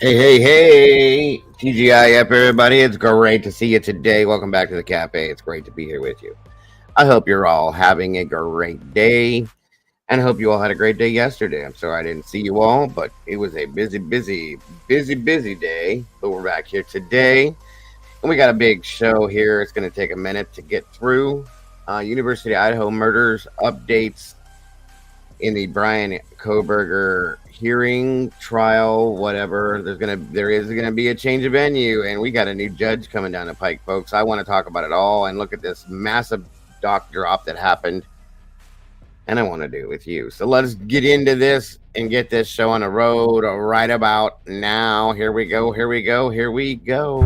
Hey, TGI up, everybody. It's great to see you today. Welcome back to the cafe. It's great to be here with you. I hope you're all having a great day, and I hope you all had a great day yesterday. I'm sorry I didn't see you all, but it was a busy day. But we're back here today, and we got a big show here. It's going to take a minute to get through. University of Idaho murders updates in the Bryan Kohberger hearing trial, whatever. There is gonna be a change of venue, and we got a new judge coming down the pike, folks. I want to talk about it all and look at this massive dock drop that happened, and I want to do it with you. So let's get into this and get this show on the road right about now. Here we go. Here we go. Here we go.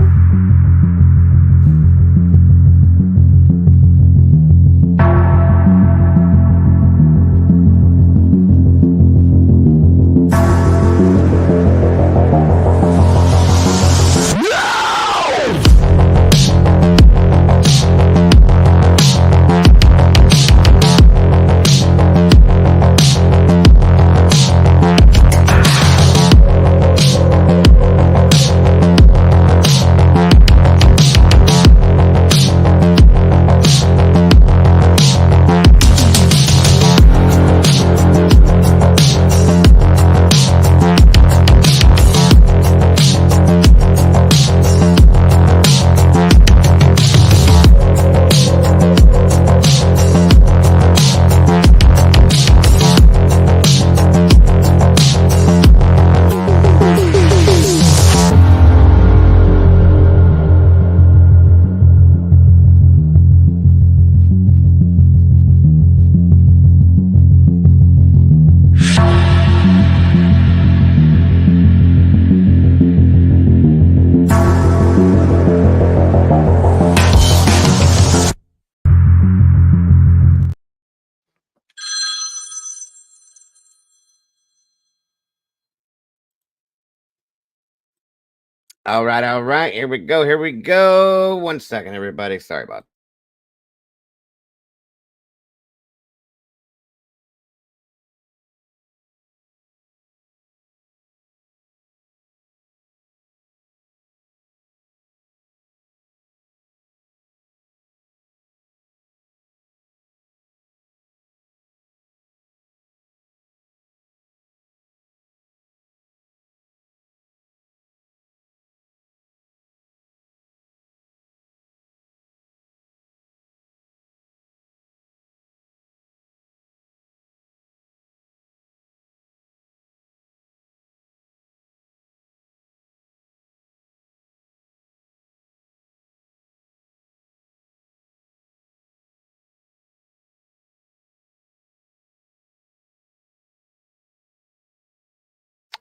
All right. Here we go. Here we go. 1 second, everybody. Sorry about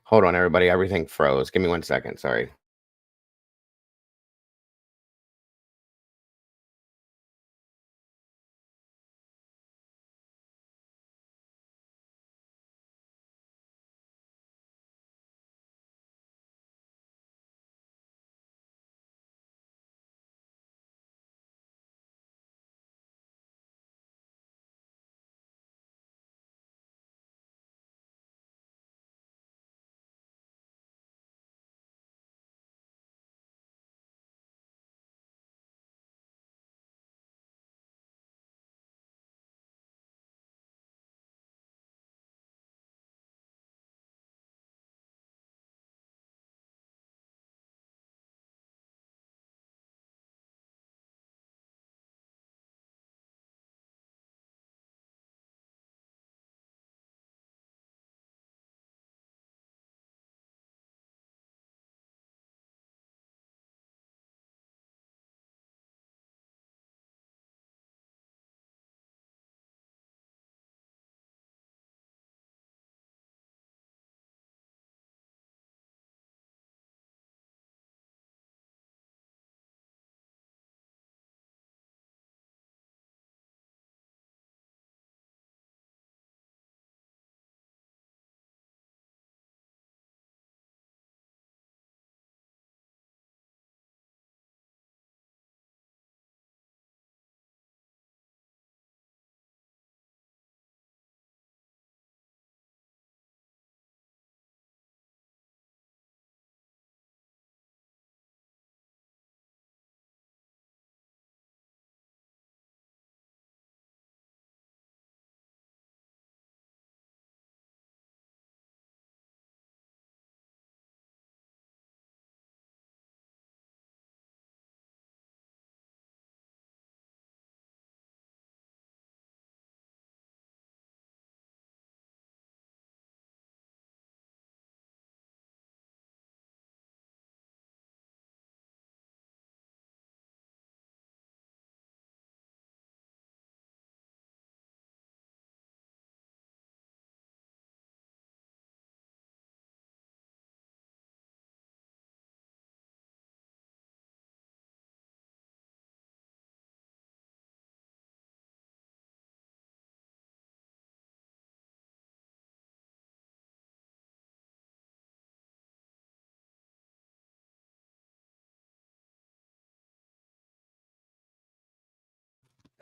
Hold on, everybody. Everything froze. Give me 1 second. Sorry.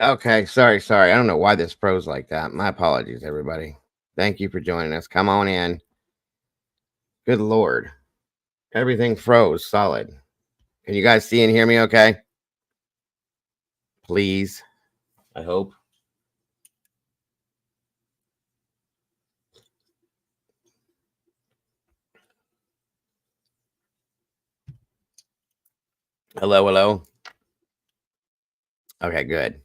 Okay, sorry. I don't know why this froze like that. My apologies, everybody. Thank you for joining us. Come on in. Good Lord. Everything froze solid. Can you guys see and hear me okay? Please. I hope. Hello, hello. Okay, good.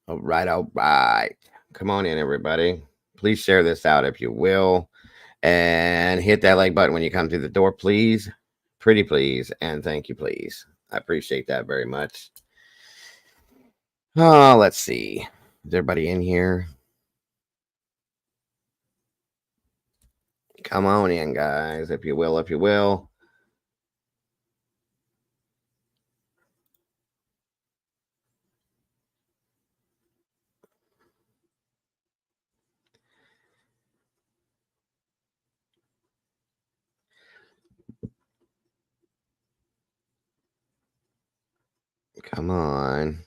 All right, all right. Come on in, everybody. Please share this out if you will. And hit that like button when you come through the door, please. Pretty please. And thank you, please. I appreciate that very much. Oh, let's see. Is everybody in here? Come on in, guys, if you will, if you will. Come on.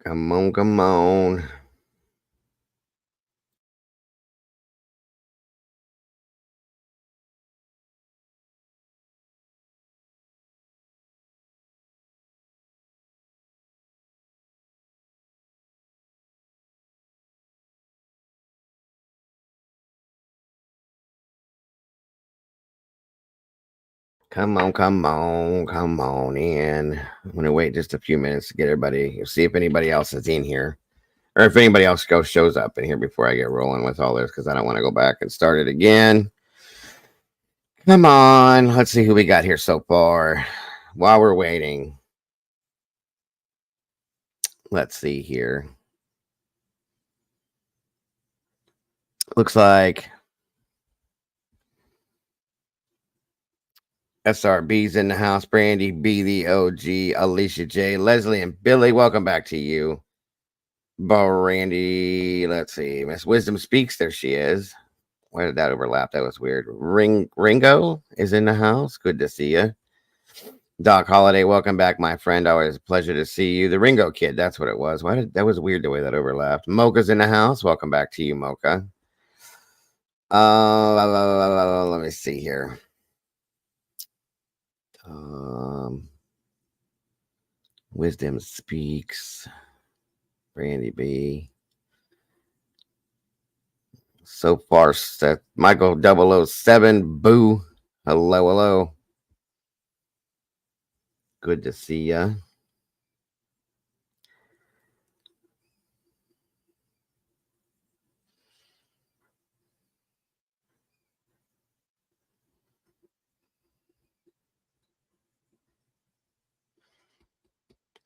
Come on, come on. Come on, come on, come on in. I'm gonna wait just a few minutes to get everybody, see if anybody else is in here. Or if anybody else shows up in here before I get rolling with all this, because I don't want to go back and start it again. Come on, let's see who we got here so far. While we're waiting, let's see here. Looks like SRB's in the house. Brandy B, the OG, Alicia J, Leslie, and Billy. Welcome back to you. Brandy, let's see. Miss Wisdom Speaks. There she is. Why did that overlap? That was weird. Ringo is in the house. Good to see you. Doc Holiday, welcome back, my friend. Always a pleasure to see you. The Ringo Kid, that's what it was. That was weird the way that overlapped. Mocha's in the house. Welcome back to you, Mocha. Let me see here. Wisdom Speaks. Brandy B. So far, Seth Michael 007. Boo. Hello, hello. Good to see ya.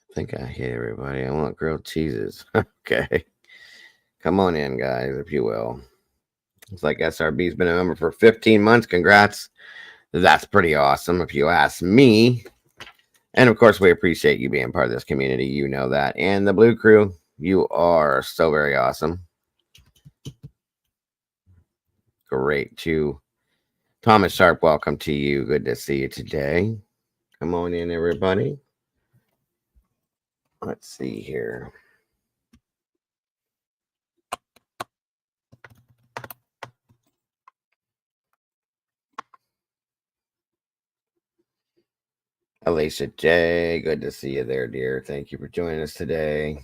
I think I hit everybody. I want grilled cheeses. Okay. Come on in, guys, if you will. It's like SRB's been a member for 15 months. Congrats. That's pretty awesome, if you ask me. And of course, we appreciate you being part of this community. You know that. And the Blue Crew, you are so very awesome. Great, too. Thomas Sharp, welcome to you. Good to see you today. Come on in, everybody. Let's see here. Alicia J, good to see you there, dear. Thank you for joining us today.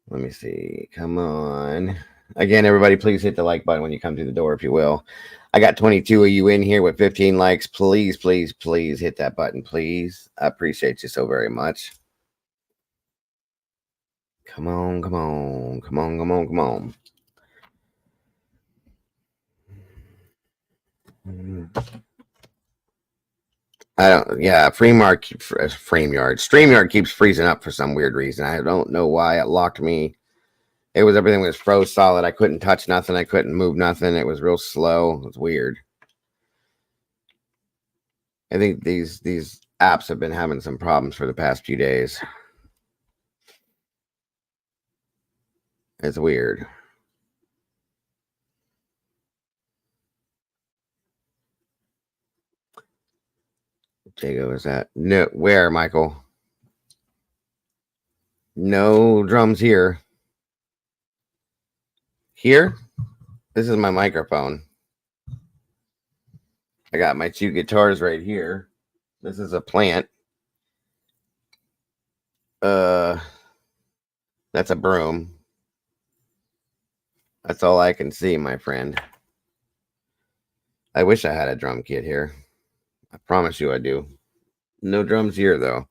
Let me see. Come on. Again, everybody, please hit the like button when you come through the door, if you will. I got 22 of you in here with 15 likes. Please, please, please hit that button, please. I appreciate you so very much. Come on, come on, come on, come on, come on. I don't, yeah, StreamYard keeps freezing up for some weird reason. I don't know why it locked me. Everything was froze solid. I couldn't touch nothing. I couldn't move nothing. It was real slow. It was weird. I think these apps have been having some problems for the past few days. It's weird. Jago, is that? No, where, Michael? No drums here. Here? This is my microphone. I got my 2 guitars right here. This is a plant. That's a broom. That's all I can see, my friend. I wish I had a drum kit here. I promise you I do. No drums here, though.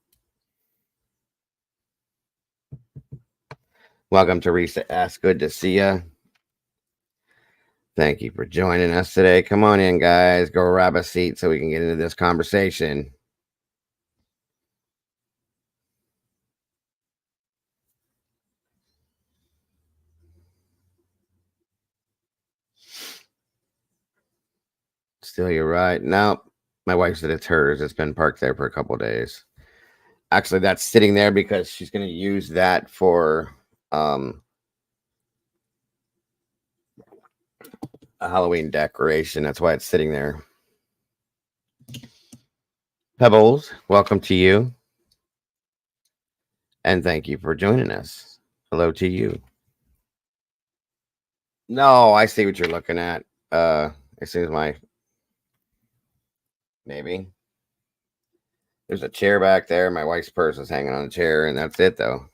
Welcome, Teresa S. Good to see you. Thank you for joining us today. Come on in, guys. Go grab a seat so we can get into this conversation. Still, you're right. No, my wife said it's hers. It's been parked there for a couple days. Actually, that's sitting there because she's going to use that for a Halloween decoration. That's why it's sitting there. Pebbles, welcome to you. And thank you for joining us. Hello to you. No, I see what you're looking at. It seems maybe. There's a chair back there. My wife's purse is hanging on the chair, and that's it, though.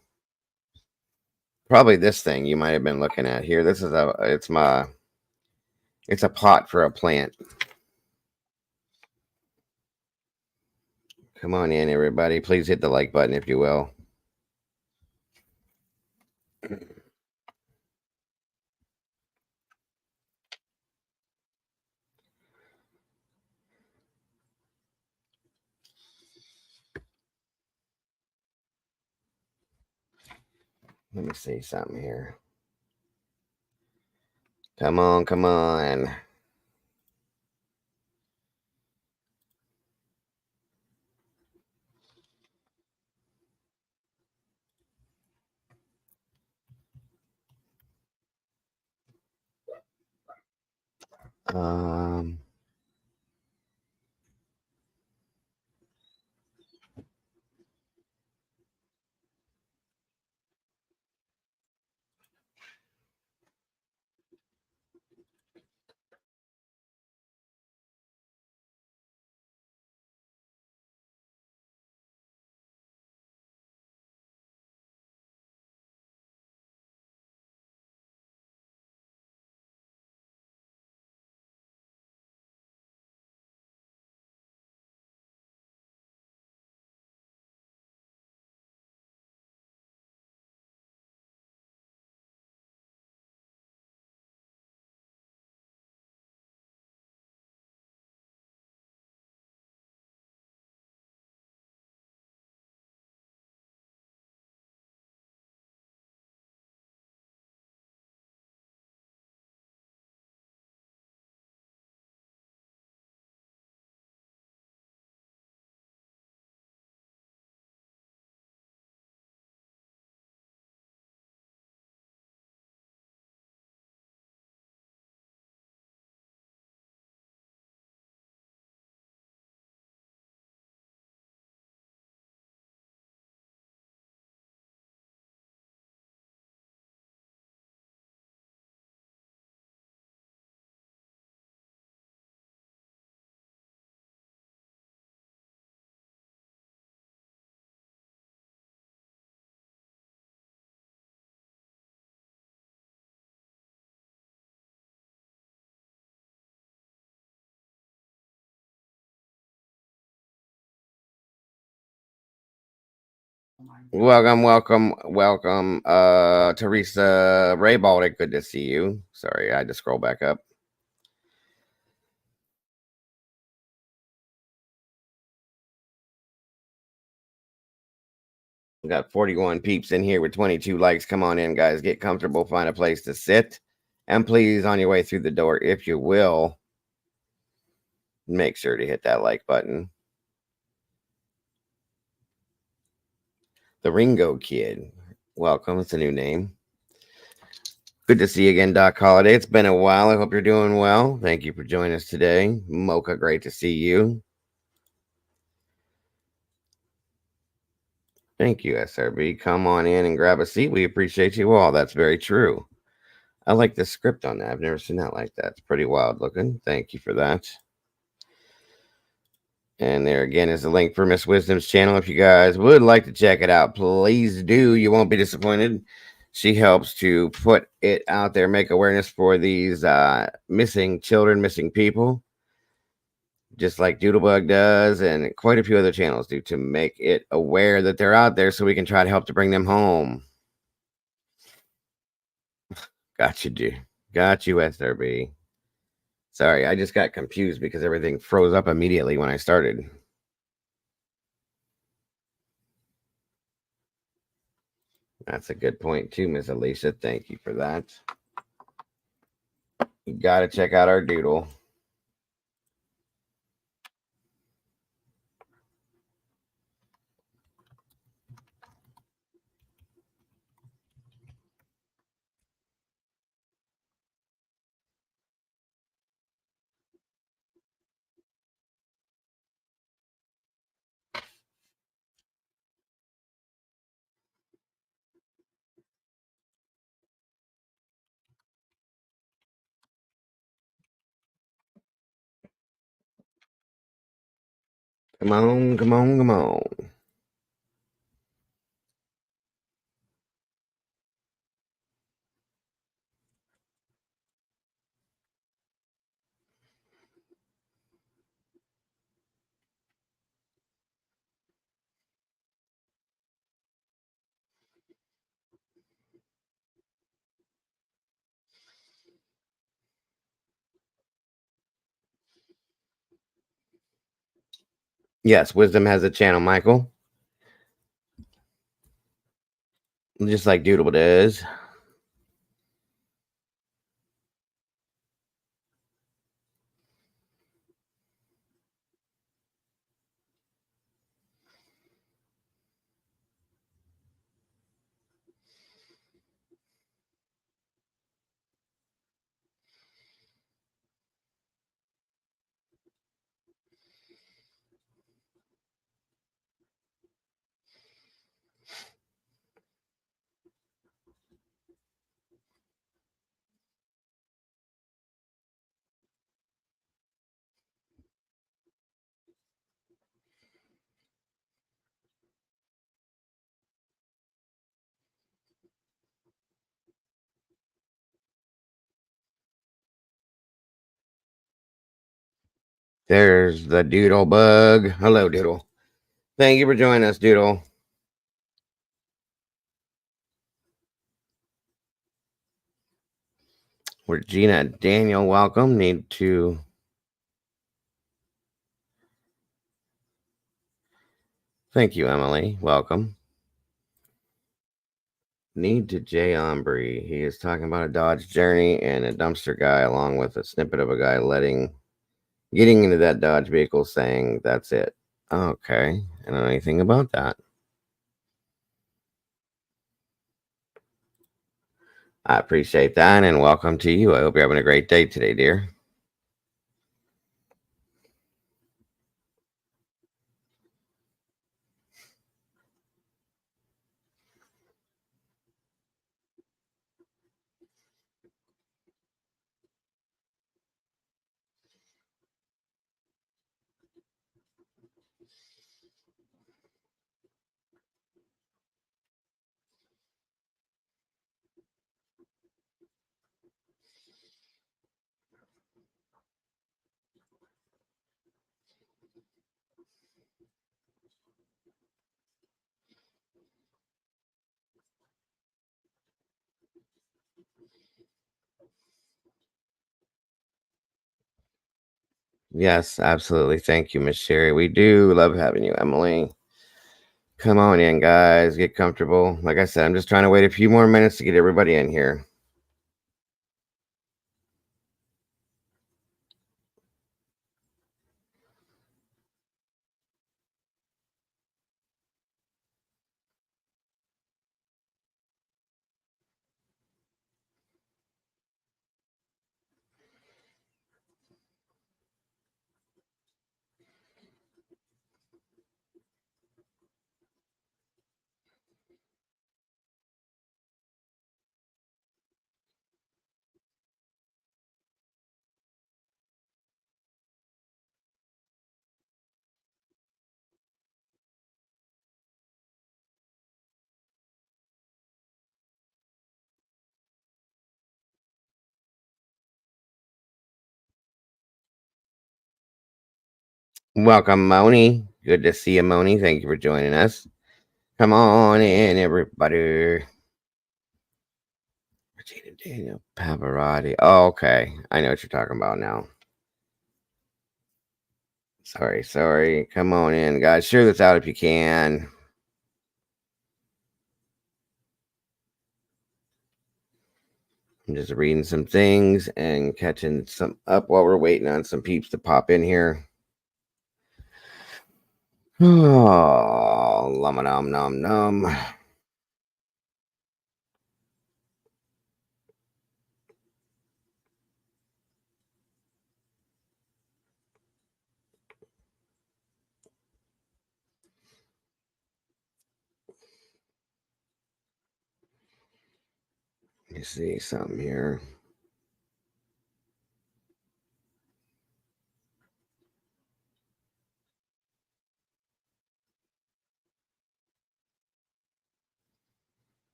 Probably this thing you might have been looking at here. This is it's a pot for a plant. Come on in, everybody. Please hit the like button if you will. Let me see something here. Come on, come on. Um, welcome. Teresa Ray Baltic, good to see you. Sorry, I had to scroll back up. We got 41 peeps in here with 22 likes. Come on in, guys. Get comfortable, find a place to sit. And please, on your way through the door, if you will, make sure to hit that like button. The Ringo Kid. Welcome. It's a new name. Good to see you again, Doc Holiday. It's been a while. I hope you're doing well. Thank you for joining us today. Mocha, great to see you. Thank you, SRB. Come on in and grab a seat. We appreciate you all. That's very true. I like the script on that. I've never seen that like that. It's pretty wild looking. Thank you for that. And there again is the link for Miss Wisdom's channel. If you guys would like to check it out, please do. You won't be disappointed. She helps to put it out there, make awareness for these missing children, missing people, just like Doodlebug does, and quite a few other channels do, to make it aware that they're out there so we can try to help to bring them home. Got you, dude. Got you, SRB. Sorry, I just got confused because everything froze up immediately when I started. That's a good point too, Miss Alicia. Thank you for that. You gotta check out our doodle. Come on, come on, come on. Yes, Wisdom has a channel, Michael. Just like Doodle does. There's the Doodle Bug. Hello, Doodle. Thank you for joining us, Doodle. Regina and Daniel, welcome. Need to. Thank you, Emily. Welcome. Need to Jay Ombry. He is talking about a Dodge Journey and a dumpster guy, along with a snippet of a guy getting into that Dodge vehicle, saying that's it. Okay, I don't know anything about that. I appreciate that, and welcome to you. I hope you're having a great day today, dear. Yes, absolutely. Thank you, Miss Sherry. We do love having you, Emily. Come on in, guys. Get comfortable. Like I said, I'm just trying to wait a few more minutes to get everybody in here. Welcome, Moni. Good to see you, Moni. Thank you for joining us. Come on in, everybody. Regina Daniel Pavarotti. Oh, okay. I know what you're talking about now. Sorry. Come on in, guys. Share this out if you can. I'm just reading some things and catching some up while we're waiting on some peeps to pop in here. Oh, lum num num num. Let me see something here.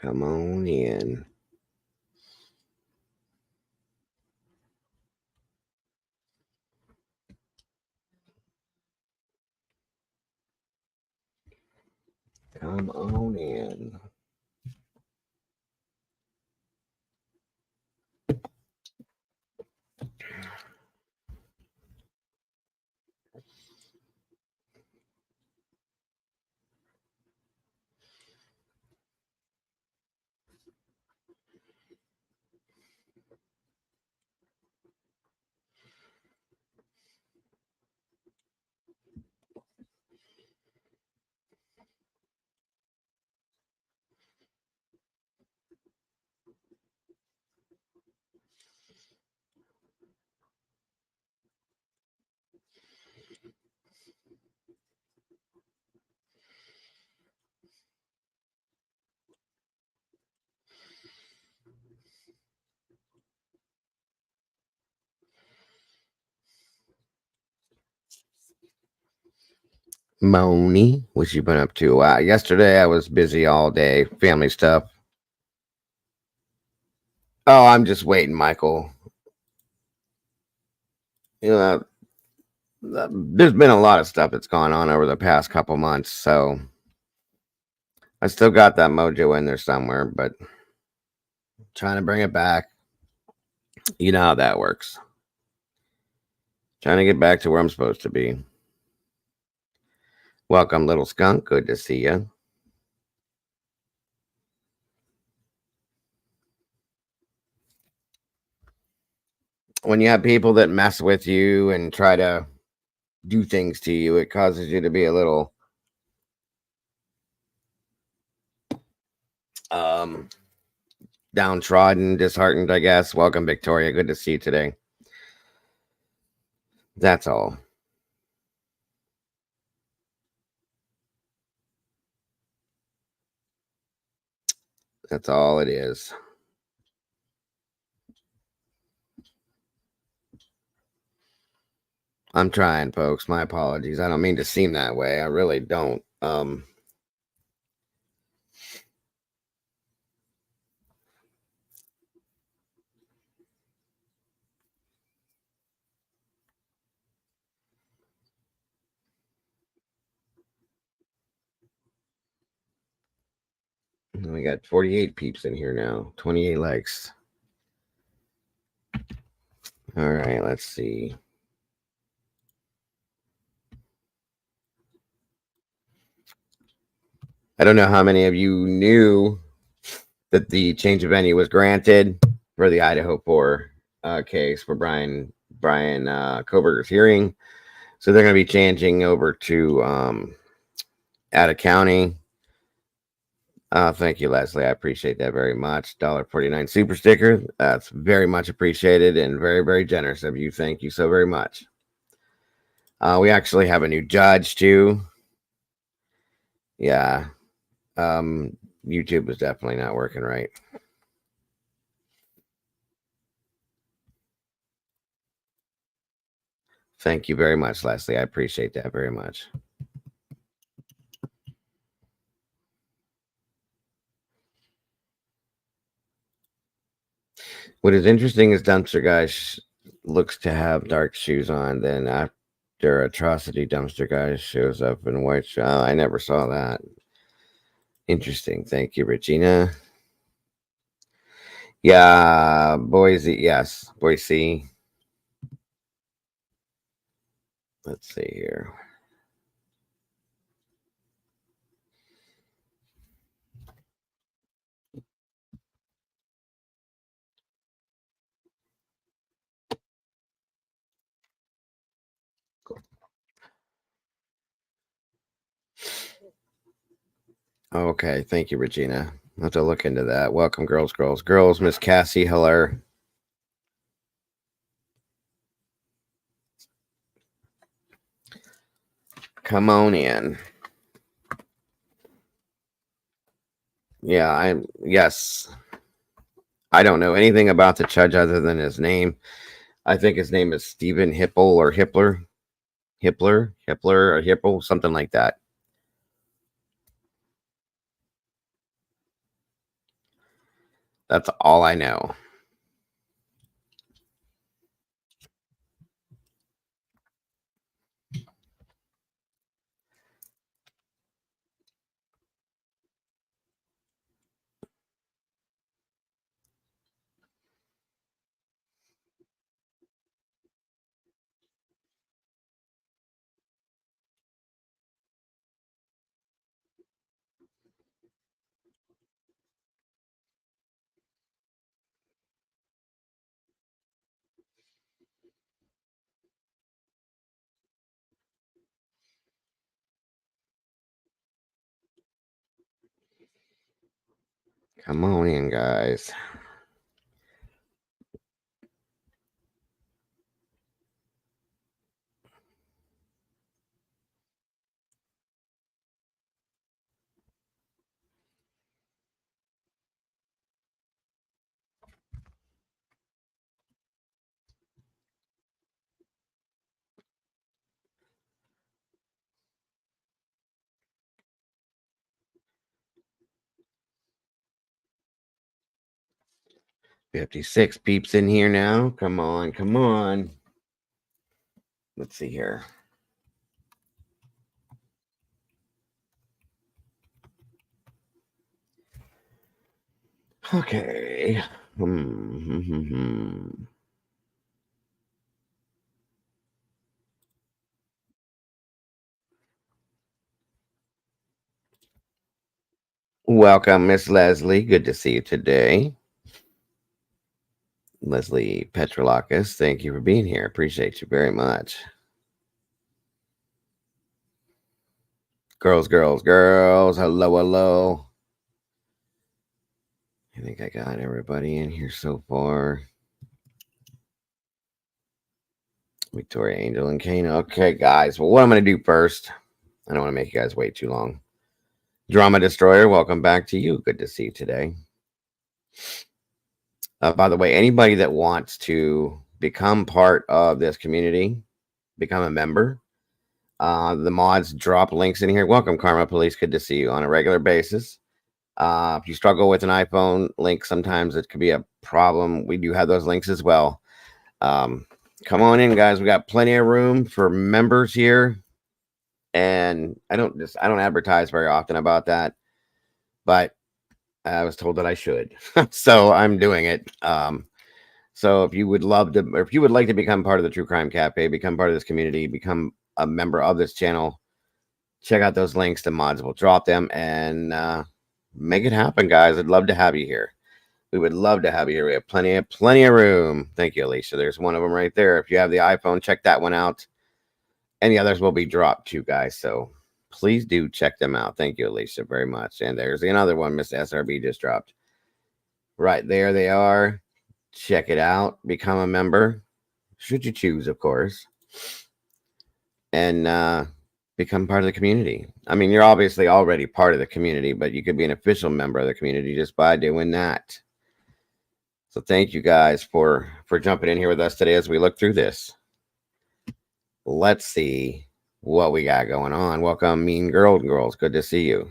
Come on in. Come on in. Moni, what you been up to? Yesterday I was busy all day, family stuff. Oh, I'm just waiting, Michael. You know, there's been a lot of stuff that's gone on over the past couple months, so I still got that mojo in there somewhere, but trying to bring it back. You know how that works. Trying to get back to where I'm supposed to be. Welcome, little skunk. Good to see you. When you have people that mess with you and try to do things to you, it causes you to be a little um downtrodden, disheartened, I guess. Welcome, Victoria. Good to see you today. That's all. That's all it is. I'm trying, folks. My apologies. I don't mean to seem that way. I really don't. We got 48 peeps in here now. 28 likes. All right, let's see. I don't know how many of you knew that the change of venue was granted for the Idaho 4 case for Bryan Kohberger's hearing. So they're going to be changing over to out of county. Thank you, Leslie. I appreciate that very much. $1.49 super sticker. That's very much appreciated and very, very generous of you. Thank you so very much. We actually have a new judge too. Yeah. YouTube was definitely not working right. Thank you very much, Leslie. I appreciate that very much. What is interesting is Dumpster Guy looks to have dark shoes on. Then after Atrocity, Dumpster Guy shows up in white shoes. I never saw that. Interesting. Thank you, Regina. Yeah, Boise. Yes, Boise. Let's see here. Okay, thank you, Regina. I'll have to look into that. Welcome, girls, girls, girls. Miss Cassie, hello. Come on in. Yeah, I'm. Yes, I don't know anything about the judge other than his name. I think his name is Stephen Hipple or Hippler or Hipple, something like that. That's all I know. Come on in, guys. 56 peeps in here now. Come on, come on. Let's see here. Okay. Welcome, Miss Leslie. Good to see you today. Leslie Petrolakis, thank you for being here. Appreciate you very much. Girls, girls, girls. Hello, hello. I think I got everybody in here so far. Victoria, Angel, and Kane. Okay, guys. Well, what I'm going to do first, I don't want to make you guys wait too long. Drama Destroyer, welcome back to you. Good to see you today. By the way, anybody that wants to become part of this community, become a member, the mods drop links in here. Welcome, Karma Police. Good to see you on a regular basis. If you struggle with an iPhone link, sometimes it could be a problem. We do have those links as well. Come on in, guys. We got plenty of room for members here. And I don't advertise very often about that, but I was told that I should. So I'm doing it. So if you would love to, or if you would like to become part of the True Crime Cafe, become part of this community, become a member of this channel, check out those links. The mods will drop them and make it happen, guys. I'd love to have you here. We would love to have you here. We have plenty of room. Thank you, Alicia. There's one of them right there. If you have the iPhone, check that one out. And the others will be dropped too, guys. So please do check them out. Thank you, Alicia, very much. And there's another one Miss SRB just dropped. Right there they are. Check it out. Become a member. Should you choose, of course. And become part of the community. I mean, you're obviously already part of the community, but you could be an official member of the community just by doing that. So thank you guys for jumping in here with us today as we look through this. Let's see what we got going on. Welcome, Mean Girls. Good to see you.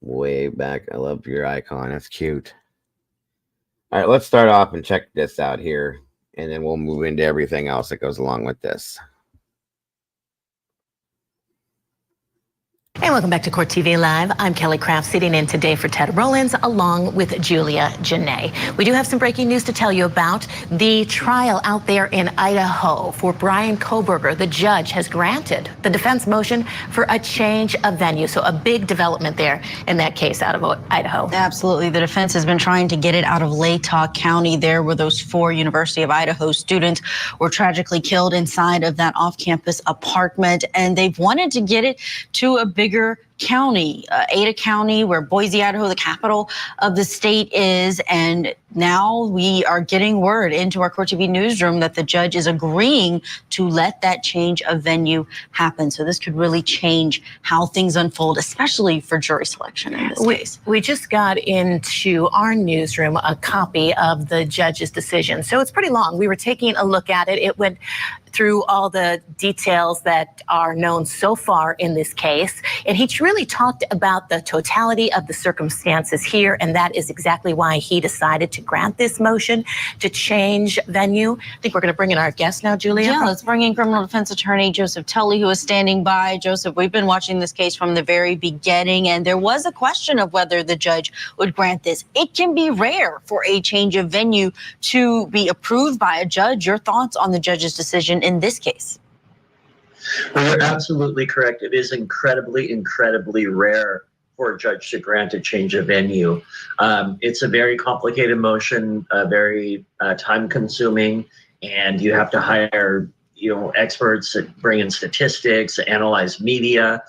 Way back. I love your icon. That's cute. All right, let's start off and check this out here, and then we'll move into everything else that goes along with this. And welcome back to Court TV Live. I'm Kelly Craft, sitting in today for Ted Rollins, along with Julia Janae. We do have some breaking news to tell you about the trial out there in Idaho for Bryan Kohberger. The judge has granted the defense motion for a change of venue. So a big development there in that case out of Idaho. Absolutely. The defense has been trying to get it out of Latah County, there where those 4 University of Idaho students were tragically killed inside of that off-campus apartment. And they've wanted to get it to a bigger county, Ada County, where Boise, Idaho, the capital of the state is. And now we are getting word into our Court TV newsroom that the judge is agreeing to let that change of venue happen. So this could really change how things unfold, especially for jury selection in this case. We just got into our newsroom a copy of the judge's decision. So it's pretty long. We were taking a look at it. It went through all the details that are known so far in this case. And he really talked about the totality of the circumstances here, and that is exactly why he decided to grant this motion to change venue. I think we're going to bring in our guest now, Julia. Yeah, let's bring in criminal defense attorney Joseph Tully, who is standing by. Joseph, we've been watching this case from the very beginning, and there was a question of whether the judge would grant this. It can be rare for a change of venue to be approved by a judge. Your thoughts on the judge's decision in this case? Well, you're absolutely correct. It is incredibly rare for a judge to grant a change of venue. It's a very complicated motion, very time-consuming, and you have to hire, experts that bring in statistics, analyze media.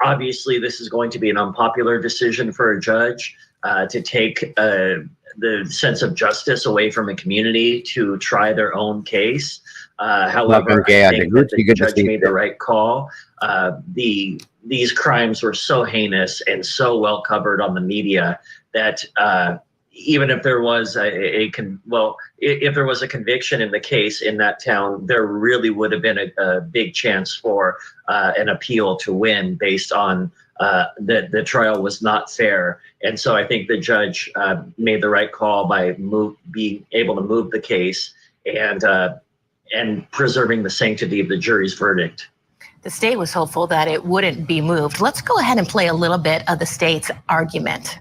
Obviously, this is going to be an unpopular decision for a judge to take the sense of justice away from a community to try their own case. However, I think that the judge made the right call. These crimes were so heinous and so well covered on the media that even if there was if there was a conviction in the case in that town, there really would have been a big chance for an appeal to win based on the trial was not fair. And so I think the judge made the right call by being able to move the case and preserving the sanctity of the jury's verdict. The state was hopeful that it wouldn't be moved. Let's go ahead and play a little bit of the state's argument.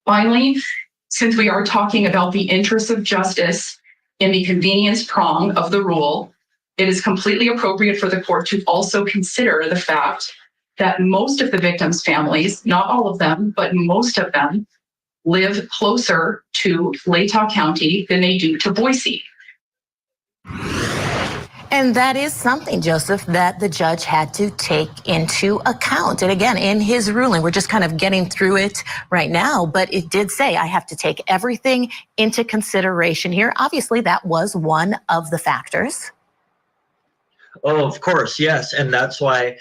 Finally, since we are talking about the interests of justice in the convenience prong of the rule, it is completely appropriate for the court to also consider the fact that most of the victims' families, not all of them, but most of them, live closer to Latah County than they do to Boise. And that is something, Joseph, that the judge had to take into account. And again, in his ruling, we're just kind of getting through it right now, but it did say I have to take everything into consideration here. Obviously, that was one of the factors. Oh, of course, yes. And that's why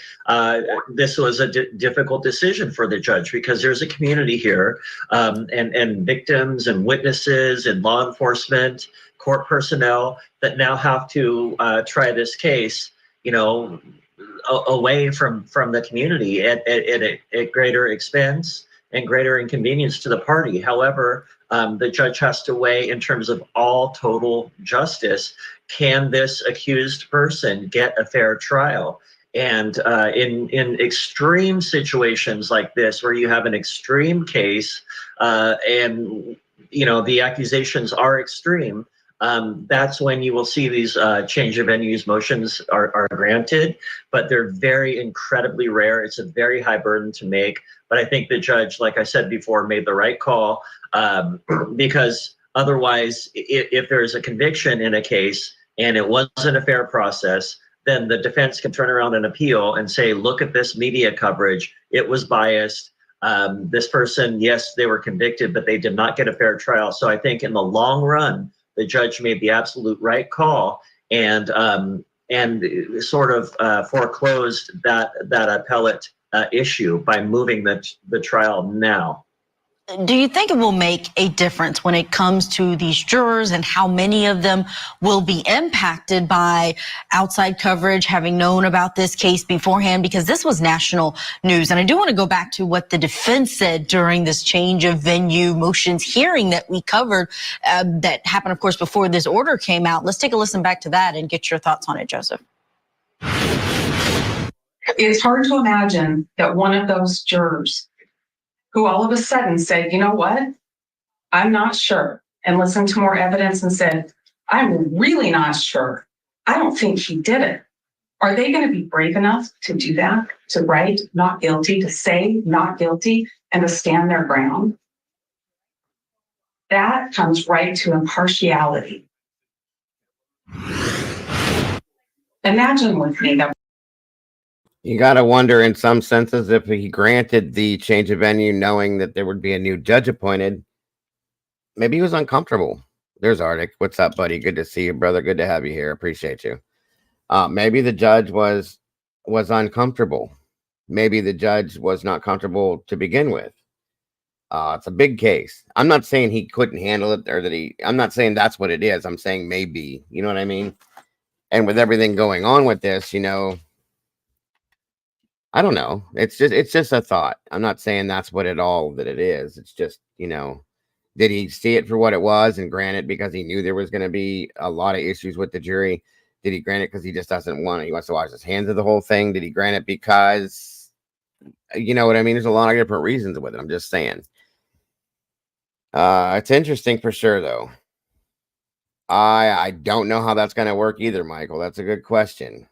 this was a difficult decision for the judge, because there's a community here and victims and witnesses and law enforcement, court personnel that now have to try this case, away from the community at greater expense and greater inconvenience to the party. However, the judge has to weigh in terms of all total justice. Can this accused person get a fair trial? And in extreme situations like this, where you have an extreme case and the accusations are extreme, that's when you will see these change of venues motions are granted, but they're incredibly rare. It's a very high burden to make. But I think the judge, like I said before, made the right call because otherwise, if there's a conviction in a case and it wasn't a fair process, then the defense can turn around and appeal and say, look at this media coverage. It was biased. This person, yes, they were convicted, but they did not get a fair trial. So I think in the long run, the judge made the absolute right call and sort of foreclosed that appellate issue by moving the trial now. Do you think it will make a difference when it comes to these jurors and how many of them will be impacted by outside coverage, having known about this case beforehand? Because this was national news. And I do want to go back to what the defense said during this change of venue motions hearing that we covered that happened, of course, before this order came out. Let's take a listen back to that and get your thoughts on it, Joseph. It's hard to imagine that one of those jurors who all of a sudden said, you know what, I'm not sure, and listened to more evidence and said, I'm really not sure. I don't think he did it. Are they going to be brave enough to do that, to write not guilty, to say not guilty, and to stand their ground? That comes right to impartiality. Imagine with me that You got to wonder in some senses if he granted the change of venue knowing that there would be a new judge appointed, maybe he was uncomfortable. There's Arctic. What's up, buddy? Good to see you, brother. Good to have you here. Appreciate you. Maybe the judge was uncomfortable. Maybe the judge was not comfortable to begin with. It's a big case. I'm not saying he couldn't handle it or that I'm not saying that's what it is. I'm saying maybe, you know what I mean? And with everything going on with this, you know, I don't know. It's just a thought. I'm not saying that's what it is. It's just, you know, did he see it for what it was and grant it because he knew there was going to be a lot of issues with the jury? Did he grant it because he just doesn't want it? He wants to wash his hands of the whole thing. Did he grant it because, you know what I mean? There's a lot of different reasons with it. I'm just saying. It's interesting for sure, though. I don't know how that's going to work either, Michael. That's a good question.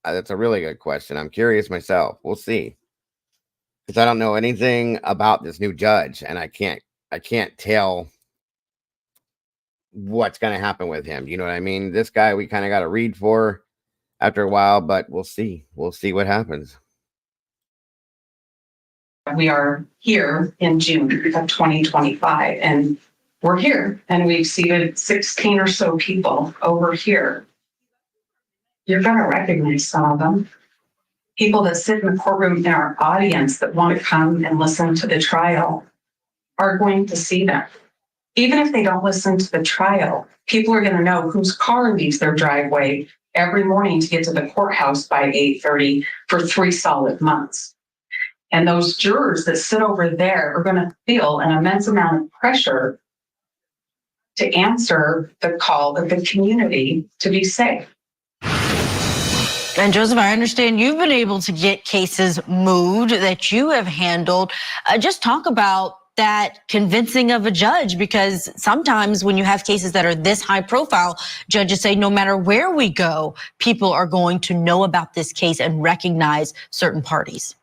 That's a really good question. I'm curious myself. We'll see. Because I don't know anything about this new judge, and I can't tell what's going to happen with him. You know what I mean? This guy we kind of got to read for after a while, but we'll see. We'll see what happens. we are here in June of 2025, and we're here, and we've seated 16 or so people over here. You're going to recognize some of them. People that sit in the courtroom in our audience that want to come and listen to the trial are going to see them. Even if they don't listen to the trial, people are going to know whose car leaves their driveway every morning to get to the courthouse by 8:30 for 3 solid months. And those jurors that sit over there are going to feel an immense amount of pressure to answer the call of the community to be safe. And Joseph, I understand you've been able to get cases moved that you have handled. Just talk about that convincing of a judge, because sometimes when you have cases that are this high profile, judges say no matter where we go, people are going to know about this case and recognize certain parties.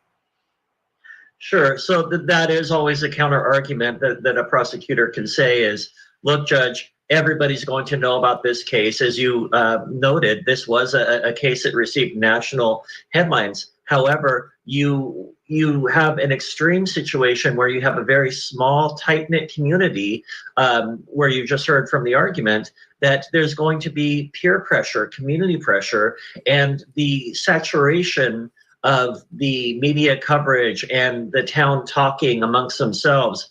Sure. So that is always a counter argument that a prosecutor can say is, look, judge, everybody's going to know about this case. As you noted, this was a case that received national headlines. However, you have an extreme situation where you have a very small, tight-knit community where you just heard from the argument that there's going to be peer pressure, community pressure, and the saturation of the media coverage and the town talking amongst themselves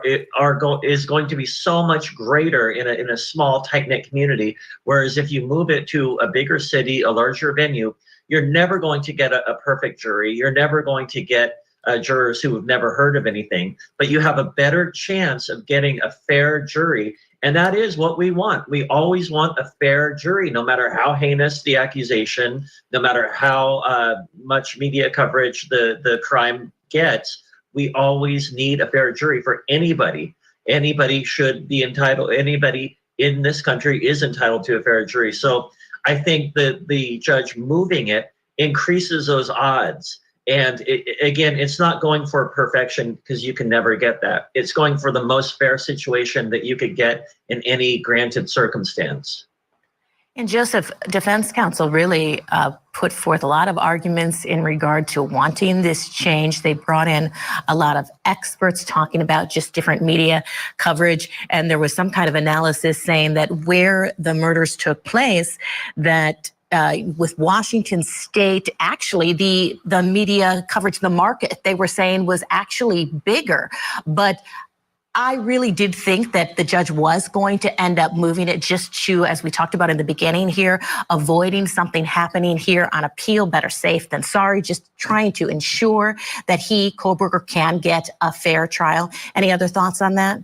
is going to be so much greater in a small, tight-knit community. Whereas if you move it to a bigger city, a larger venue, you're never going to get a perfect jury. You're never going to get jurors who have never heard of anything, but you have a better chance of getting a fair jury. And that is what we want. We always want a fair jury, no matter how heinous the accusation, no matter how much media coverage the crime gets. We always need a fair jury for anybody. Anybody should be entitled, anybody in this country is entitled to a fair jury. So I think that the judge moving it increases those odds. And again, it's not going for perfection, because you can never get that. It's going for the most fair situation that you could get in any granted circumstance. And Joseph, defense counsel really put forth a lot of arguments in regard to wanting this change. They brought in a lot of experts talking about just different media coverage. And there was some kind of analysis saying that where the murders took place, that with Washington State, actually the media coverage, the market, they were saying was actually bigger. But I really did think that the judge was going to end up moving it just to, as we talked about in the beginning here, avoiding something happening here on appeal. Better safe than sorry, just trying to ensure that Kohberger, can get a fair trial. Any other thoughts on that?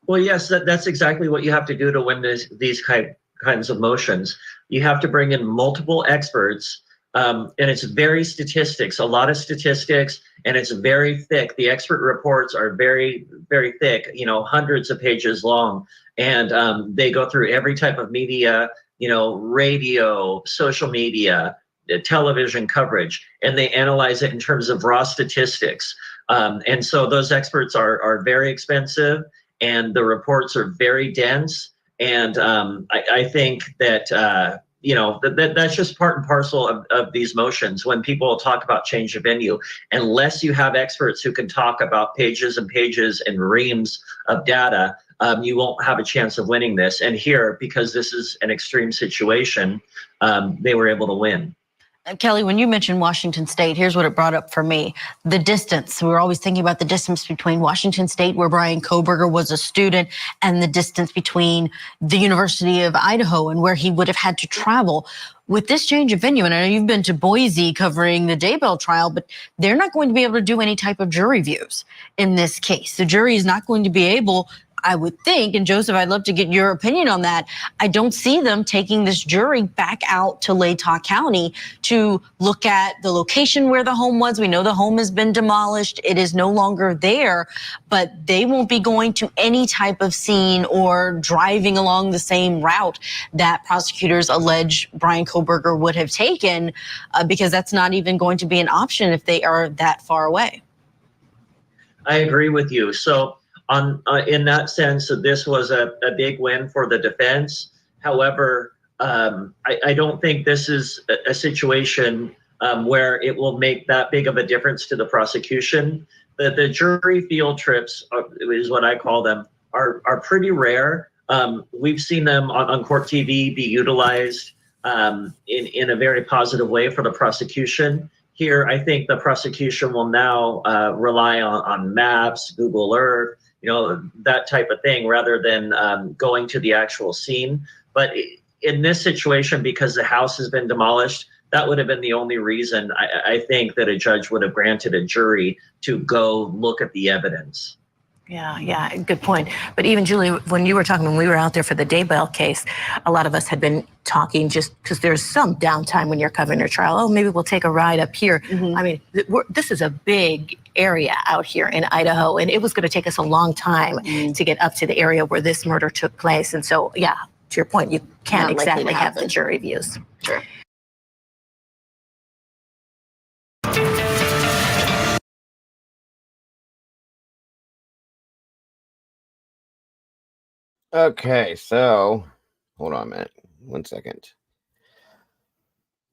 Well, yes, that's exactly what you have to do to win these kinds of motions. You have to bring in multiple experts, and it's very a lot of statistics, and it's very thick. The expert reports are very, very thick, hundreds of pages long, and they go through every type of media, radio, social media, television coverage, and they analyze it in terms of raw statistics. And so those experts are very expensive, and the reports are very dense. And I think that, that's just part and parcel of these motions. When people talk about change of venue, unless you have experts who can talk about pages and pages and reams of data, you won't have a chance of winning this. And here, because this is an extreme situation, they were able to win. Kelly, when you mentioned Washington State, here's what it brought up for me. The distance. We were always thinking about the distance between Washington State, where Bryan Kohberger was a student, and the distance between the University of Idaho and where he would have had to travel. With this change of venue, and I know you've been to Boise covering the Daybell trial, but they're not going to be able to do any type of jury views in this case. The jury is not going to be able, I would think, and Joseph, I'd love to get your opinion on that. I don't see them taking this jury back out to Latah County to look at the location where the home was. We know the home has been demolished. It is no longer there, but they won't be going to any type of scene or driving along the same route that prosecutors allege Bryan Kohberger would have taken, because that's not even going to be an option if they are that far away. I agree with you. So in that sense, this was a big win for the defense. However, I don't think this is a situation where it will make that big of a difference to the prosecution. The jury field trips is what I call them, are pretty rare. We've seen them on court TV be utilized in a very positive way for the prosecution. Here, I think the prosecution will now rely on maps, Google Earth, that type of thing, rather than going to the actual scene. But in this situation, because the house has been demolished, that would have been the only reason I think that a judge would have granted a jury to go look at the evidence. Yeah, good point. But even Julie, when we were out there for the Daybell case, a lot of us had been talking just because there's some downtime when you're covering a trial. Oh, maybe we'll take a ride up here. Mm-hmm. I mean, this is a big area out here in Idaho, and it was going to take us a long time to get up to the area where this murder took place. And so, yeah, to your point, you can't exactly have the jury views. Sure. Okay, so hold on a minute. 1 second.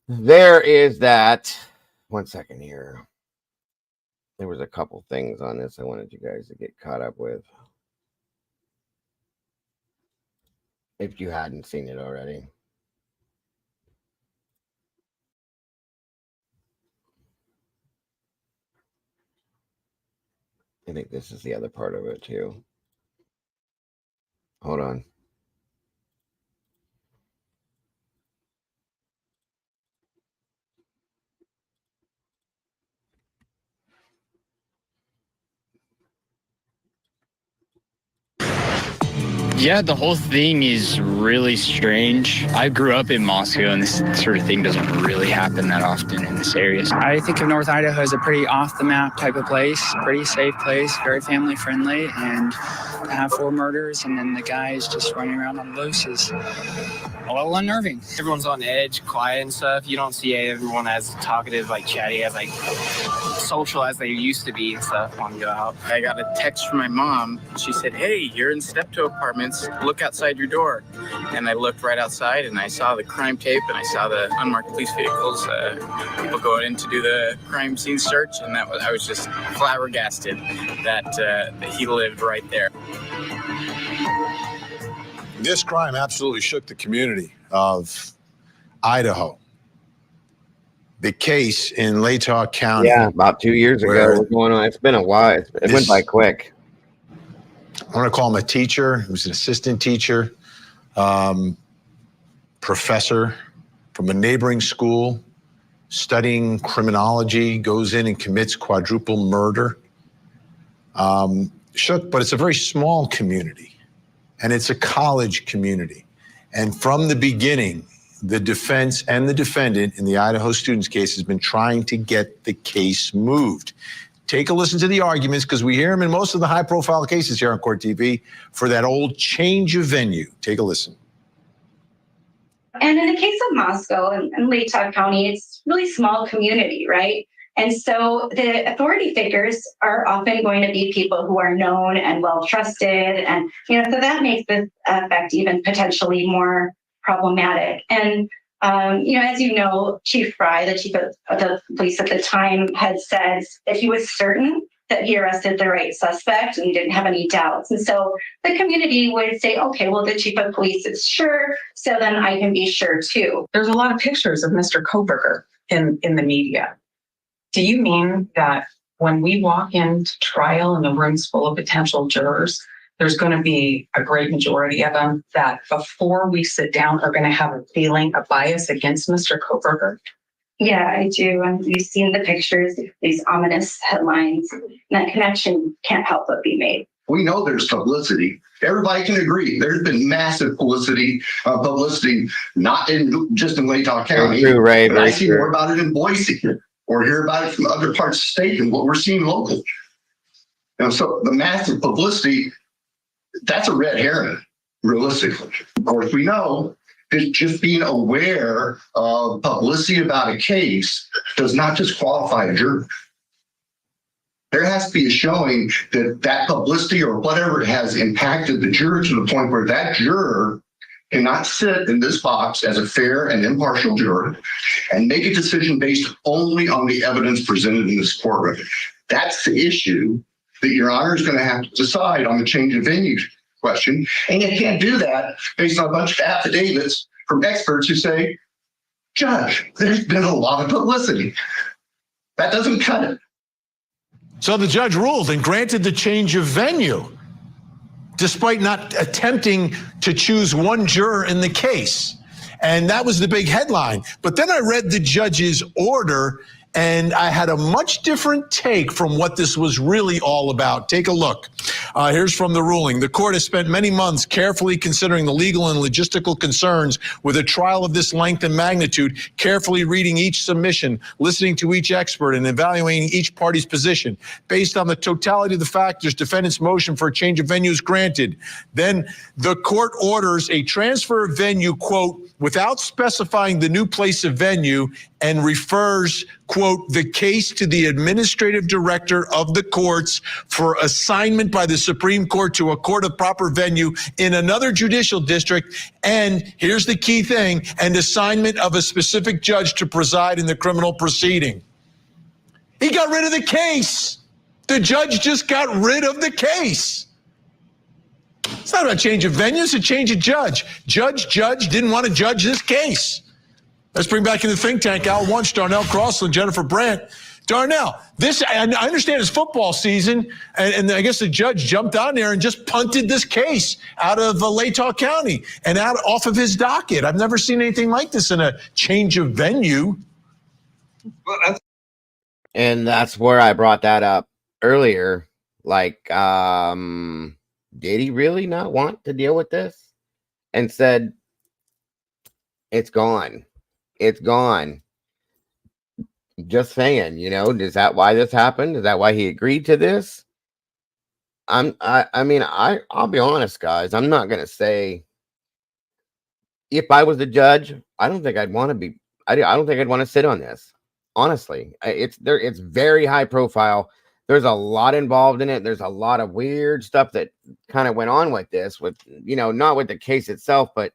There is that. 1 second here. There was a couple things on this I wanted you guys to get caught up with, if you hadn't seen it already. I think this is the other part of it too. Hold on. Yeah, the whole thing is really strange. I grew up in Moscow, and this sort of thing doesn't really happen that often in this area. I think of North Idaho as a pretty off-the-map type of place, pretty safe place, very family-friendly, and to have 4 murders and then the guys just running around on the loose is a little unnerving. Everyone's on edge, quiet and stuff. You don't see everyone as talkative, like chatty, as like social as they used to be and stuff when you go out. I got a text from my mom. She said, "Hey, you're in Steptoe apartment. documents, look outside your door. And I looked right outside and I saw the crime tape and I saw the unmarked police vehicles, people going in to do the crime scene search. And I was just flabbergasted that he lived right there. This crime absolutely shook the community of Idaho. The case in Latah County. Yeah, about 2 years ago. What's going on? It's been a while. It went by quick. I want to call him a teacher. He was an assistant teacher, professor from a neighboring school, studying criminology, goes in and commits quadruple murder. Shook, but it's a very small community, and it's a college community. And from the beginning, the defense and the defendant in the Idaho students case has been trying to get the case moved. Take a listen to the arguments, because we hear them in most of the high-profile cases here on Court TV for that old change of venue. Take a listen. And in the case of Moscow and Latah County, it's really small community, right? And so the authority figures are often going to be people who are known and well-trusted. And, so that makes this effect even potentially more problematic. And, as you know, Chief Fry, the chief of the police at the time, had said that he was certain that he arrested the right suspect and he didn't have any doubts. And so the community would say, okay, well, the chief of police is sure, so then I can be sure too. There's a lot of pictures of Mr. Kohberger in the media. Do you mean that when we walk into trial and the room's full of potential jurors, there's going to be a great majority of them that before we sit down are going to have a feeling of bias against Mr. Kohberger? Yeah, I do. And we've seen the pictures, these ominous headlines, and that connection can't help but be made. We know there's publicity. Everybody can agree. There's been massive publicity, not just in Latah County. True, right? But I see more about it in Boise, or hear about it from other parts of the state and what we're seeing locally. So the massive publicity, that's a red herring, realistically. Of course, we know that just being aware of publicity about a case does not disqualify a juror. There has to be a showing that that publicity or whatever it has impacted the juror to the point where that juror cannot sit in this box as a fair and impartial juror and make a decision based only on the evidence presented in this courtroom. That's the issue that Your Honor is going to have to decide on the change of venue question. And you can't do that based on a bunch of affidavits from experts who say, Judge, there's been a lot of publicity. That doesn't cut it. So the judge ruled and granted the change of venue, despite not attempting to choose one juror in the case. And that was the big headline. But then I read the judge's order, and I had a much different take from what this was really all about. Take a look. Here's from the ruling. The court has spent many months carefully considering the legal and logistical concerns with a trial of this length and magnitude, carefully reading each submission, listening to each expert, and evaluating each party's position. Based on the totality of the factors, defendant's motion for a change of venue is granted. Then the court orders a transfer of venue, quote, without specifying the new place of venue, and refers, quote, the case to the administrative director of the courts for assignment by the Supreme Court to a court of proper venue in another judicial district. And here's the key thing, and assignment of a specific judge to preside in the criminal proceeding. He got rid of the case. The judge just got rid of the case. It's not about change of venue, it's a change of judge. Judge didn't want to judge this case. Let's bring back in the think tank Al Wunsch, Darnell Crossland, Jennifer Brandt. Darnell, this, I understand it's football season, and I guess the judge jumped on there and just punted this case out of Latah County and out off of his docket. I've never seen anything like this in a change of venue. And that's where I brought that up earlier. Like, did he really not want to deal with this? And said, it's gone. It's gone. Just saying, is that why this happened? Is that why he agreed to this? I'll be honest, guys. I'm not going to say if I was the judge, I don't think I'd want to be, I don't think I'd want to sit on this. Honestly, it's very high profile. There's a lot involved in it. There's a lot of weird stuff that kind of went on with this, with, not with the case itself, but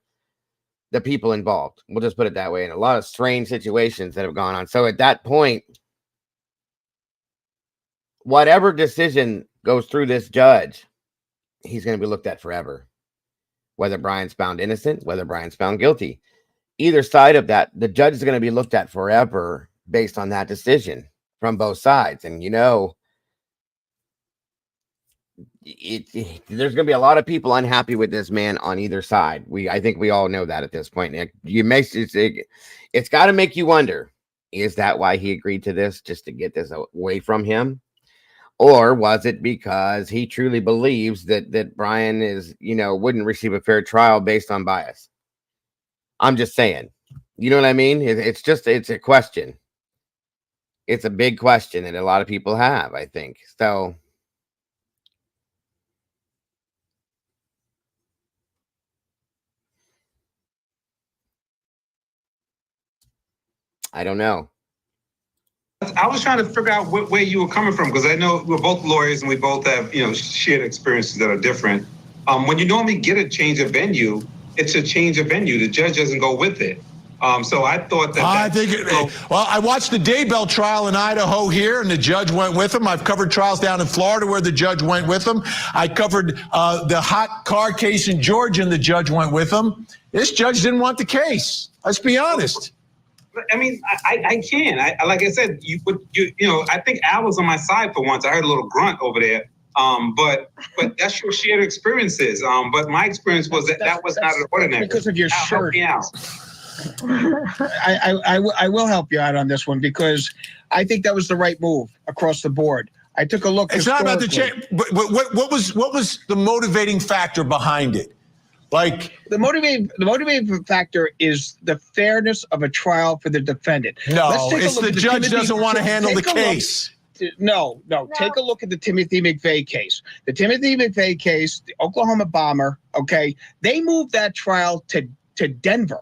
the people involved. We'll just put it that way. And a lot of strange situations that have gone on. So at that point, whatever decision goes through this judge, he's going to be looked at forever. Whether Bryan's found innocent, whether Bryan's found guilty. Either side of that, the judge is going to be looked at forever based on that decision from both sides. And, there's going to be a lot of people unhappy with this man on either side. I think we all know that at this point. It's got to make you wonder, is that why he agreed to this, just to get this away from him? Or was it because he truly believes that Bryan is, wouldn't receive a fair trial based on bias? I'm just saying, you know what I mean? It's a question. It's a big question that a lot of people have, I think. So I don't know. I was trying to figure out where you were coming from, because I know we're both lawyers and we both have, shared experiences that are different. When you normally get a change of venue, it's a change of venue. The judge doesn't go with it. So I thought that. Well, I watched the Daybell trial in Idaho here, and the judge went with him. I've covered trials down in Florida where the judge went with him. I covered the hot car case in Georgia, and the judge went with him. This judge didn't want the case. Let's be honest. I mean, I can. Like I said, I think Al was on my side for once. I heard a little grunt over there. But that's your shared experiences. But my experience was that was not ordinary. Because of your shirt. I will help you out on this one, because I think that was the right move across the board. I took a look. It's not about the change. But what was the motivating factor behind it? Like the motivating factor is the fairness of a trial for the defendant. No, it's the judge doesn't want to handle the case. No. Take a look at the Timothy McVeigh case. The Timothy McVeigh case, the Oklahoma bomber, okay? They moved that trial to Denver,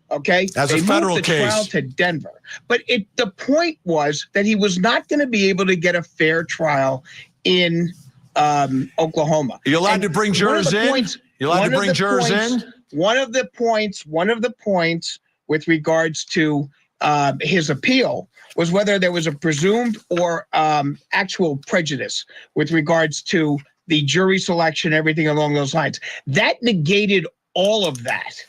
okay? That's a federal case. They moved the trial to Denver. But the point was that he was not going to be able to get a fair trial in Oklahoma. Are you allowed to bring jurors in? You're allowed to bring jurors in? One of the points with regards to his appeal was whether there was a presumed or actual prejudice with regards to the jury selection, everything along those lines. That negated all of that,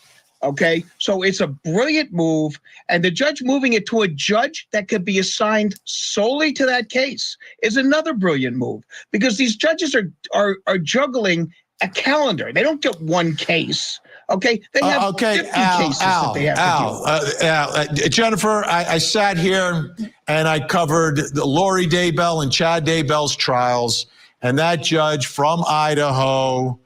okay? So it's a brilliant move, and the judge moving it to a judge that could be assigned solely to that case is another brilliant move, because these judges are juggling a calendar. They don't get one case. Okay, they have 50 cases that they have to deal with. Jennifer, I sat here and I covered the Lori Daybell and Chad Daybell's trials, and that judge from Idaho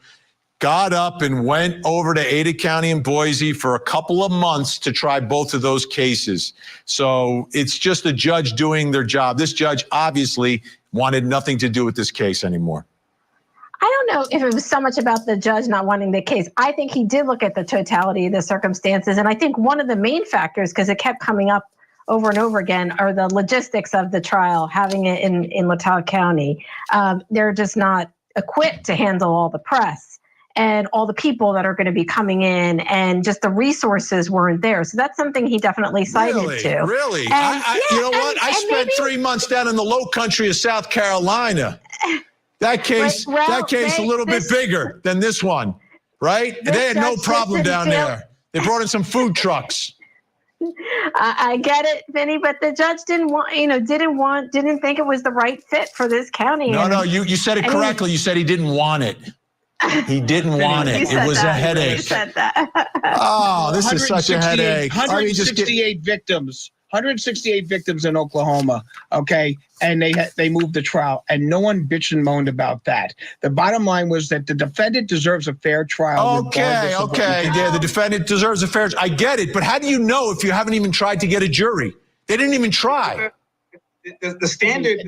got up and went over to Ada County and Boise for a couple of months to try both of those cases. So it's just a judge doing their job. This judge obviously wanted nothing to do with this case anymore. I don't know if it was so much about the judge not wanting the case. I think he did look at the totality of the circumstances. And I think one of the main factors, because it kept coming up over and over again, are the logistics of the trial, having it in Latah County. They're just not equipped to handle all the press and all the people that are going to be coming in, and just the resources weren't there. So that's something he definitely cited to. Really? And, you know what? I spent 3 months down in the low country of South Carolina. That case, a little bit bigger than this one, right? They had no problem down there. They brought in some food trucks. I get it, Vinny, but the judge didn't think it was the right fit for this county. No, you said it correctly. You said he didn't want it. He didn't want it. It was a headache. You said that. Oh, this is such a headache. 168 victims. 168 victims in Oklahoma, okay, and they moved the trial, and no one bitched and moaned about that. The bottom line was that the defendant deserves a fair trial. Okay, yeah, the defendant deserves a fair trial. I get it, but how do you know if you haven't even tried to get a jury? They didn't even try. The standard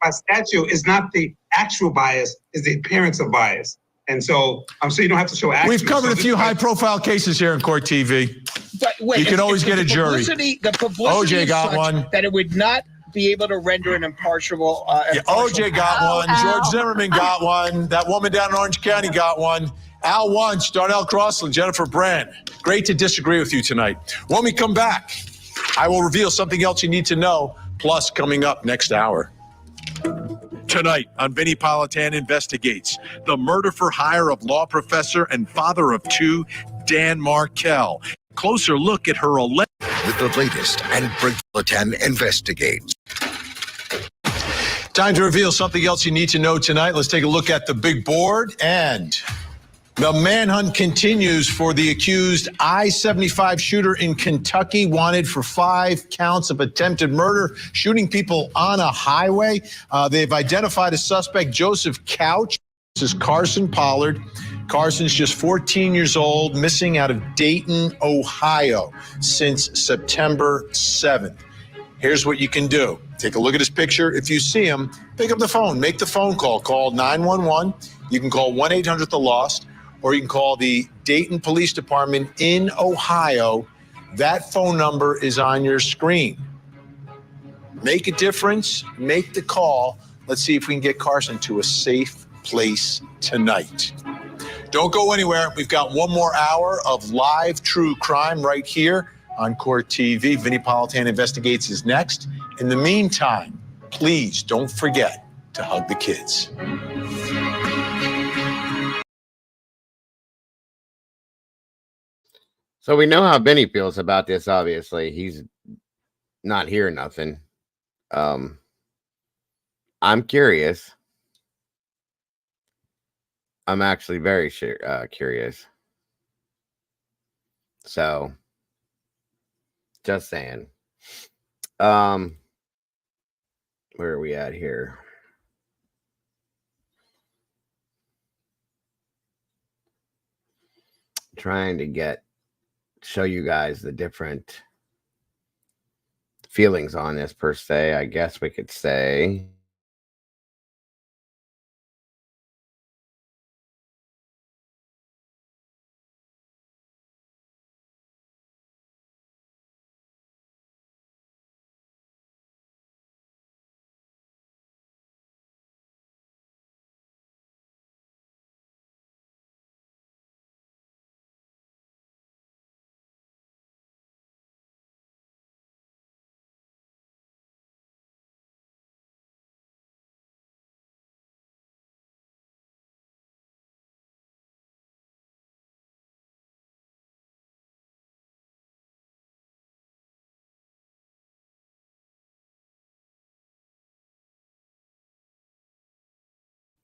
by statute is not the actual bias, is the appearance of bias. And so you don't have to show action. We've covered a few high-profile cases here in Court TV. But wait, you can always get a jury. The publicity OJ got one. That it would not be able to render an impartial. OJ got one. George Zimmerman got one. That woman down in Orange County got one. Al Wunsch, Darnell Crossland, Jennifer Bryan. Great to disagree with you tonight. When we come back, I will reveal something else you need to know, plus coming up next hour. Tonight on Vinnie Politan Investigates, the murder for hire of law professor and father of two, Dan Markel. Closer look at her alleged. With the latest and Politan Investigates. Time to reveal something else you need to know tonight. Let's take a look at the big board, and the manhunt continues for the accused I-75 shooter in Kentucky, wanted for 5 counts of attempted murder, shooting people on a highway. They've identified a suspect, Joseph Couch. This is Carson Pollard. Carson's just 14 years old, missing out of Dayton, Ohio since September 7th. Here's what you can do. Take a look at his picture. If you see him, pick up the phone, make the phone call. Call 911. You can call 1-800-THE-LOST, or you can call the Dayton Police Department in Ohio. That phone number is on your screen. Make a difference. Make the call. Let's see if we can get Carson to a safe place tonight. Don't go anywhere. We've got one more hour of live true crime right here on Court TV. Vinnie Politan Investigates is next. In the meantime, please don't forget to hug the kids. So we know how Benny feels about this, obviously. He's not hearing nothing. I'm curious. I'm actually very curious. So, just saying. Where are we at here? Trying to show you guys the different feelings on this, per se, I guess we could say.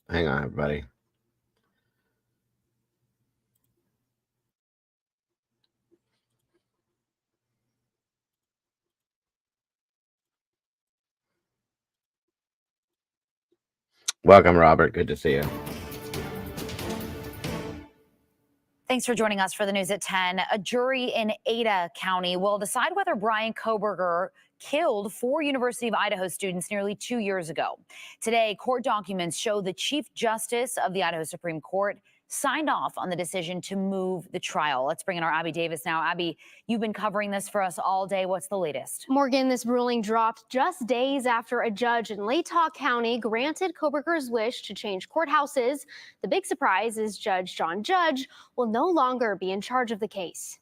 Hang on, everybody. Welcome, Robert. Good to see you. Thanks for joining us for the news at 10. A jury in Ada County will decide whether Bryan Kohberger killed 4 University of Idaho students nearly 2 years ago. Today, court documents show the Chief Justice of the Idaho Supreme Court signed off on the decision to move the trial. Let's bring in our Abby Davis now. Abby, you've been covering this for us all day. What's the latest? Morgan, this ruling dropped just days after a judge in Latah County granted Kohberger's wish to change courthouses. The big surprise is Judge John Judge will no longer be in charge of the case.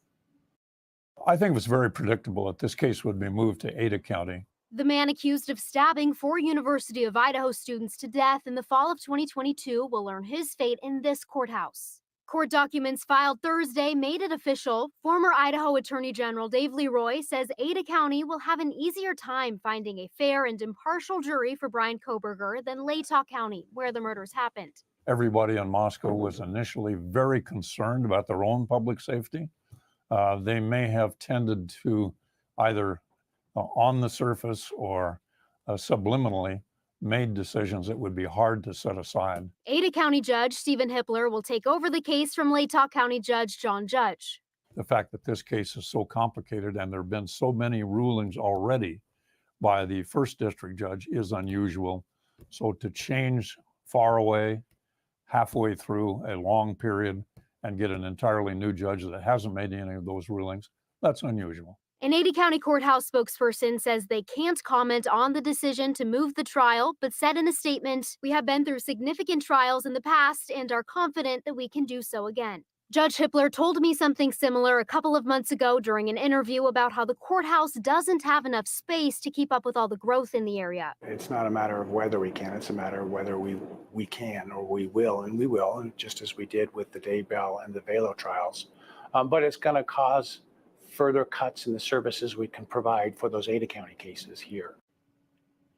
I think it was very predictable that this case would be moved to Ada County. The man accused of stabbing 4 University of Idaho students to death in the fall of 2022 will learn his fate in this courthouse. Court documents filed Thursday made it official. Former Idaho Attorney General Dave Leroy says Ada County will have an easier time finding a fair and impartial jury for Bryan Kohberger than Latah County, where the murders happened. Everybody in Moscow was initially very concerned about their own public safety. They may have tended to either on the surface or subliminally made decisions that would be hard to set aside. Ada County Judge Stephen Hippler will take over the case from Latah County Judge John Judge. The fact that this case is so complicated and there have been so many rulings already by the first district judge is unusual. So to change far away, halfway through a long period, and get an entirely new judge that hasn't made any of those rulings, that's unusual. An Ada County Courthouse spokesperson says they can't comment on the decision to move the trial, but said in a statement, "We have been through significant trials in the past and are confident that we can do so again." Judge Hippler told me something similar a couple of months ago during an interview about how the courthouse doesn't have enough space to keep up with all the growth in the area. It's not a matter of whether we can, it's a matter of whether we can or we will, and we will, and just as we did with the Daybell and the Velo trials. But it's going to cause further cuts in the services we can provide for those Ada County cases here.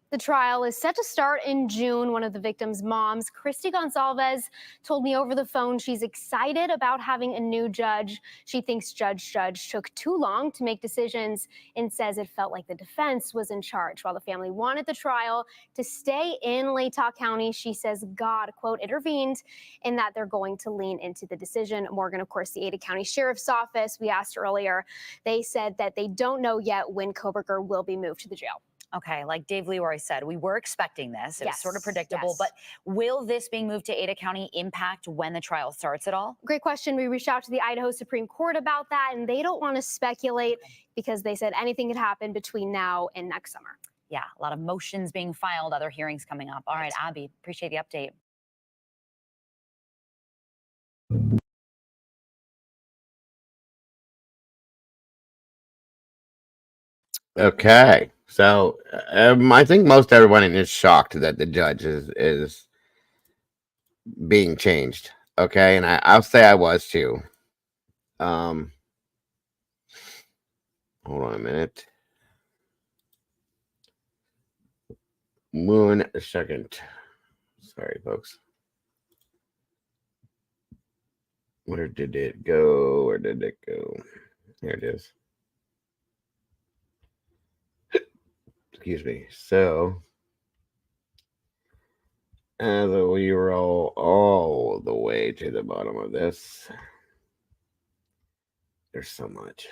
The trial is set to start in June. One of the victims' moms, Christy Gonsalves, told me over the phone she's excited about having a new judge. She thinks Judge took too long to make decisions and says it felt like the defense was in charge. While the family wanted the trial to stay in Latah County, she says God, quote, intervened and that they're going to lean into the decision. Morgan, of course, the Ada County Sheriff's Office, we asked earlier, they said that they don't know yet when Kohberger will be moved to the jail. Okay, like Dave Leroy said, we were expecting this. It was sort of predictable, yes. but will this being moved to Ada County impact when the trial starts at all? Great question. We reached out to the Idaho Supreme Court about that, and they don't want to speculate because they said anything could happen between now and next summer. Yeah, a lot of motions being filed, other hearings coming up. All right, Abby, appreciate the update. Okay, so I think most everyone is shocked that the judge is being changed. Okay, and I'll say I was too. Hold on a minute. 1 second. Sorry, folks. Where did it go? Where did it go? Here it is. Excuse me. So, as we roll all the way to the bottom of this, there's so much.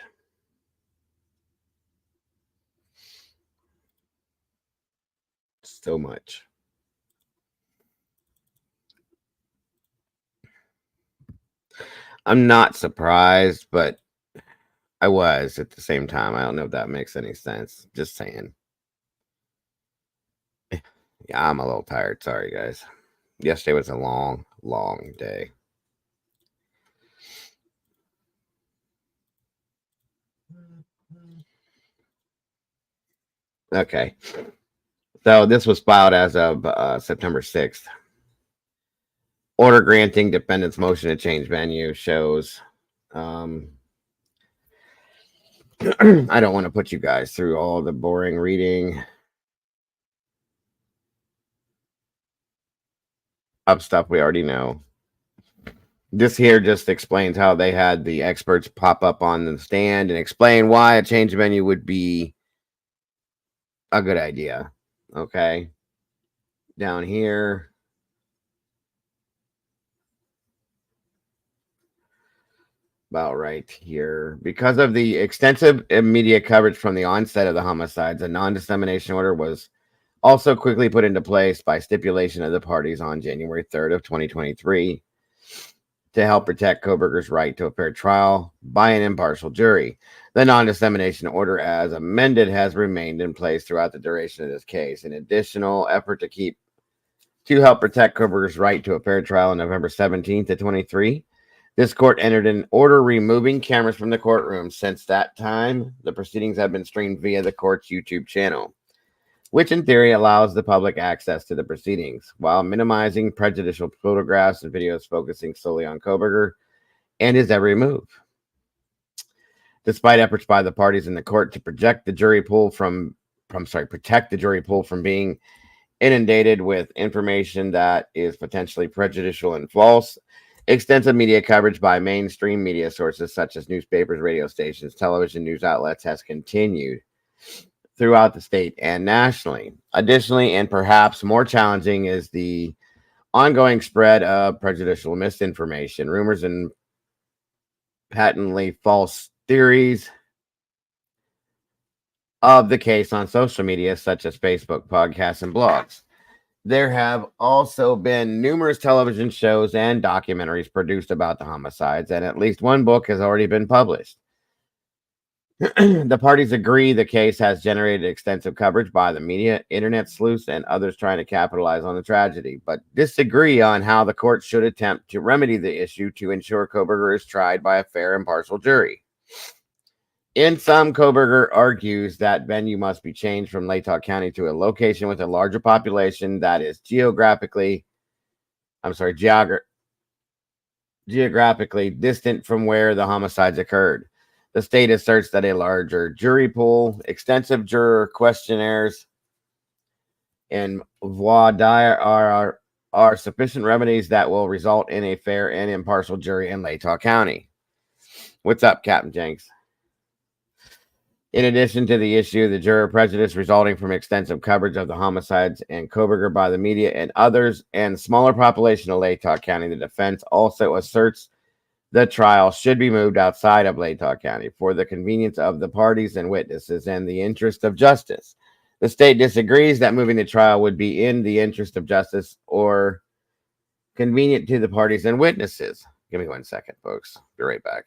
So much. I'm not surprised, but I was at the same time. I don't know if that makes any sense. Just saying. Yeah, I'm a little tired. Sorry, guys. Yesterday was a long, long day. Okay. So this was filed as of September 6th. Order granting defendant's motion to change venue shows. I don't want to put you guys through all the boring reading of stuff we already know. This here just explains how they had the experts pop up on the stand and explain why a change of venue would be a good idea. Okay. Down here. About right here. Because of the extensive media coverage from the onset of the homicides, a non-dissemination order was also quickly put into place by stipulation of the parties on January 3rd of 2023 to help protect Kohberger's right to a fair trial by an impartial jury. The non-dissemination order as amended has remained in place throughout the duration of this case. An additional effort to help protect Kohberger's right to a fair trial on November 17th of 23. This court entered an order removing cameras from the courtroom. Since that time, the proceedings have been streamed via the court's YouTube channel, which in theory allows the public access to the proceedings, while minimizing prejudicial photographs and videos focusing solely on Kohberger and his every move. Despite efforts by the parties in the court to protect the jury pool from being inundated with information that is potentially prejudicial and false, extensive media coverage by mainstream media sources such as newspapers, radio stations, television news outlets has continued throughout the state and nationally. Additionally, and perhaps more challenging, is the ongoing spread of prejudicial misinformation, rumors, and patently false theories of the case on social media such as Facebook, podcasts, and blogs. There have also been numerous television shows and documentaries produced about the homicides, and at least one book has already been published. The parties agree the case has generated extensive coverage by the media, internet sleuths, and others trying to capitalize on the tragedy, but disagree on how the court should attempt to remedy the issue to ensure Kohberger is tried by a fair, impartial jury. In sum, Kohberger argues that venue must be changed from Latah County to a location with a larger population that is geographically distant from where the homicides occurred. The state asserts that a larger jury pool, extensive juror questionnaires, and voir dire are sufficient remedies that will result in a fair and impartial jury in Latah County. What's up, Captain Jenks? In addition to the issue of the juror prejudice resulting from extensive coverage of the homicides and Kohberger by the media and others, and smaller population of Latah County, the defense also asserts the trial should be moved outside of Latah County for the convenience of the parties and witnesses and the interest of justice. The state disagrees that moving the trial would be in the interest of justice or convenient to the parties and witnesses. Give me 1 second, folks. Be right back.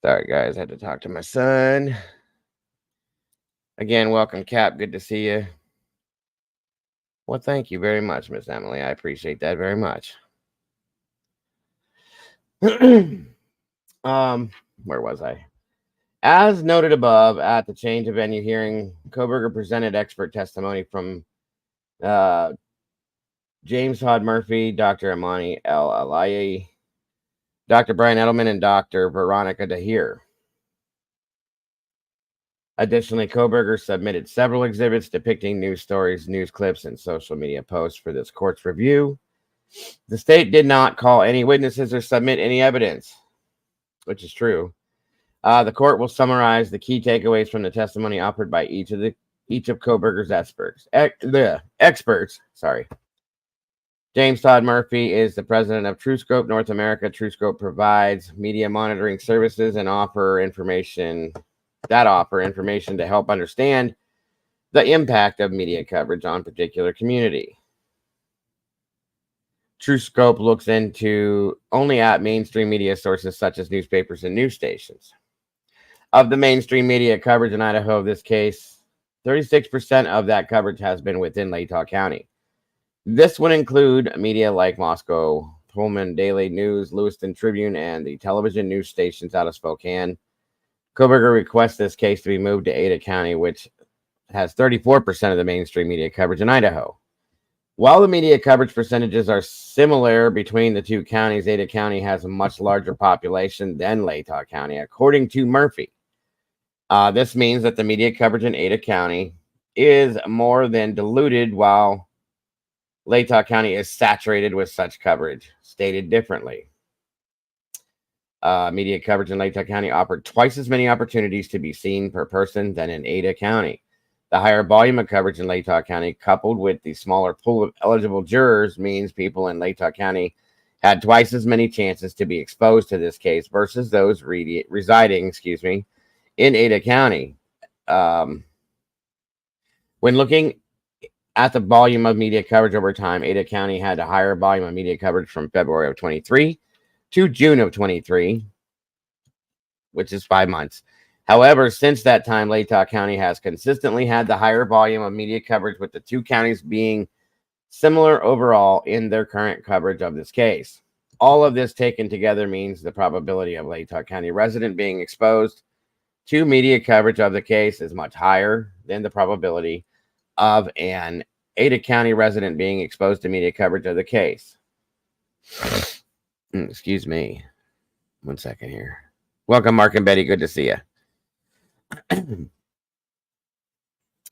Sorry, guys. I had to talk to my son. Again, welcome, Cap. Good to see you. Well, thank you very much, Miss Emily. I appreciate that very much. Where was I? As noted above, at the change of venue hearing, Kohberger presented expert testimony from James Todd Murphy, Dr. Amani El Alayi, Dr. Bryan Edelman, and Dr. Veronica Dahir. Additionally, Kohberger submitted several exhibits depicting news stories, news clips, and social media posts for this court's review. The state did not call any witnesses or submit any evidence, which is true. The court will summarize the key takeaways from the testimony offered by each of Kohberger's experts. James Todd Murphy is the president of TrueScope North America. TrueScope provides media monitoring services and offer information to help understand the impact of media coverage on a particular community. TrueScope looks only at mainstream media sources such as newspapers and news stations. Of the mainstream media coverage in Idaho, this case, 36% of that coverage has been within Latah County. This would include media like Moscow, Pullman Daily News, Lewiston Tribune, and the television news stations out of Spokane. Kohberger requests this case to be moved to Ada County, which has 34% of the mainstream media coverage in Idaho. While the media coverage percentages are similar between the two counties, Ada County has a much larger population than Latah County, according to Murphy. This means that the media coverage in Ada County is more than diluted, while Latah County is saturated with such coverage. Stated differently, media coverage in Latah County offered twice as many opportunities to be seen per person than in Ada County. The higher volume of coverage in Latah County, coupled with the smaller pool of eligible jurors, means people in Latah County had twice as many chances to be exposed to this case versus those residing, in Ada County. When looking at the volume of media coverage over time, Ada County had a higher volume of media coverage from February of 23 to June of 23, which is 5 months. However, since that time, Latah County has consistently had the higher volume of media coverage, with the two counties being similar overall in their current coverage of this case. All of this taken together means the probability of Latah County resident being exposed to media coverage of the case is much higher than the probability of an Ada County resident being exposed to media coverage of the case. Excuse me. 1 second here. Welcome, Mark and Betty. Good to see you.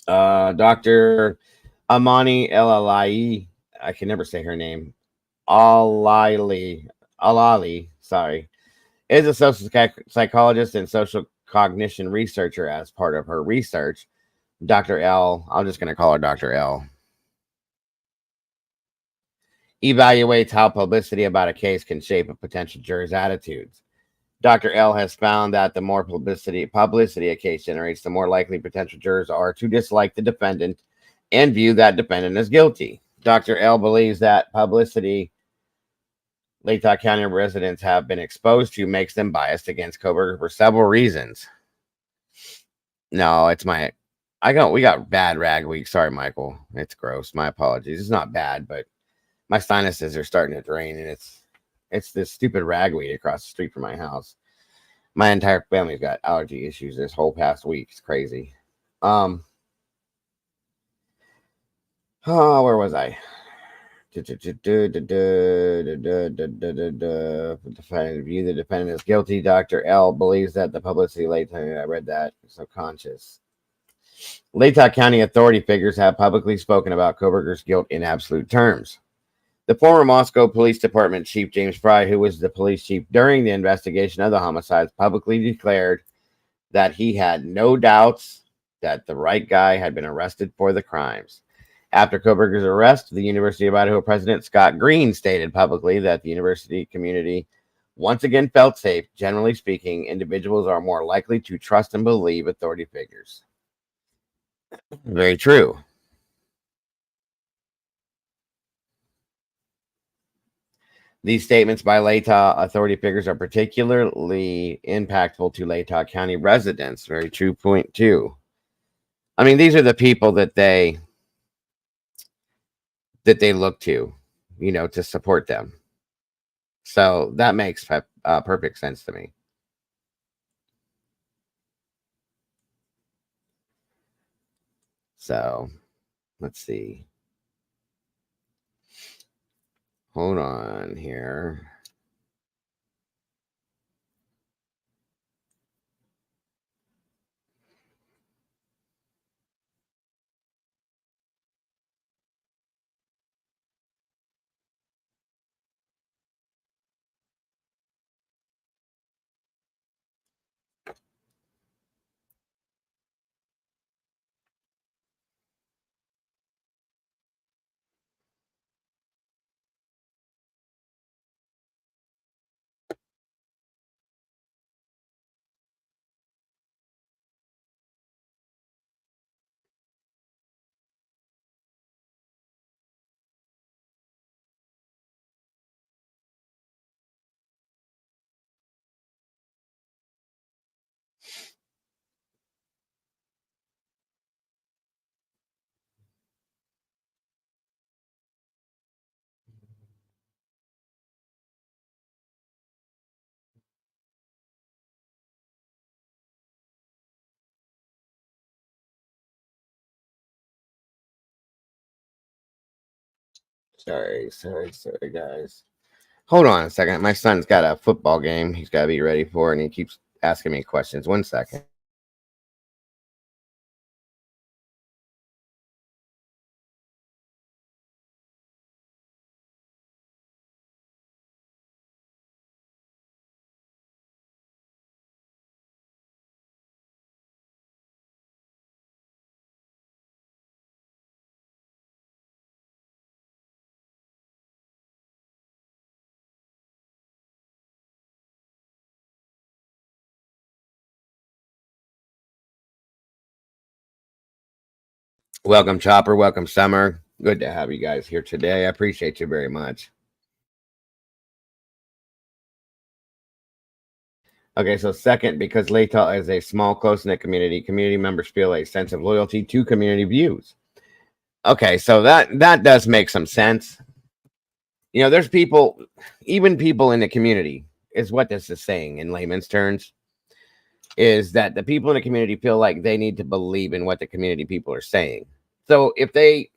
Dr. Amani Elalai, I can never say her name. Alali, sorry, is a social psychologist and social cognition researcher. As part of her research, Dr. L, I'm just going to call her Dr. L, evaluates how publicity about a case can shape a potential juror's attitudes. Dr. L has found that the more publicity a case generates, the more likely potential jurors are to dislike the defendant and view that defendant as guilty. Dr. L believes that publicity Latah County residents have been exposed to makes them biased against Kohberger for several reasons. No, it's we got bad rag week. Sorry, Michael. It's gross. My apologies. It's not bad, but my sinuses are starting to drain, and it's this stupid ragweed across the street from my house. My entire family's got allergy issues this whole past week. It's crazy. Where was I? View the defendant is guilty. Dr. L believes that the publicity I read that subconscious. Latah County authority figures have publicly spoken about Kohberger's guilt in absolute terms. The former Moscow Police Department Chief James Fry, who was the police chief during the investigation of the homicides, publicly declared that he had no doubts that the right guy had been arrested for the crimes. After Kohberger's arrest, the University of Idaho President Scott Green stated publicly that the university community once again felt safe. Generally speaking, individuals are more likely to trust and believe authority figures. Very true. These statements by Latah authority figures are particularly impactful to Latah County residents. Very true point, too. I mean, these are the people that they look to, to support them. So that makes perfect sense to me. So let's see. Hold on here. Sorry, guys. Hold on a second. My son's got a football game he's got to be ready for, and he keeps asking me questions. 1 second. Welcome, Chopper. Welcome, Summer. Good to have you guys here today. I appreciate you very much. Okay, so second, because Latah is a small, close-knit community, community members feel a sense of loyalty to community views. Okay, so that does make some sense. You know, there's people, even people in the community, is what this is saying in layman's terms, is that the people in the community feel like they need to believe in what the community people are saying. So if they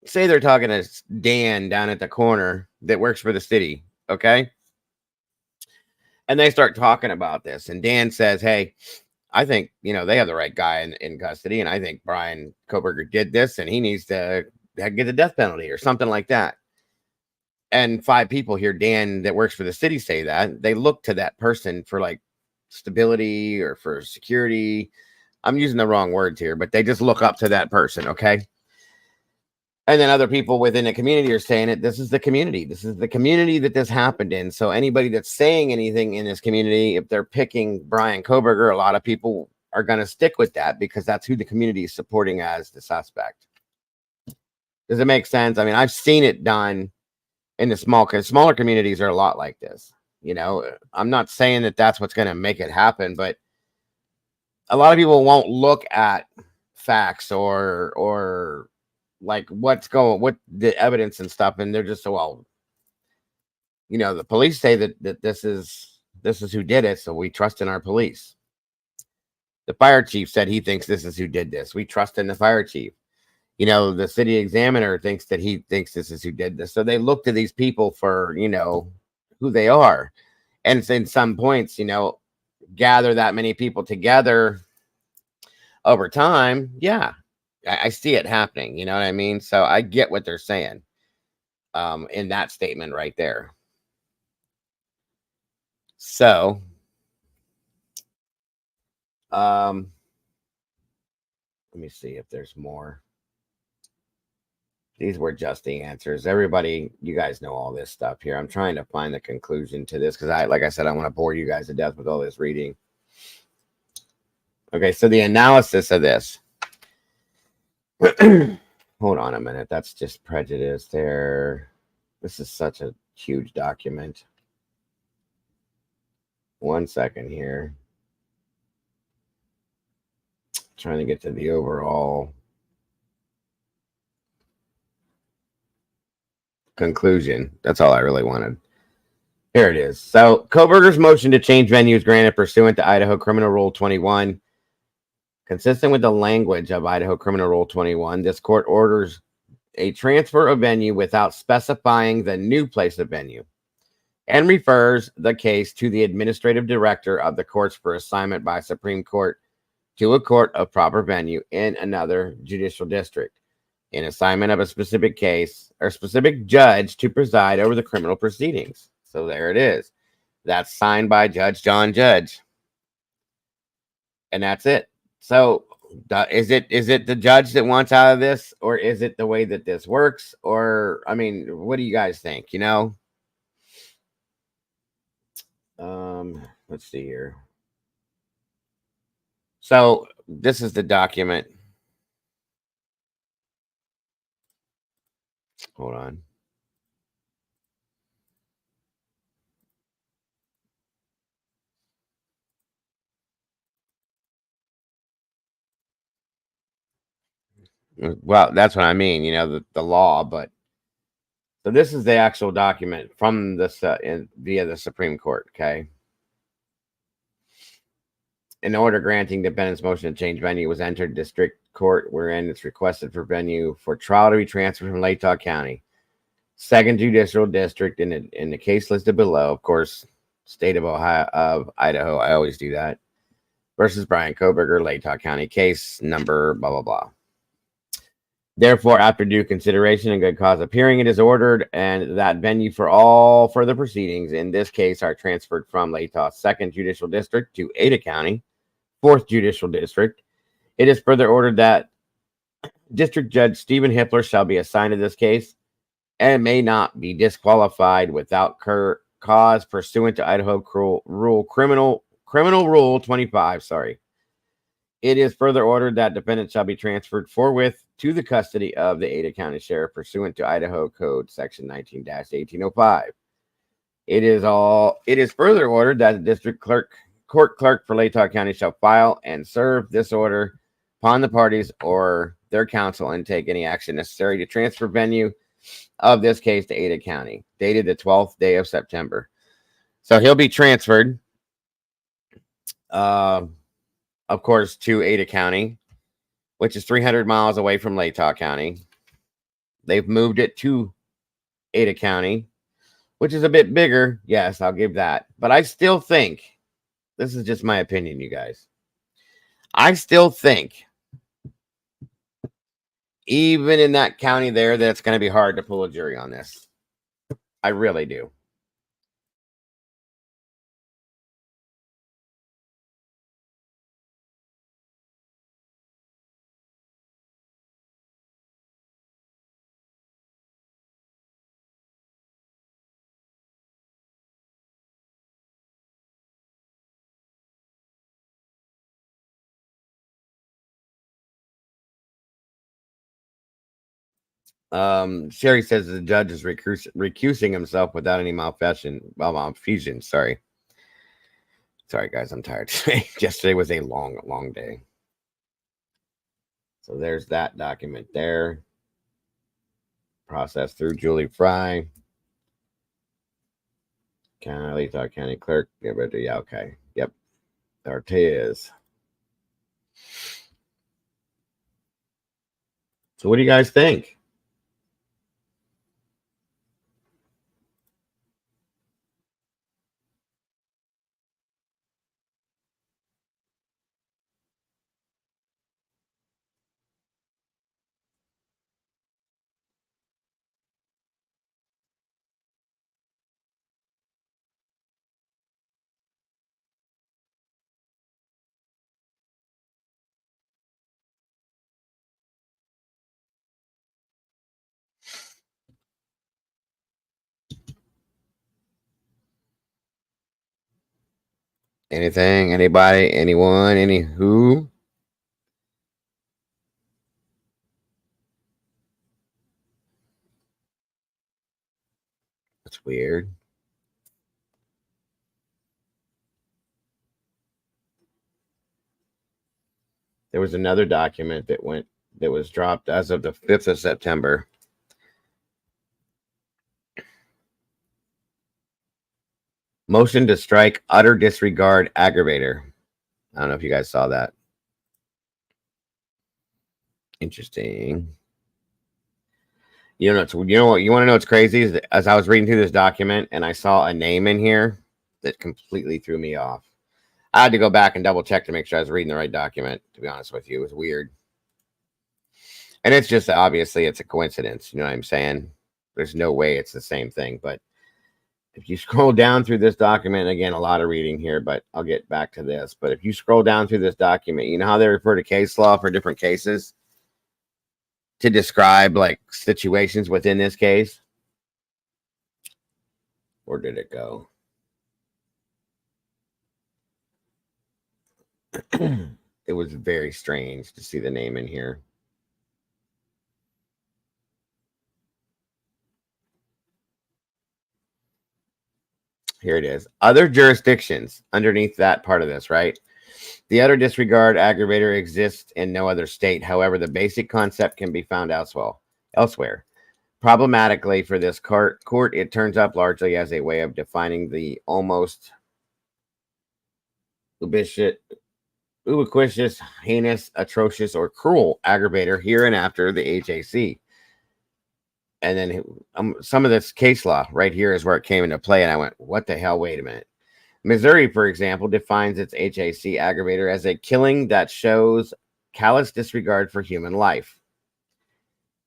say they're talking to Dan down at the corner that works for the city, okay? And they start talking about this, and Dan says, hey, I think, you know, they have the right guy in custody, and I think Bryan Kohberger did this, and he needs to get the death penalty or something like that. And 5 people hear Dan that works for the city say that. They look to that person for like stability or for security. I'm using the wrong words here, but they just look up to that person, okay? And then other people within the community are saying it. This is the community. This is the community that this happened in. So anybody that's saying anything in this community, if they're picking Bryan Kohberger, a lot of people are going to stick with that because that's who the community is supporting as the suspect. Does it make sense? I mean, I've seen it done in the smaller communities are a lot like this. You know, I'm not saying that that's what's going to make it happen, but a lot of people won't look at facts or like what the evidence and stuff, and they're just so, well, you know, the police say that this is who did it, so we trust in our police. The fire chief said he thinks this is who did this. We trust in the fire chief. You know, the city examiner thinks that he thinks this is who did this. So they look to these people for, you know, who they are. And in some points, you know, gather that many people together over time. Yeah, I see it happening. You know what I mean? So I get what they're saying in that statement right there. So, let me see if there's more. These were just the answers. Everybody, you guys know all this stuff here. I'm trying to find the conclusion to this because like I said, I want to bore you guys to death with all this reading. Okay, so the analysis of this. Hold on a minute. That's just prejudice there. This is such a huge document. 1 second here. Trying to get to the overall conclusion. That's all I really wanted. Here it is. So Kohberger's motion to change venue is granted pursuant to Idaho Criminal Rule 21. Consistent with the language of Idaho Criminal Rule 21, this court orders a transfer of venue without specifying the new place of venue and refers the case to the administrative director of the courts for assignment by Supreme Court to a court of proper venue in another judicial district, in assignment of a specific case or specific judge to preside over the criminal proceedings. So there it is. That's signed by Judge John Judge. And that's it. So is it the judge that wants out of this, or is it the way that this works? Or, I mean, what do you guys think? You know? Let's see here. So this is the document. Hold on. Well, that's what I mean, you know, the law, but so this is the actual document from this via the Supreme Court, okay? An order granting defendant's motion to change venue was entered district court, wherein it's requested for venue for trial to be transferred from Latah County, 2nd Judicial District, in the case listed below, of course, state of Idaho. I always do that. Versus Bryan Kohberger, Latah County, case number blah blah blah. Therefore, after due consideration and good cause of hearing, it is ordered and that venue for all further proceedings in this case are transferred from Latah's 2nd Judicial District to Ada County, 4th Judicial District. It is further ordered that District Judge Stephen Hippler shall be assigned to this case and may not be disqualified without cause pursuant to Idaho Criminal Rule 25. It is further ordered that defendant shall be transferred forthwith to the custody of the Ada County Sheriff pursuant to Idaho Code Section 19-1805. It is further ordered that the district court clerk for Latah County shall file and serve this order upon the parties or their counsel and take any action necessary to transfer venue of this case to Ada County, dated the 12th day of September. So he'll be transferred, of course, to Ada County, which is 300 miles away from Latah County. They've moved it to Ada County, which is a bit bigger. Yes, I'll give that. But I still think, this is just my opinion, you guys. I still think, even in that county there, that it's going to be hard to pull a jury on this. I really do. Sherry says the judge is recusing himself without any malfeasance. Sorry, guys, I'm tired today. Yesterday was a long day. So there's that document there. Processed through Julie Fry, Latah County Clerk. Yeah, okay. Yep, there it is. So what do you guys think? Anything? Anybody? Anyone? Any who? That's weird. There was another document that was dropped as of the 5th of September. Motion to strike utter disregard aggravator. I don't know if you guys saw that. Interesting. You know what? You want to know what's crazy is that as I was reading through this document and I saw a name in here that completely threw me off. I had to go back and double check to make sure I was reading the right document. To be honest with you, it was weird. And it's just obviously it's a coincidence. You know what I'm saying? There's no way it's the same thing. But if you scroll down through this document, again, a lot of reading here, but I'll get back to this. But if you scroll down through this document, you know how they refer to case law for different cases to describe like situations within this case? Where did it go? It was very strange to see the name in here. Here it is. Other jurisdictions underneath that part of this, right? The utter disregard aggravator exists in no other state. However, the basic concept can be found elsewhere. Problematically for this court, it turns up largely as a way of defining the almost ubiquitous, heinous, atrocious, or cruel aggravator here and after the HAC. And then some of this case law right here is where it came into play. And I went, what the hell? Wait a minute. Missouri, for example, defines its HAC aggravator as a killing that shows callous disregard for human life.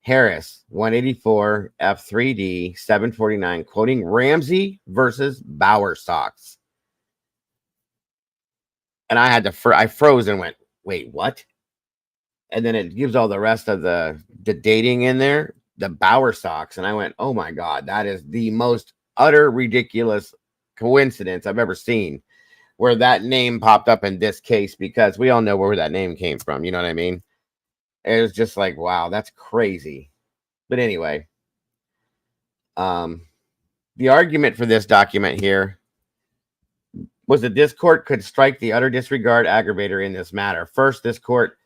Harris, 184 F3D 749, quoting Ramsey versus Bowersox. And I froze and went, wait, what? And then it gives all the rest of the dating in there, the Bowersox. And I went, oh my God, that is the most utter ridiculous coincidence I've ever seen. where that name popped up in this case, because we all know where that name came from. You know what I mean? It was just like, wow, that's crazy. But anyway, the argument for this document here was that this court could strike the utter disregard aggravator in this matter. First, this court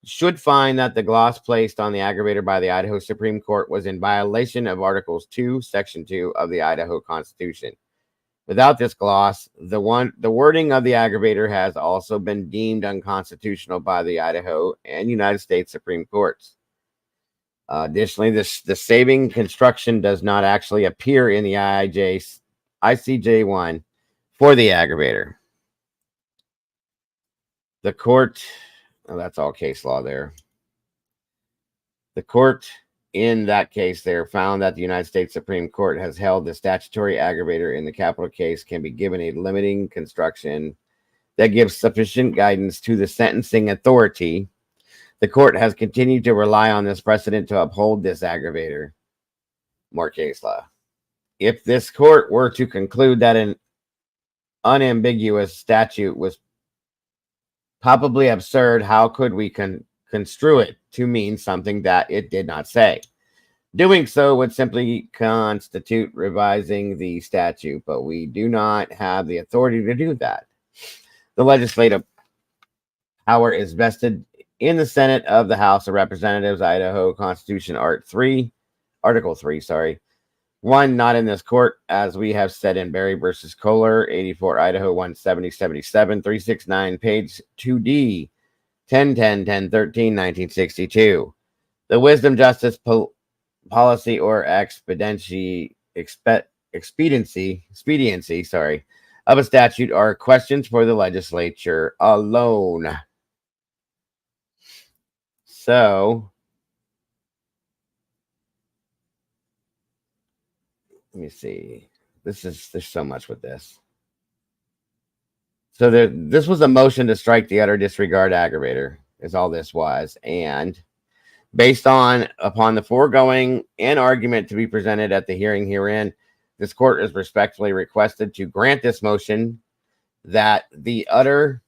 should find that the gloss placed on the aggravator by the Idaho Supreme Court was in violation of Articles 2, Section 2 of the Idaho Constitution. Without this gloss, the wording of the aggravator has also been deemed unconstitutional by the Idaho and United States Supreme Courts. Additionally, the saving construction does not actually appear in the ICJ1 for the aggravator. The court, that's all case law there. The court in that case there found that the United States Supreme Court has held the statutory aggravator in the capital case can be given a limiting construction that gives sufficient guidance to the sentencing authority. The court has continued to rely on this precedent to uphold this aggravator. More case law. If this court were to conclude that an unambiguous statute was probably absurd, how could we construe it to mean something that it did not say? Doing so would simply constitute revising the statute, but we do not have the authority to do that. The legislative power is vested in the Senate of the House of Representatives, Idaho Constitution, Article 3, 1, not in this court, as we have said in Berry versus Kohler, 84 Idaho 17077, 369, page 2D, 1013, 1962. The wisdom, justice, policy, or expediency of a statute are questions for the legislature alone. So, let me see. There's so much with this. So this was a motion to strike the utter disregard aggravator, is all this was. And based upon the foregoing and argument to be presented at the hearing herein, this court is respectfully requested to grant this motion that the utter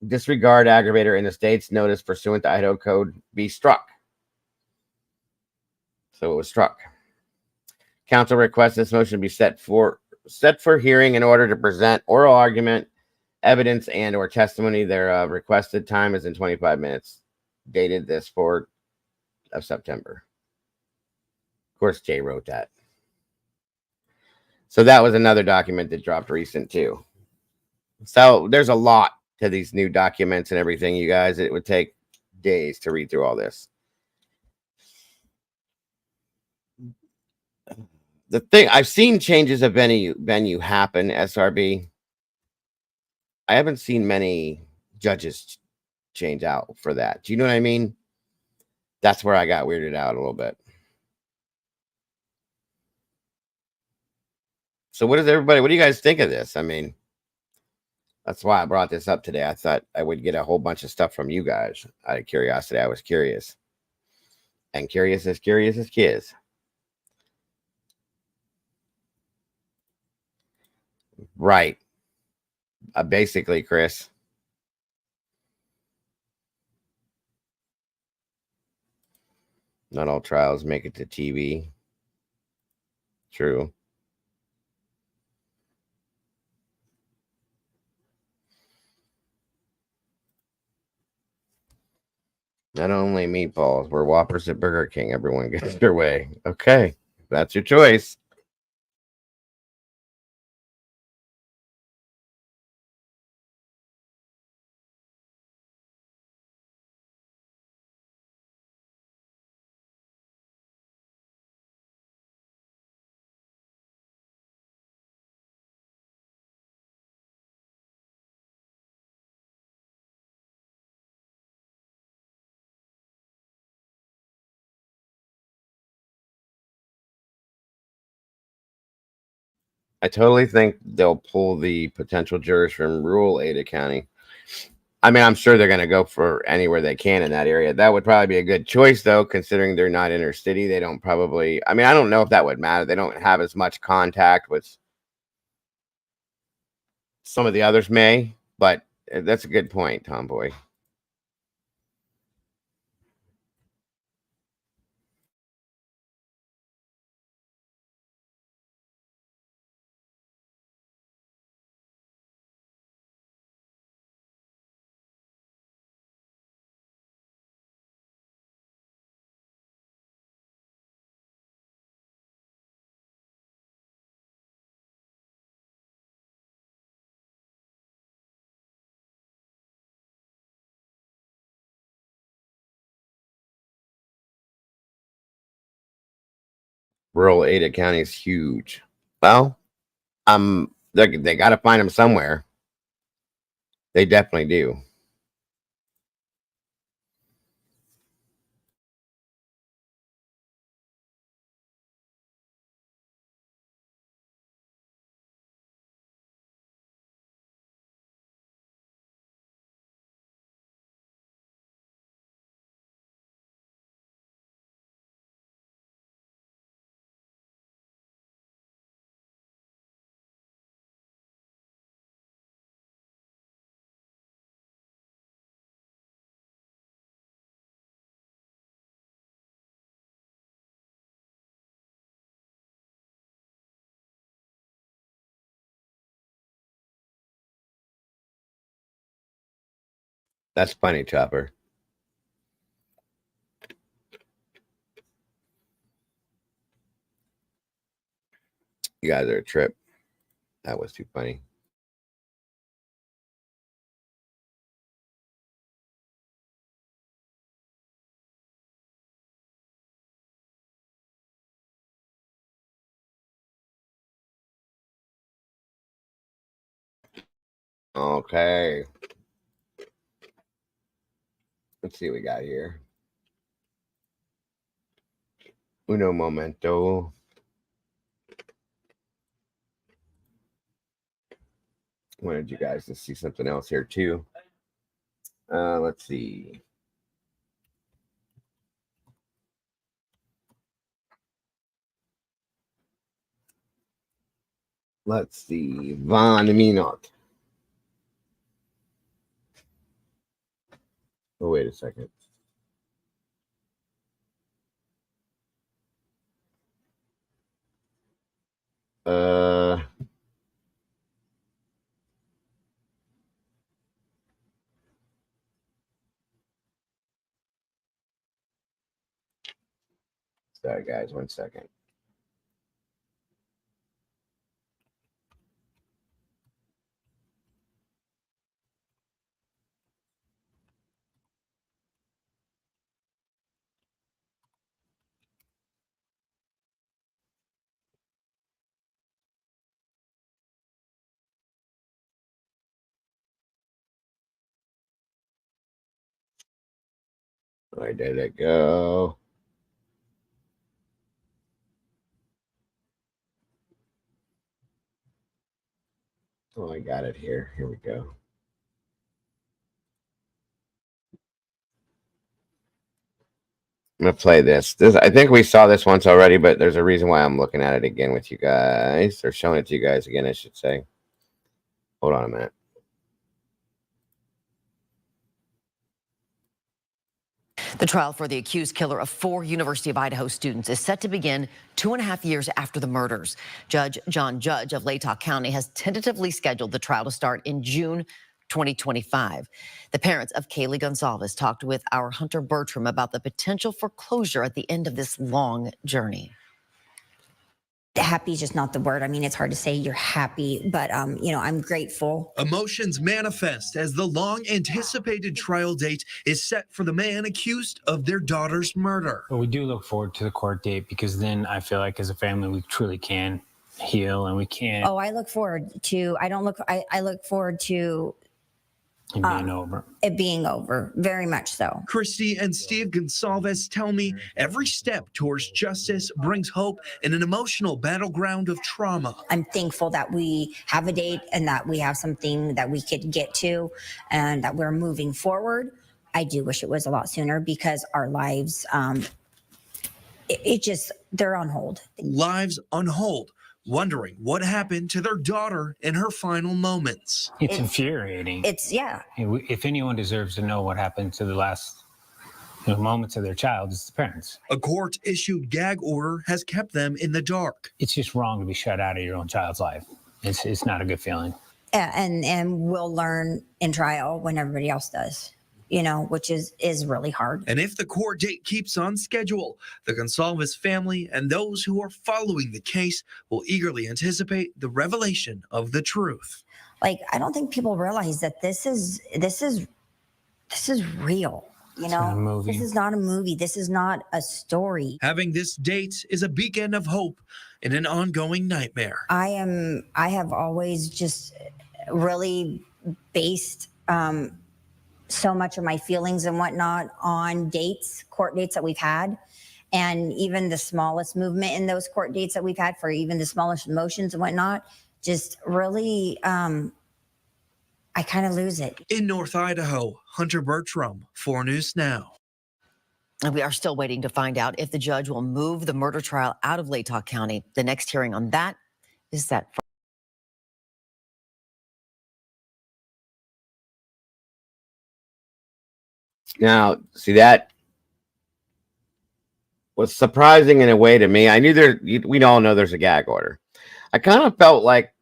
disregard aggravator in the state's notice pursuant to Idaho Code be struck. So it was struck. Council requests this motion be set for hearing in order to present oral argument, evidence, and or testimony thereof. Requested time is in 25 minutes. Dated this 4th of September. Of course, Jay wrote that. So that was another document that dropped recent too. So there's a lot to these new documents and everything, you guys. It would take days to read through all this. The thing, I've seen changes of venue happen, SRB. I haven't seen many judges change out for that. Do you know what I mean? That's where I got weirded out a little bit. So what do you guys think of this? I mean, that's why I brought this up today. I thought I would get a whole bunch of stuff from you guys. Out of curiosity, I was curious. And curious as kids. Right. Basically, Chris. Not all trials make it to TV. True. Not only meatballs, we're Whoppers at Burger King. Everyone gets their way. Okay, that's your choice. I totally think they'll pull the potential jurors from rural Ada County. I mean, I'm sure they're going to go for anywhere they can in that area. That would probably be a good choice, though, considering they're not inner city. They don't probably, I mean, I don't know if that would matter. They don't have as much contact with Some of the others may, but that's a good point, Tomboy. Rural Ada County is huge. Well, they got to find them somewhere. They definitely do. That's funny, Chopper. You guys are a trip. That was too funny. Okay. Let's see what we got here. Uno momento. Wanted you guys to see something else here too. Let's see. Let's see. Von Minot. Oh, wait a second. Sorry, guys. 1 second. Where did it go? Oh, I got it here. Here we go. I'm gonna play this. I think we saw this once already, but there's a reason why I'm looking at it again with you guys, or showing it to you guys again, I should say. Hold on a minute. The trial for the accused killer of 4 University of Idaho students is set to begin 2.5 years after the murders. Judge John Judge of Latah County has tentatively scheduled the trial to start in June 2025. The parents of Kaylee Gonzalez talked with our Hunter Bertram about the potential for closure at the end of this long journey. Happy is just not the word. I mean, it's hard to say you're happy, but I'm grateful. Emotions manifest as the long-anticipated trial date is set for the man accused of their daughter's murder. But we do look forward to the court date, because then I feel like as a family we truly can heal, and we can. Oh, I look forward to. I look forward to it being over. It being over, very much so. Christy and Steve Gonsalves tell me every step towards justice brings hope in an emotional battleground of trauma. I'm thankful that we have a date and that we have something that we could get to and that we're moving forward. I do wish it was a lot sooner, because our lives, they're on hold. Lives on hold. wondering what happened to their daughter in her final moments. It's infuriating. Yeah. If anyone deserves to know what happened to the last moments of their child, it's the parents. A court-issued gag order has kept them in the dark. It's just wrong to be shut out of your own child's life. It's not a good feeling. And we'll learn in trial when everybody else does, which is really hard. And if the court date keeps on schedule, the Gonsalves family and those who are following the case will eagerly anticipate the revelation of the truth. Like, I don't think people realize that this is real. It's not a movie. This is not a movie. This is not a story. Having this date is a beacon of hope in an ongoing nightmare. I have always just really based so much of my feelings and whatnot on court dates that we've had. And even the smallest movement in those court dates that we've had for even the smallest emotions and whatnot, just really, I kind of lose it. In North Idaho, Hunter Bertram, 4 News Now. And we are still waiting to find out if the judge will move the murder trial out of Latah County. The next hearing on that is set for Now, see, that was surprising in a way to me. I knew we all know there's a gag order. I kind of felt like,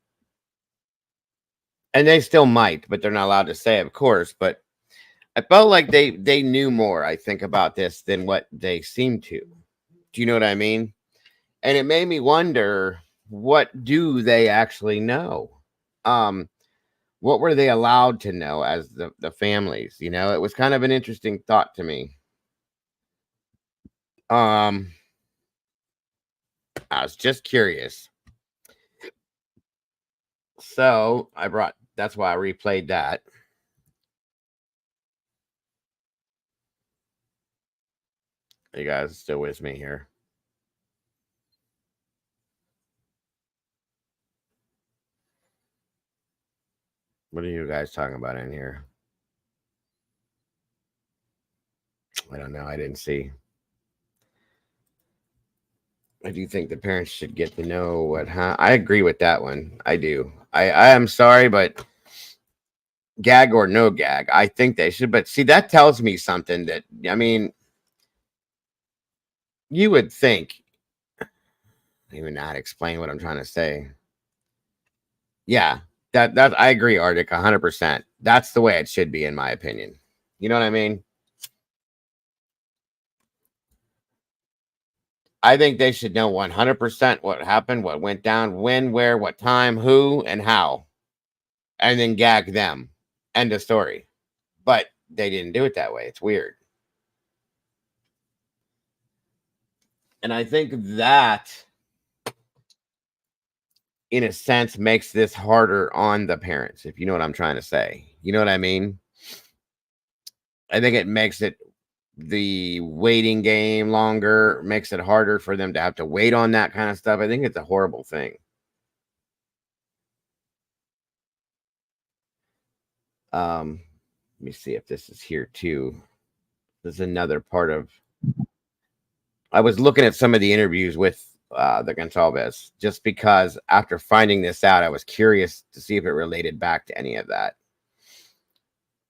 and they still might, but they're not allowed to say, of course, but I felt like they knew more, I think, about this than what they seemed to. Do you know what I mean? And it made me wonder, what do they actually know? What were they allowed to know as the families? It was kind of an interesting thought to me. I was just curious. So that's why I replayed that. You guys are still with me here? What are you guys talking about in here? I don't know. I didn't see. I do think the parents should get to know what. I agree with that one. I do. I am sorry, but gag or no gag, I think they should. But see, that tells me something that, you would think. I don't even know how to explain what I'm trying to say. Yeah, that I agree, Arctic, 100%. That's the way it should be, in my opinion. You know what I mean? I think they should know 100% what happened, what went down, when, where, what time, who, and how. And then gag them. End of story. But they didn't do it that way. It's weird. And I think that, in a sense, makes this harder on the parents, if you know what I'm trying to say. You know what I mean? I think it makes the waiting game longer, makes it harder for them to have to wait on that kind of stuff. I think it's a horrible thing. Let me see if this is here too. This is another part of. I was looking at some of the interviews with the Gonsalves just because after finding this out, I was curious to see if it related back to any of that.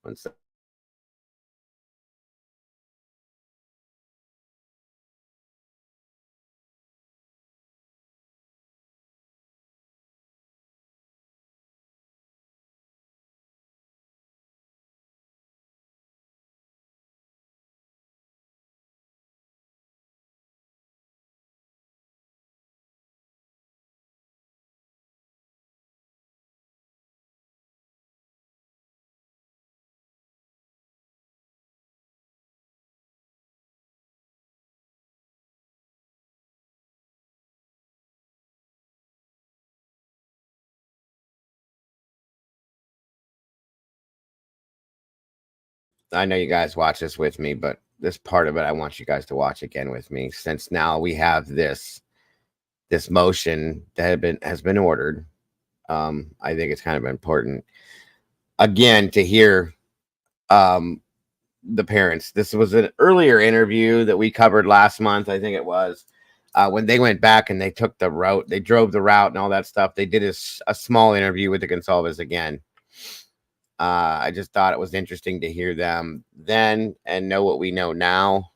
One second. I know you guys watch this with me, but this part of it, I want you guys to watch again with me, since now we have this motion that has been ordered. I think it's kind of important again to hear the parents. This was an earlier interview that we covered last month, I think it was, when they went back and they took the route, they drove the route and all that stuff. They did a small interview with the Gonsalves again. I just thought it was interesting to hear them then and know what we know now.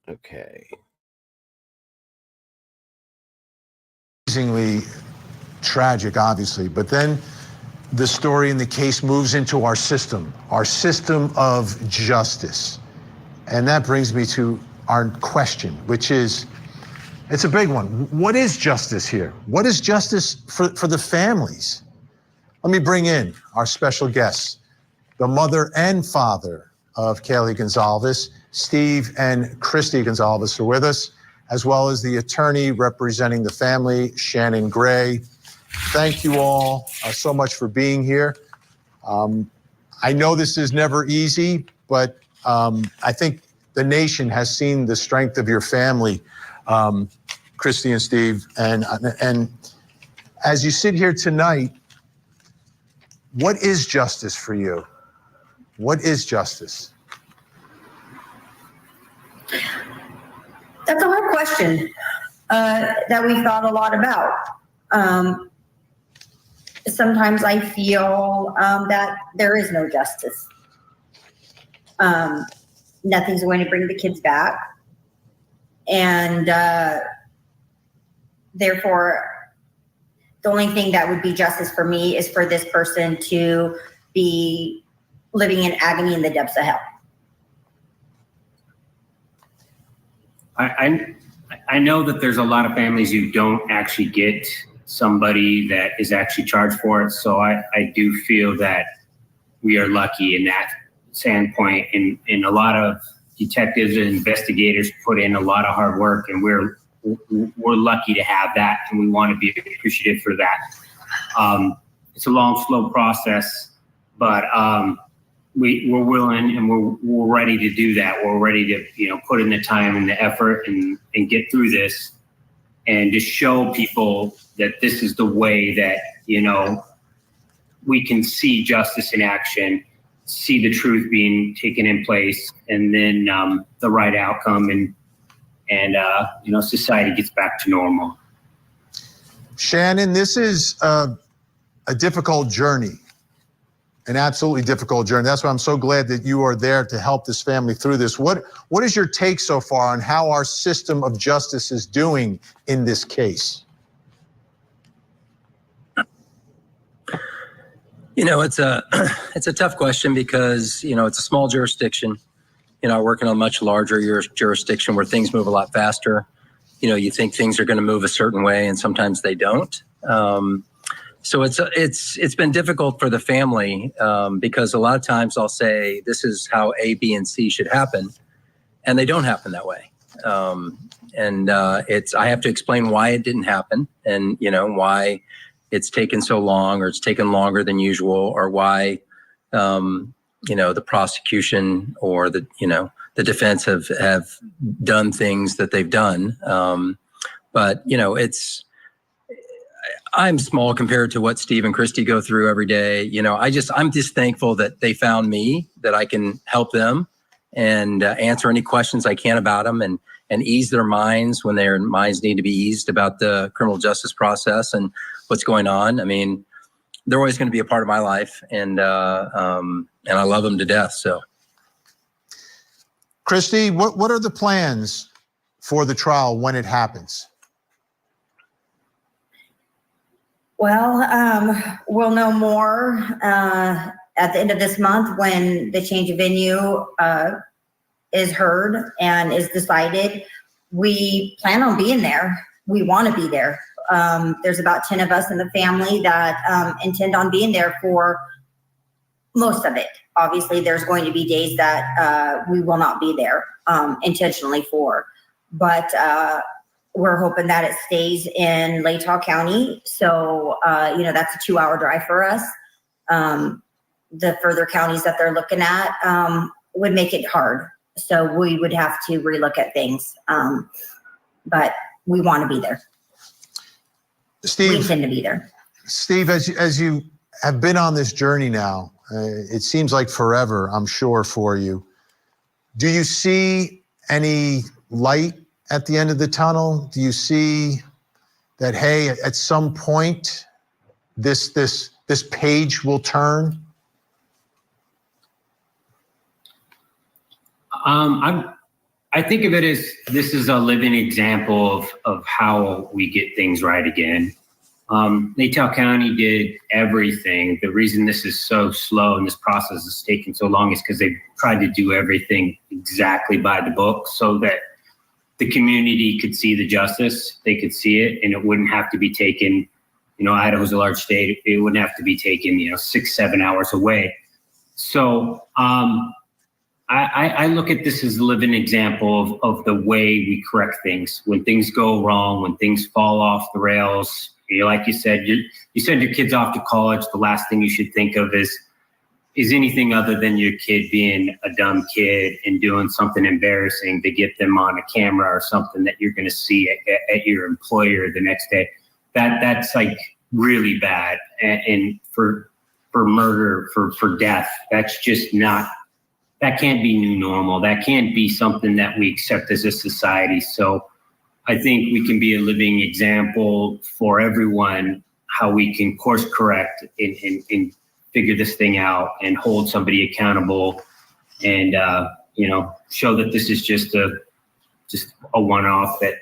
Okay. Amazingly tragic, obviously, but then the story in the case moves into our system of justice. And that brings me to our question, which is, it's a big one. What is justice here? What is justice for the families? Let me bring in our special guests, the mother and father of Kaylee Gonsalves, Steve and Christy Gonsalves are with us, as well as the attorney representing the family, Shannon Gray. Thank you all so much for being here. I know this is never easy, but I think the nation has seen the strength of your family, Christy and Steve. And as you sit here tonight, what is justice for you? What is justice? That's a hard question that we've thought a lot about. Sometimes I feel that there is no justice. Nothing's going to bring the kids back. And therefore, the only thing that would be justice for me is for this person to be living in agony in the depths of hell. I know that there's a lot of families who don't actually get somebody that is actually charged for it. So I do feel that we are lucky in that standpoint. And a lot of detectives and investigators put in a lot of hard work, and we're lucky to have that, and we want to be appreciative for that. It's a long, slow process, but we're willing and we're ready to do that. We're ready to put in the time and the effort and get through this, and just show people that this is the way that we can see justice in action, see the truth being taken in place, and then the right outcome, and society gets back to normal. Shannon, this is a difficult journey, an absolutely difficult journey. That's why I'm so glad that you are there to help this family through this. What is your take so far on how our system of justice is doing in this case? It's a tough question because, it's a small jurisdiction. I work in a much larger jurisdiction where things move a lot faster. You think things are going to move a certain way, and sometimes they don't. So it's been difficult for the family because a lot of times I'll say this is how A, B, and C should happen, and they don't happen that way. I have to explain why it didn't happen, and why it's taken so long, or it's taken longer than usual, or why the prosecution or the defense have done things that they've done. But I'm small compared to what Steve and Christy go through every day. I'm just thankful that they found me, that I can help them and answer any questions I can about them, and ease their minds when their minds need to be eased about the criminal justice process and what's going on. I mean, they're always going to be a part of my life, and I love them to death. So, Christy, what are the plans for the trial when it happens? Well, we'll know more at the end of this month when the change of venue is heard and is decided. We plan on being there. We want to be there. There's about 10 of us in the family that intend on being there for most of it. Obviously, there's going to be days that we will not be there intentionally for, but we're hoping that it stays in Latah County. So, that's a 2-hour drive for us. The further counties that they're looking at would make it hard. So we would have to relook at things. But we want to be there. Steve, we intend to be there. Steve, as you have been on this journey now, it seems like forever, I'm sure, for you. Do you see any light at the end of the tunnel? Do you see that, hey, at some point, this page will turn? I think of it as this is a living example of how we get things right again. Latah County did everything. The reason this is so slow and this process is taking so long is because they tried to do everything exactly by the book so that the community could see the justice, they could see it, and it wouldn't have to be taken, Idaho's a large state, it wouldn't have to be taken, 6-7 hours away. So I look at this as a living example of the way we correct things. When things go wrong, when things fall off the rails, like you said, you send your kids off to college, the last thing you should think of is anything other than your kid being a dumb kid and doing something embarrassing to get them on a camera or something that you're going to see at your employer the next day. That's like really bad. And for murder, for death, that's just not, that can't be new normal. That can't be something that we accept as a society. So I think we can be a living example for everyone, how we can course correct and figure this thing out and hold somebody accountable and, show that this is just a one-off that,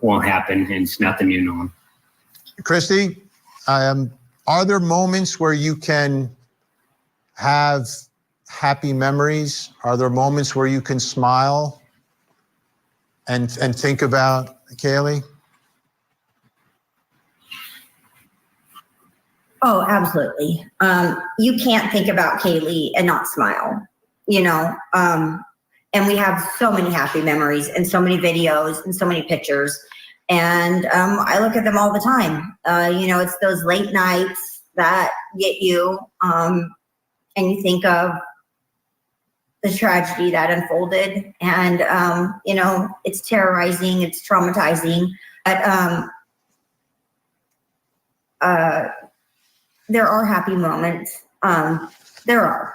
won't happen and it's not the new norm. Christy, are there moments where you can have happy memories? Are there moments where you can smile and think about Kaylee? Oh, absolutely. You can't think about Kaylee and not smile, and we have so many happy memories and so many videos and so many pictures. And I look at them all the time. It's those late nights that get you, and you think of the tragedy that unfolded, and it's terrorizing, it's traumatizing, but there are happy moments. There are.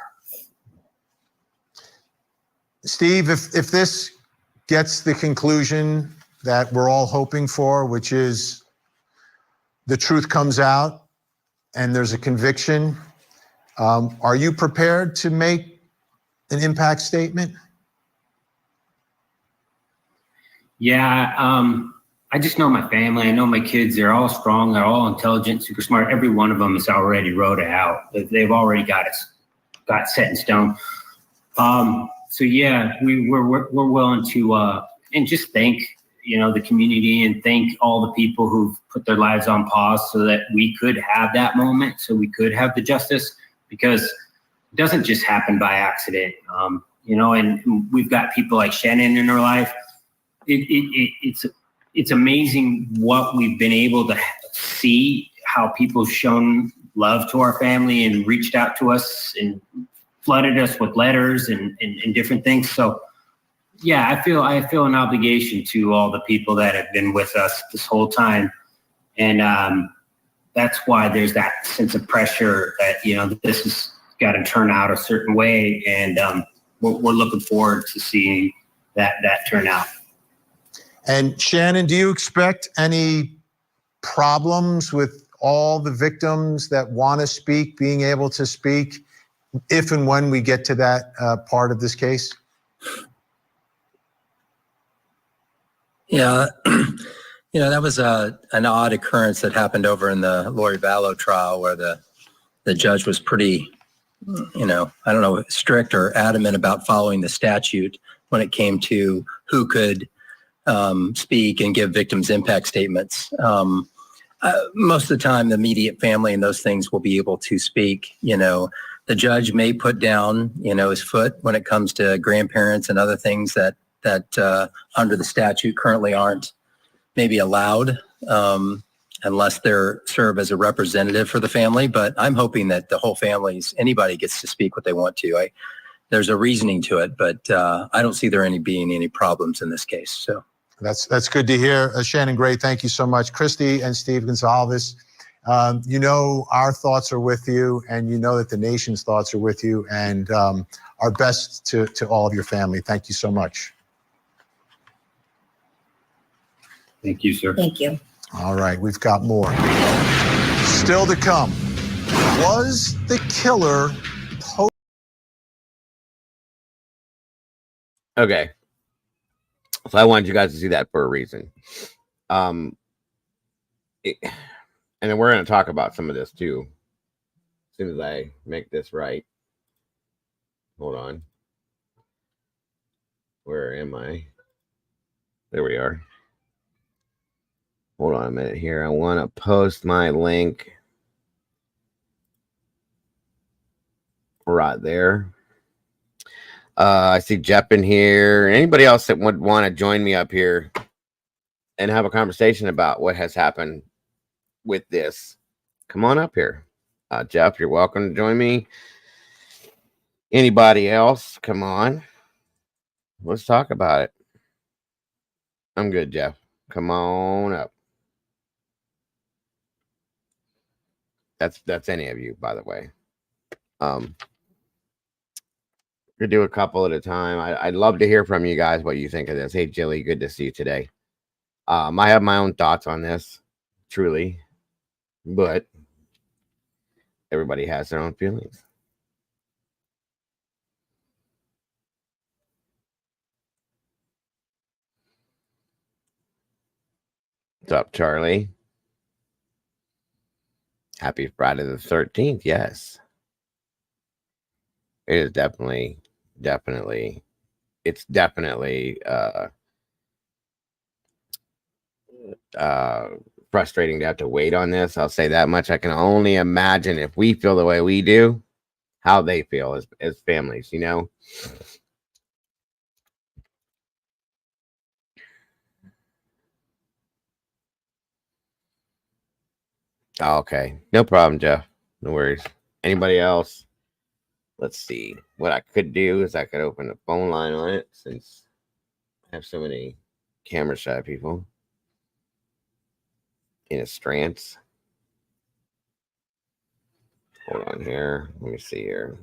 Steve, if this gets the conclusion that we're all hoping for, which is the truth comes out and there's a conviction, are you prepared to make an impact statement? Yeah, I just know my family. I know my kids. They're all strong. They're all intelligent, super smart. Every one of them has already wrote it out. They've already got set in stone. So yeah, we're willing to and just thank the community and thank all the people who've put their lives on pause so that we could have that moment, so we could have the justice, because it doesn't just happen by accident. And we've got people like Shannon in our life. It's amazing what we've been able to see, how people have shown love to our family and reached out to us and flooded us with letters and different things. So yeah, I feel an obligation to all the people that have been with us this whole time. And that's why there's that sense of pressure that, this has got to turn out a certain way. And we're looking forward to seeing that turn out. And Shannon, do you expect any problems with all the victims that want to speak, being able to speak, if and when we get to that part of this case? Yeah, that was an odd occurrence that happened over in the Lori Vallow trial, where the judge was pretty, strict or adamant about following the statute when it came to who could speak and give victims impact statements. Most of the time, the immediate family and those things will be able to speak. The judge may put down, his foot when it comes to grandparents and other things that under the statute currently aren't maybe allowed unless they're serve as a representative for the family. But I'm hoping that the whole anybody gets to speak what they want to. There's a reasoning to it, but I don't see there being any problems in this case. So that's good to hear. Shannon Gray, thank you so much. Christy and Steve Gonzalez, You know our thoughts are with you, and you know that the nation's thoughts are with you, and our best to all of your family. Thank you so much. Thank you, sir. Thank you. All right, we've got more. Still to come. Was the killer Okay. So I wanted you guys to see that for a reason. And then we're going to talk about some of this too. As soon as I make this right. Hold on. Where am I? There we are. Hold on a minute here. I want to post my link right there. I see Jeff in here. Anybody else that would want to join me up here and have a conversation about what has happened with this, come on up here. Jeff, you're welcome to join me. Anybody else? Come on. Let's talk about it. I'm good, Jeff. Come on up. That's any of you, by the way. We'll do a couple at a time. I'd love to hear from you guys what you think of this. Hey, Jilly, good to see you today. I have my own thoughts on this, truly, but everybody has their own feelings. What's up, Charlie? Happy Friday the 13th. Yes. It is definitely frustrating to have to wait on this. I'll say that much. I can only imagine if we feel the way we do, how they feel as families, you know? Oh, okay. No problem, Jeff. No worries. Anybody else? Let's see. What I could do is I could open a phone line on it since I have so many camera shy people in a strance. Hold on here. Let me see here.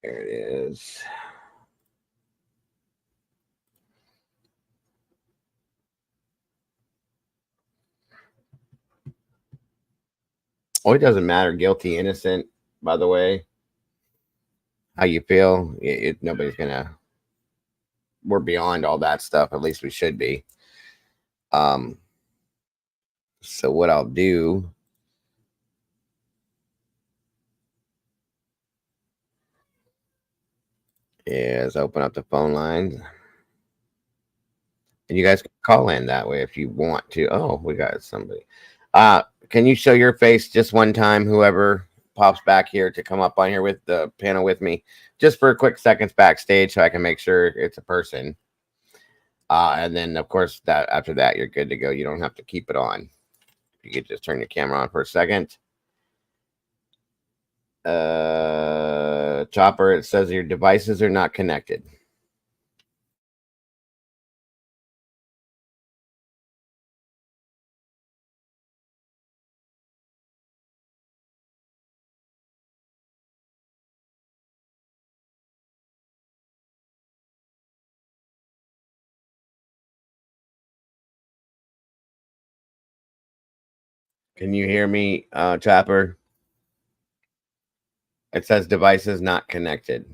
There it is. Oh, it doesn't matter. Guilty, innocent, by the way. How you feel. Nobody's gonna. We're beyond all that stuff. At least we should be. So what I'll do is open up the phone lines. And you guys can call in that way if you want to. Oh, we got somebody. Can you show your face just one time, whoever pops back here to come up on here with the panel with me, just for a quick seconds backstage so I can make sure it's a person. And then, of course, that after that, you're good to go. You don't have to keep it on. You could just turn your camera on for a second. Chopper, it says your devices are not connected. Can you hear me, Chopper? It says devices not connected,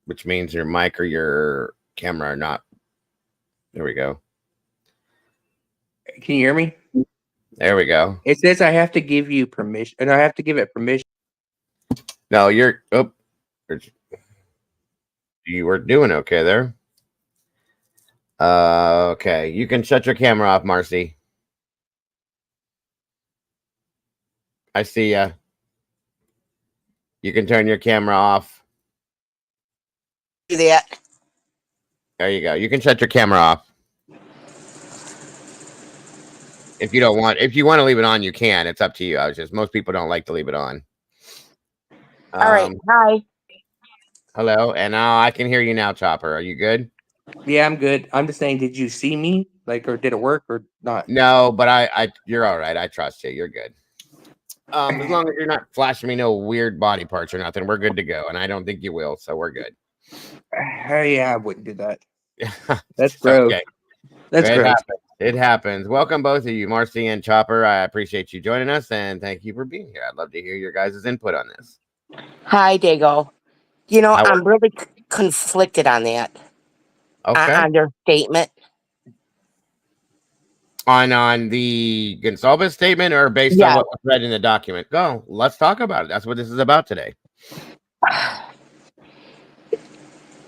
which means your mic or your camera are not. There we go. Can you hear me? There we go. It says I have to give you permission, and I have to give it permission. No, you're. Oh, you were doing okay there. Okay, you can shut your camera off, Marcy. I see ya. You can turn your camera off. Do that. There you go. You can shut your camera off. If you don't want, if you want to leave it on, you can. It's up to you. Most people don't like to leave it on. All right. Hi. Hello, and now I can hear you now, Chopper. Are you good? Yeah, I'm good. I'm just saying, did you see me? Like, or did it work or not? No, but you're all right. I trust you. You're good. As long as you're not flashing me no weird body parts or nothing, we're good to go. And I don't think you will, so we're good. Yeah, I wouldn't do that. That's It's gross. okay. That's It gross. happens. It happens. Welcome, both of you, Marcy and Chopper. I appreciate you joining us, and thank you for being here. I'd love to hear your guys' input on this. Hi, Dago. You know, How I'm really conflicted on that. Okay. On your statement. On the Gonsalves statement, or based on Yeah. what was read in the document? Go. Let's talk about it. That's what this is about today.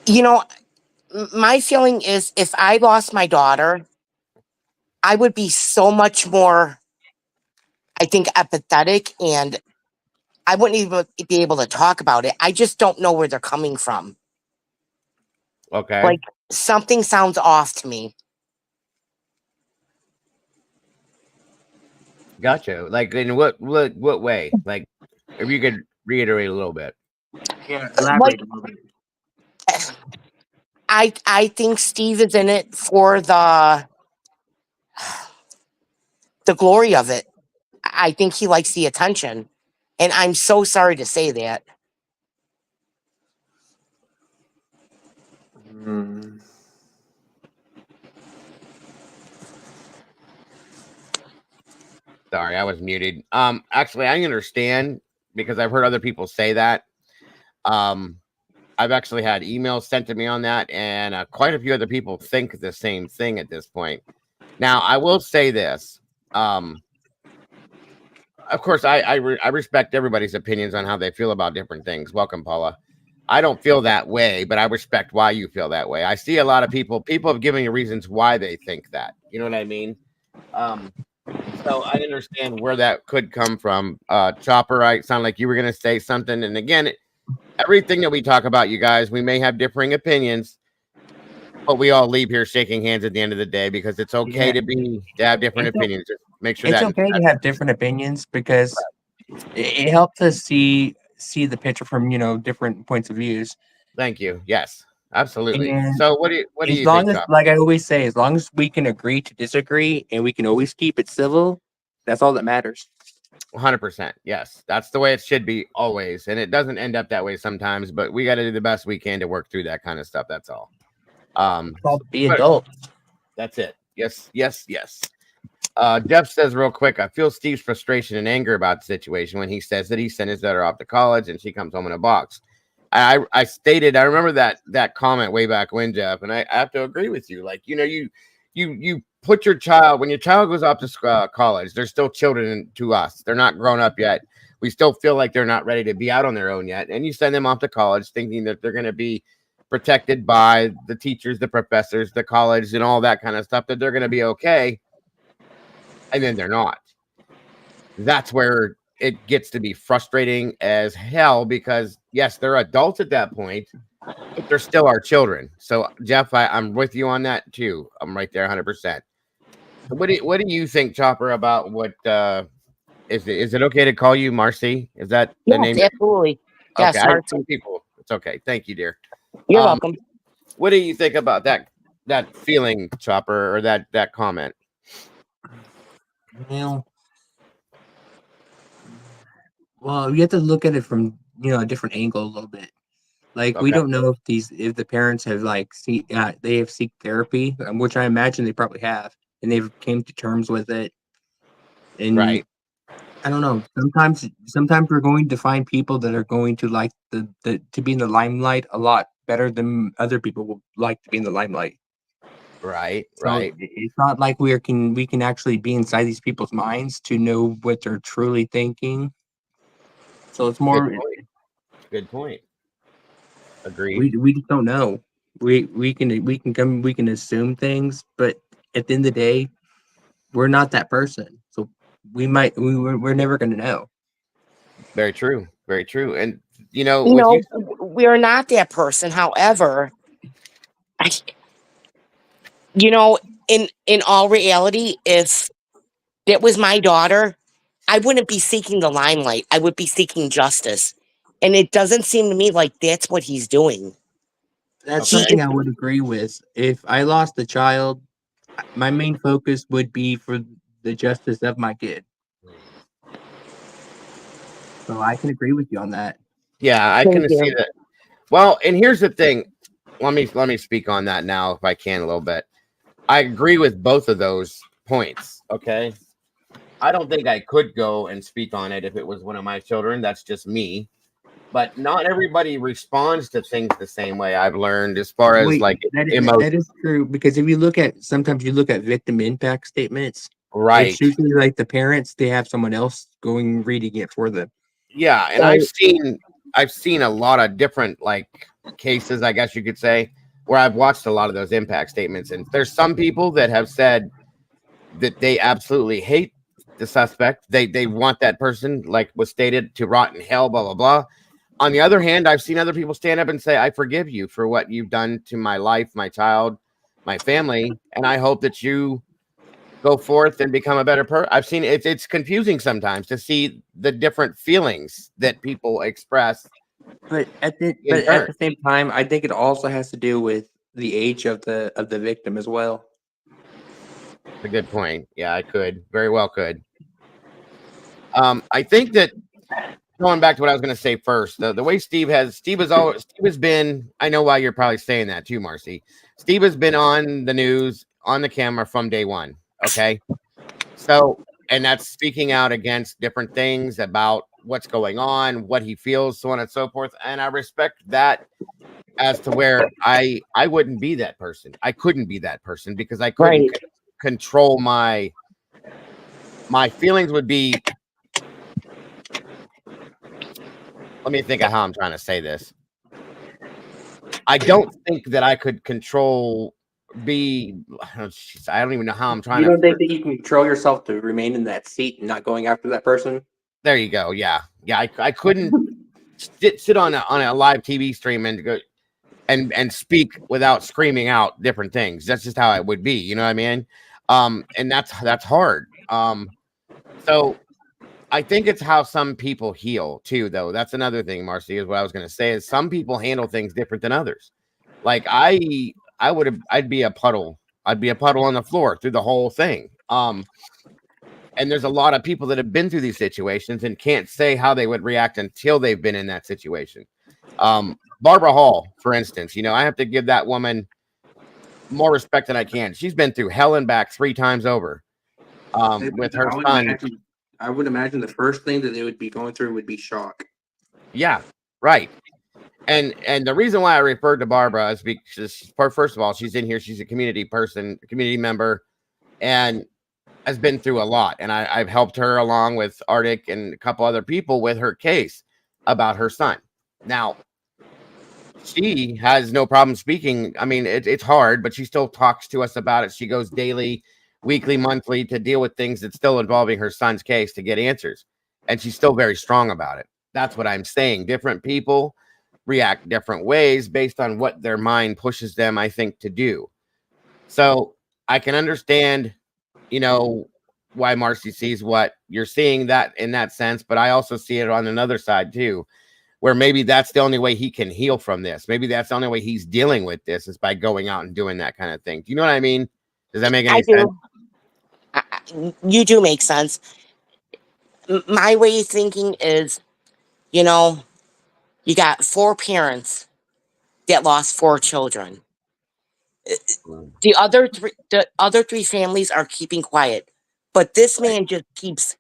You know, my feeling is if I lost my daughter, I would be so much more, I think, empathetic, and I wouldn't even be able to talk about it. I just don't know where they're coming from. Okay. Like, something sounds off to me. Gotcha. Like, in what way? Like, if you could reiterate a little bit. Yeah, elaborate a little bit. I think Steve is in it for the glory of it. I think he likes the attention. And I'm so sorry to say that. Sorry, I was muted. Actually, I understand because I've heard other people say that. I've actually had emails sent to me on that, and quite a few other people think the same thing at this point. Now, I will say this. Of course, I respect everybody's opinions on how they feel about different things. Welcome, Paula. I don't feel that way, but I respect why you feel that way. I see a lot of people have given you reasons why they think that. You know what I mean? So I understand where that could come from. Chopper, I sound like you were going to say something. And again, everything that we talk about, you guys, we may have differing opinions, but we all leave here shaking hands at the end of the day because it's okay to have different opinions. Just make sure It's that okay to have different opinions because it helps us see the picture from, different points of views. Thank you. Yes, absolutely. And So what do you as long think, as, Chopper? like I always say, as long as we can agree to disagree and we can always keep it civil, that's all that matters. 100%. Yes, that's the way it should be always. And it doesn't end up that way sometimes, but we got to do the best we can to work through that kind of stuff. That's all. Be adult. That's it. Yes. Jeff says real quick, I feel Steve's frustration and anger about the situation when he says that he sent his daughter off to college and she comes home in a box. I remember that comment way back when, Jeff, and I have to agree with you. Like, you put your child, when your child goes off to college, they're still children to us. They're not grown up yet. We still feel like they're not ready to be out on their own yet. And you send them off to college thinking that they're going to be protected by the teachers, the professors, the college, and all that kind of stuff, that they're going to be okay. And then they're not. That's where it gets to be frustrating as hell because, yes, they're adults at that point, but they're still our children. So, Jeff, I'm with you on that too. I'm right there 100%. What do you think, Chopper, about what is it okay to call you Marcy? Is that the name? Absolutely. Okay, Yes, Marcy. people. It's okay. Thank you, dear. You're welcome. What do you think about that feeling, Chopper, or that comment? Well, you have to look at it from, a different angle a little bit. Like, we Okay. don't know if the parents have they have seek therapy, which I imagine they probably have, and they've came to terms with it. And right. I don't know. Sometimes we're going to find people that are going to like to be in the limelight a lot better than other people will like to be in the limelight. Right. So Right. it's not like we can actually be inside these people's minds to know what they're truly thinking. So it's more. Good point. Agreed. We just don't know. We can assume things, but at the end of the day, we're not that person. So we're never going to know. Very true. Very true. And we are not that person. However, in all reality, if it was my daughter, I wouldn't be seeking the limelight. I would be seeking justice. And it doesn't seem to me like that's what he's doing. That's He something is- I would agree with. If I lost a child, my main focus would be for the justice of my kid. So I can agree with you on that. Yeah, I Thank can see you. that. Well, and here's the thing. Let me speak on that now if I can a little bit. I agree with both of those points. Okay. I don't think I could go and speak on it if it was one of my children. That's just me. But not everybody responds to things the same way. I've learned as far as Wait, like that emotion. is true because if you look at sometimes you look at victim impact statements, Right. it's usually like the parents they have someone else going reading it for them. Yeah, and I've seen a lot of different like cases, I guess you could say, where I've watched a lot of those impact statements, and there's some people that have said that they absolutely hate the suspect. They want that person, like was stated, to rot in hell, blah blah blah. On the other hand, I've seen other people stand up and say, I forgive you for what you've done to my life, my child, my family, and I hope that you go forth and become a better person. I've seen it. It's confusing sometimes to see the different feelings that people express. But at the same time, I think it also has to do with the age of the victim as well. A good point. Yeah, I could very well could. I think that going back to what I was going to say first, the way Steve has been. I know why you're probably saying that too, Marcy. Steve has been on the news, on the camera from day one. Okay, so and that's speaking out against different things about what's going on, what he feels, so on and so forth. And I respect that as to where I wouldn't be that person. I couldn't be that person because I couldn't control my feelings would be. Let me think of how I'm trying to say this. I don't think that I could control I don't even know how I'm trying You to. don't think that you can control yourself to remain in that seat and not going after that person? There you go. Yeah. I couldn't sit on a live TV stream and go and speak without screaming out different things. That's just how it would be. You know what I mean? And that's hard. So I think it's how some people heal too, though. That's another thing, Marcy, is what I was going to say is some people handle things different than others. Like I'd be a puddle. I'd be a puddle on the floor through the whole thing. And there's a lot of people that have been through these situations and can't say how they would react until they've been in that situation. Barbara Hall, for instance, I have to give that woman more respect than I can. She's been through hell and back 3 times over. With her son. I would imagine the first thing that they would be going through would be shock. Yeah, right. And the reason why I referred to Barbara is because first of all, she's in here. She's a community member, and has been through a lot. And I've helped her along with Arctic and a couple other people with her case about her son. Now, she has no problem speaking. I mean, it's hard, but she still talks to us about it. She goes daily, weekly, monthly to deal with things that's still involving her son's case to get answers. And she's still very strong about it. That's what I'm saying. Different people react different ways based on what their mind pushes them, I think, to do. So I can understand, why Marcy sees what you're seeing that in that sense, but I also see it on another side too, where maybe that's the only way he can heal from this. Maybe that's the only way he's dealing with this is by going out and doing that kind of thing. Do you know what I mean? Does that make any sense? You do make sense. My way of thinking is, you got 4 parents that lost 4 children. The other 3 families are keeping quiet, but this man just keeps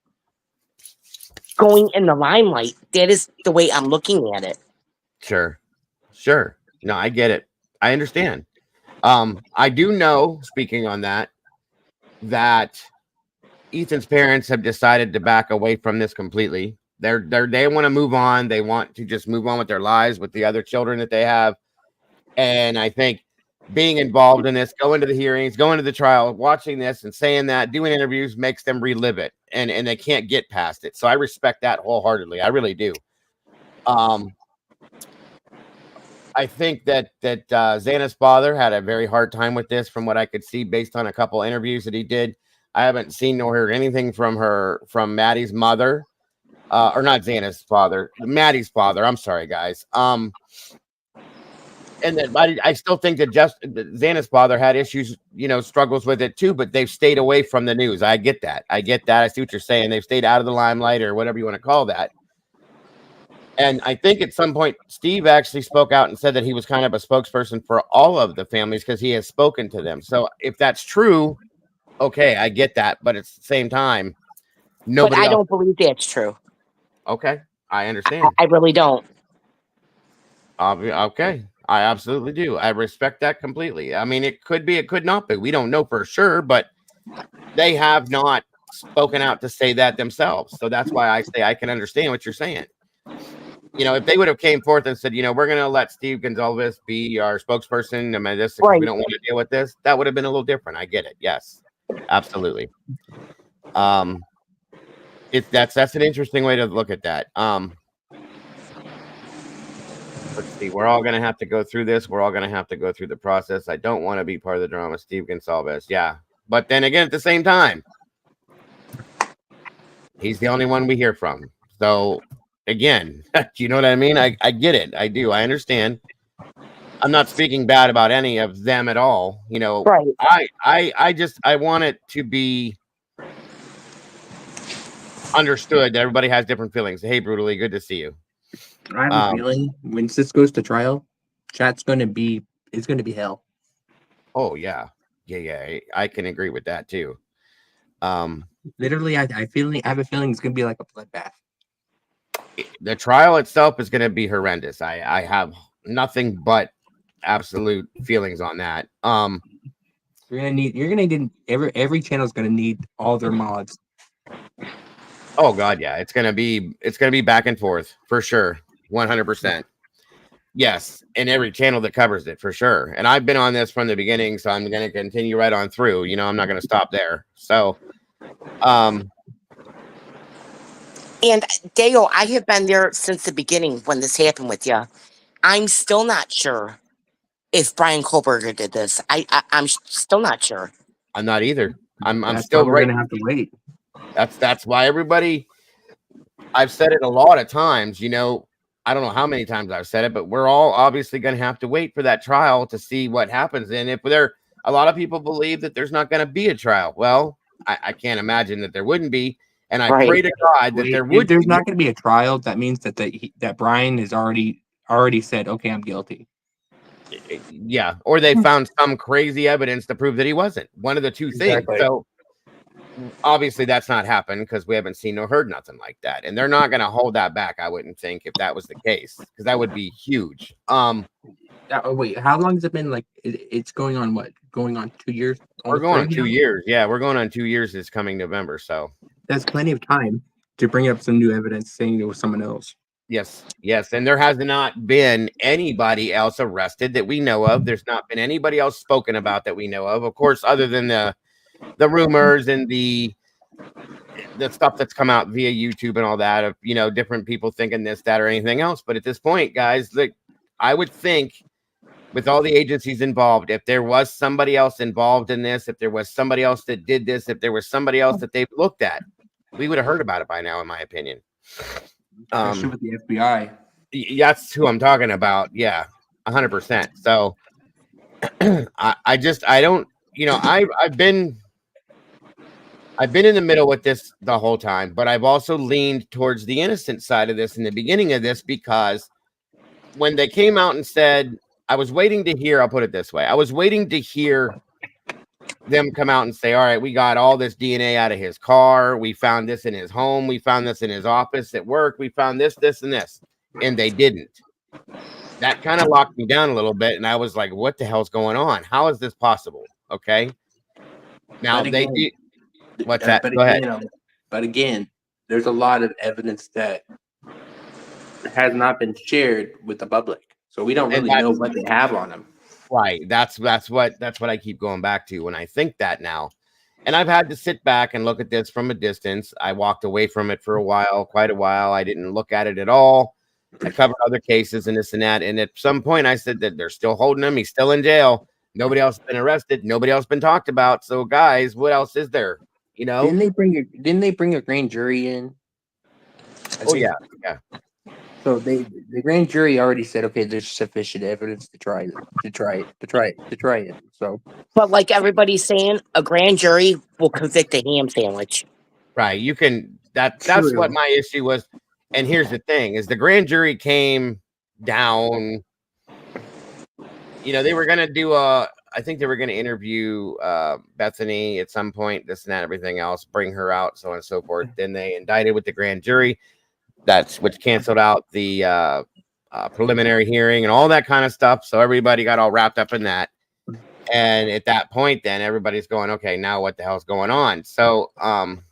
going in the limelight. That is the way I'm looking at it. Sure. No, I get it. I understand. I do know, speaking on that Ethan's parents have decided to back away from this completely. They want to move on. They want to just move on with their lives with the other children that they have. And I think being involved in this, going to the hearings, going to the trial, watching this and saying that, doing interviews makes them relive it and they can't get past it. So I respect that wholeheartedly. I really do. I think that Xana's father had a very hard time with this from what I could see based on a couple interviews that he did. I haven't seen nor heard anything from Maddie's mother. or not Xana's father, Maddie's father. I'm sorry, guys. And then I still think that Xana's father had issues, struggles with it too, but they've stayed away from the news. I get that. I see what you're saying. They've stayed out of the limelight or whatever you want to call that. And I think at some point, Steve actually spoke out and said that he was kind of a spokesperson for all of the families because he has spoken to them. So if that's true, okay, I get that. But at the same time, nobody But I else. don't believe that's true. Okay, I understand. I really don't. Okay, I absolutely do. I respect that completely. I mean, it could be, it could not be. We don't know for sure, but they have not spoken out to say that themselves. So that's why I say I can understand what you're saying. If they would have came forth and said, we're going to let Steve Gonzalez be our spokesperson, we don't want to deal with this, that would have been a little different. I get it. Yes, absolutely. That's an interesting way to look at that. Let's see. We're all going to have to go through this. We're all going to have to go through the process. I don't want to be part of the drama. Steve Gonzalez. Yeah. But then again, at the same time, he's the only one we hear from. So again, you know what I mean? I get it. I do. I understand. I'm not speaking bad about any of them at all. Right. I want it to be understood that everybody has different feelings. Hey, Brutally, good to see you. I have a feeling when this goes to trial, it's going to be hell. Oh yeah. I can agree with that too. Literally, I have a feeling it's going to be like a bloodbath. The trial itself is going to be horrendous. I have nothing but absolute feelings on that. You're gonna need every channel is going to need all their mods. Oh God, yeah, it's gonna be back and forth for sure, 100%. Yes, in every channel that covers it for sure. And I've been on this from the beginning, so I'm gonna continue right on through. I'm not gonna stop there. So, and Dale, I have been there since the beginning when this happened with you. I'm still not sure if Bryan Kohberger did this. I'm still not sure. I'm not either. I'm That's still why we're gonna have to wait. That's why everybody. I've said it a lot of times. I don't know how many times I've said it, but we're all obviously going to have to wait for that trial to see what happens. And if a lot of people believe that there's not going to be a trial, well, I can't imagine that there wouldn't be. And I pray to God that there would. If there's not going to be a trial, that means that Bryan is already said, okay, I'm guilty. Yeah, or they found some crazy evidence to prove that he wasn't. One of the two things. So obviously that's not happened because we haven't seen or heard nothing like that, and they're not going to hold that back. I wouldn't think if that was the case, because that would be huge. Wait, how long has it been? Like it's going on 2 years? We're going on 2 years. Yeah, we're going on 2 years this coming November. So that's plenty of time to bring up some new evidence saying it was someone else. Yes, and there has not been anybody else arrested that we know of. There's not been anybody else spoken about that we know of course, other than the rumors and the stuff that's come out via YouTube and all that of different people thinking this, that, or anything else. But at this point, guys, I would think with all the agencies involved, if there was somebody else involved in this, if there was somebody else that did this, if there was somebody else that they've looked at, we would have heard about it by now, in my opinion. Especially with the FBI. That's who I'm talking about. Yeah, 100%. So I don't, I've been in the middle with this the whole time, but I've also leaned towards the innocent side of this in the beginning of this, because when they came out and said, I was waiting to hear, I'll put it this way, I was waiting to hear them come out and say, all right, we got all this DNA out of his car. We found this in his home. We found this in his office at work. We found this, and this. And they didn't. That kind of locked me down a little bit. And I was like, what the hell's going on? How is this possible? Okay. Now they did. What's that? Go ahead. But again, there's a lot of evidence that has not been shared with the public. So we don't really know what they have on them. Right. That's what I keep going back to when I think that now. And I've had to sit back and look at this from a distance. I walked away from it for quite a while. I didn't look at it at all. I covered other cases and this and that. And at some point I said that they're still holding him. He's still in jail. Nobody else has been arrested. Nobody else been talked about. So guys, what else is there? Didn't they bring a grand jury in Yeah. So the grand jury already said, okay, there's sufficient evidence to try it. So, But like everybody's saying, a grand jury will convict a ham sandwich. Right. You can that's what my issue was. And here's the thing is the grand jury came down. They were gonna do I think they were gonna interview Bethany at some point, this and that, everything else, bring her out, so on and so forth. Then they indicted with the grand jury. Which canceled out the preliminary hearing and all that kind of stuff. So everybody got all wrapped up in that. And at that point, then everybody's going, okay, now what the hell's going on? So, hold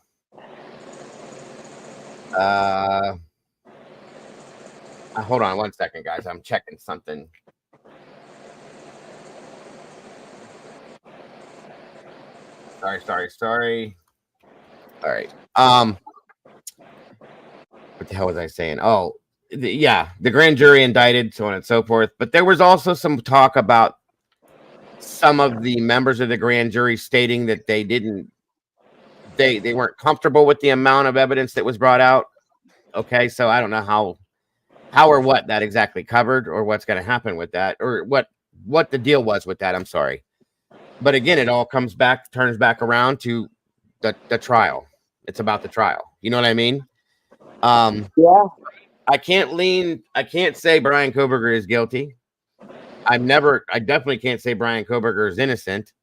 on 1 second, guys. I'm checking something. Sorry. All right. What the hell was I saying? Oh, the grand jury indicted, so on and so forth. But there was also some talk about some of the members of the grand jury stating that they weren't comfortable with the amount of evidence that was brought out. Okay, so I don't know how or what that exactly covered, or what's going to happen with that, or what the deal was with that. I'm sorry, but again, it all turns back around to the trial. It's about the trial. You know what I mean? Yeah. I can't say Bryan Kohberger is guilty. I definitely can't say Bryan Kohberger is innocent.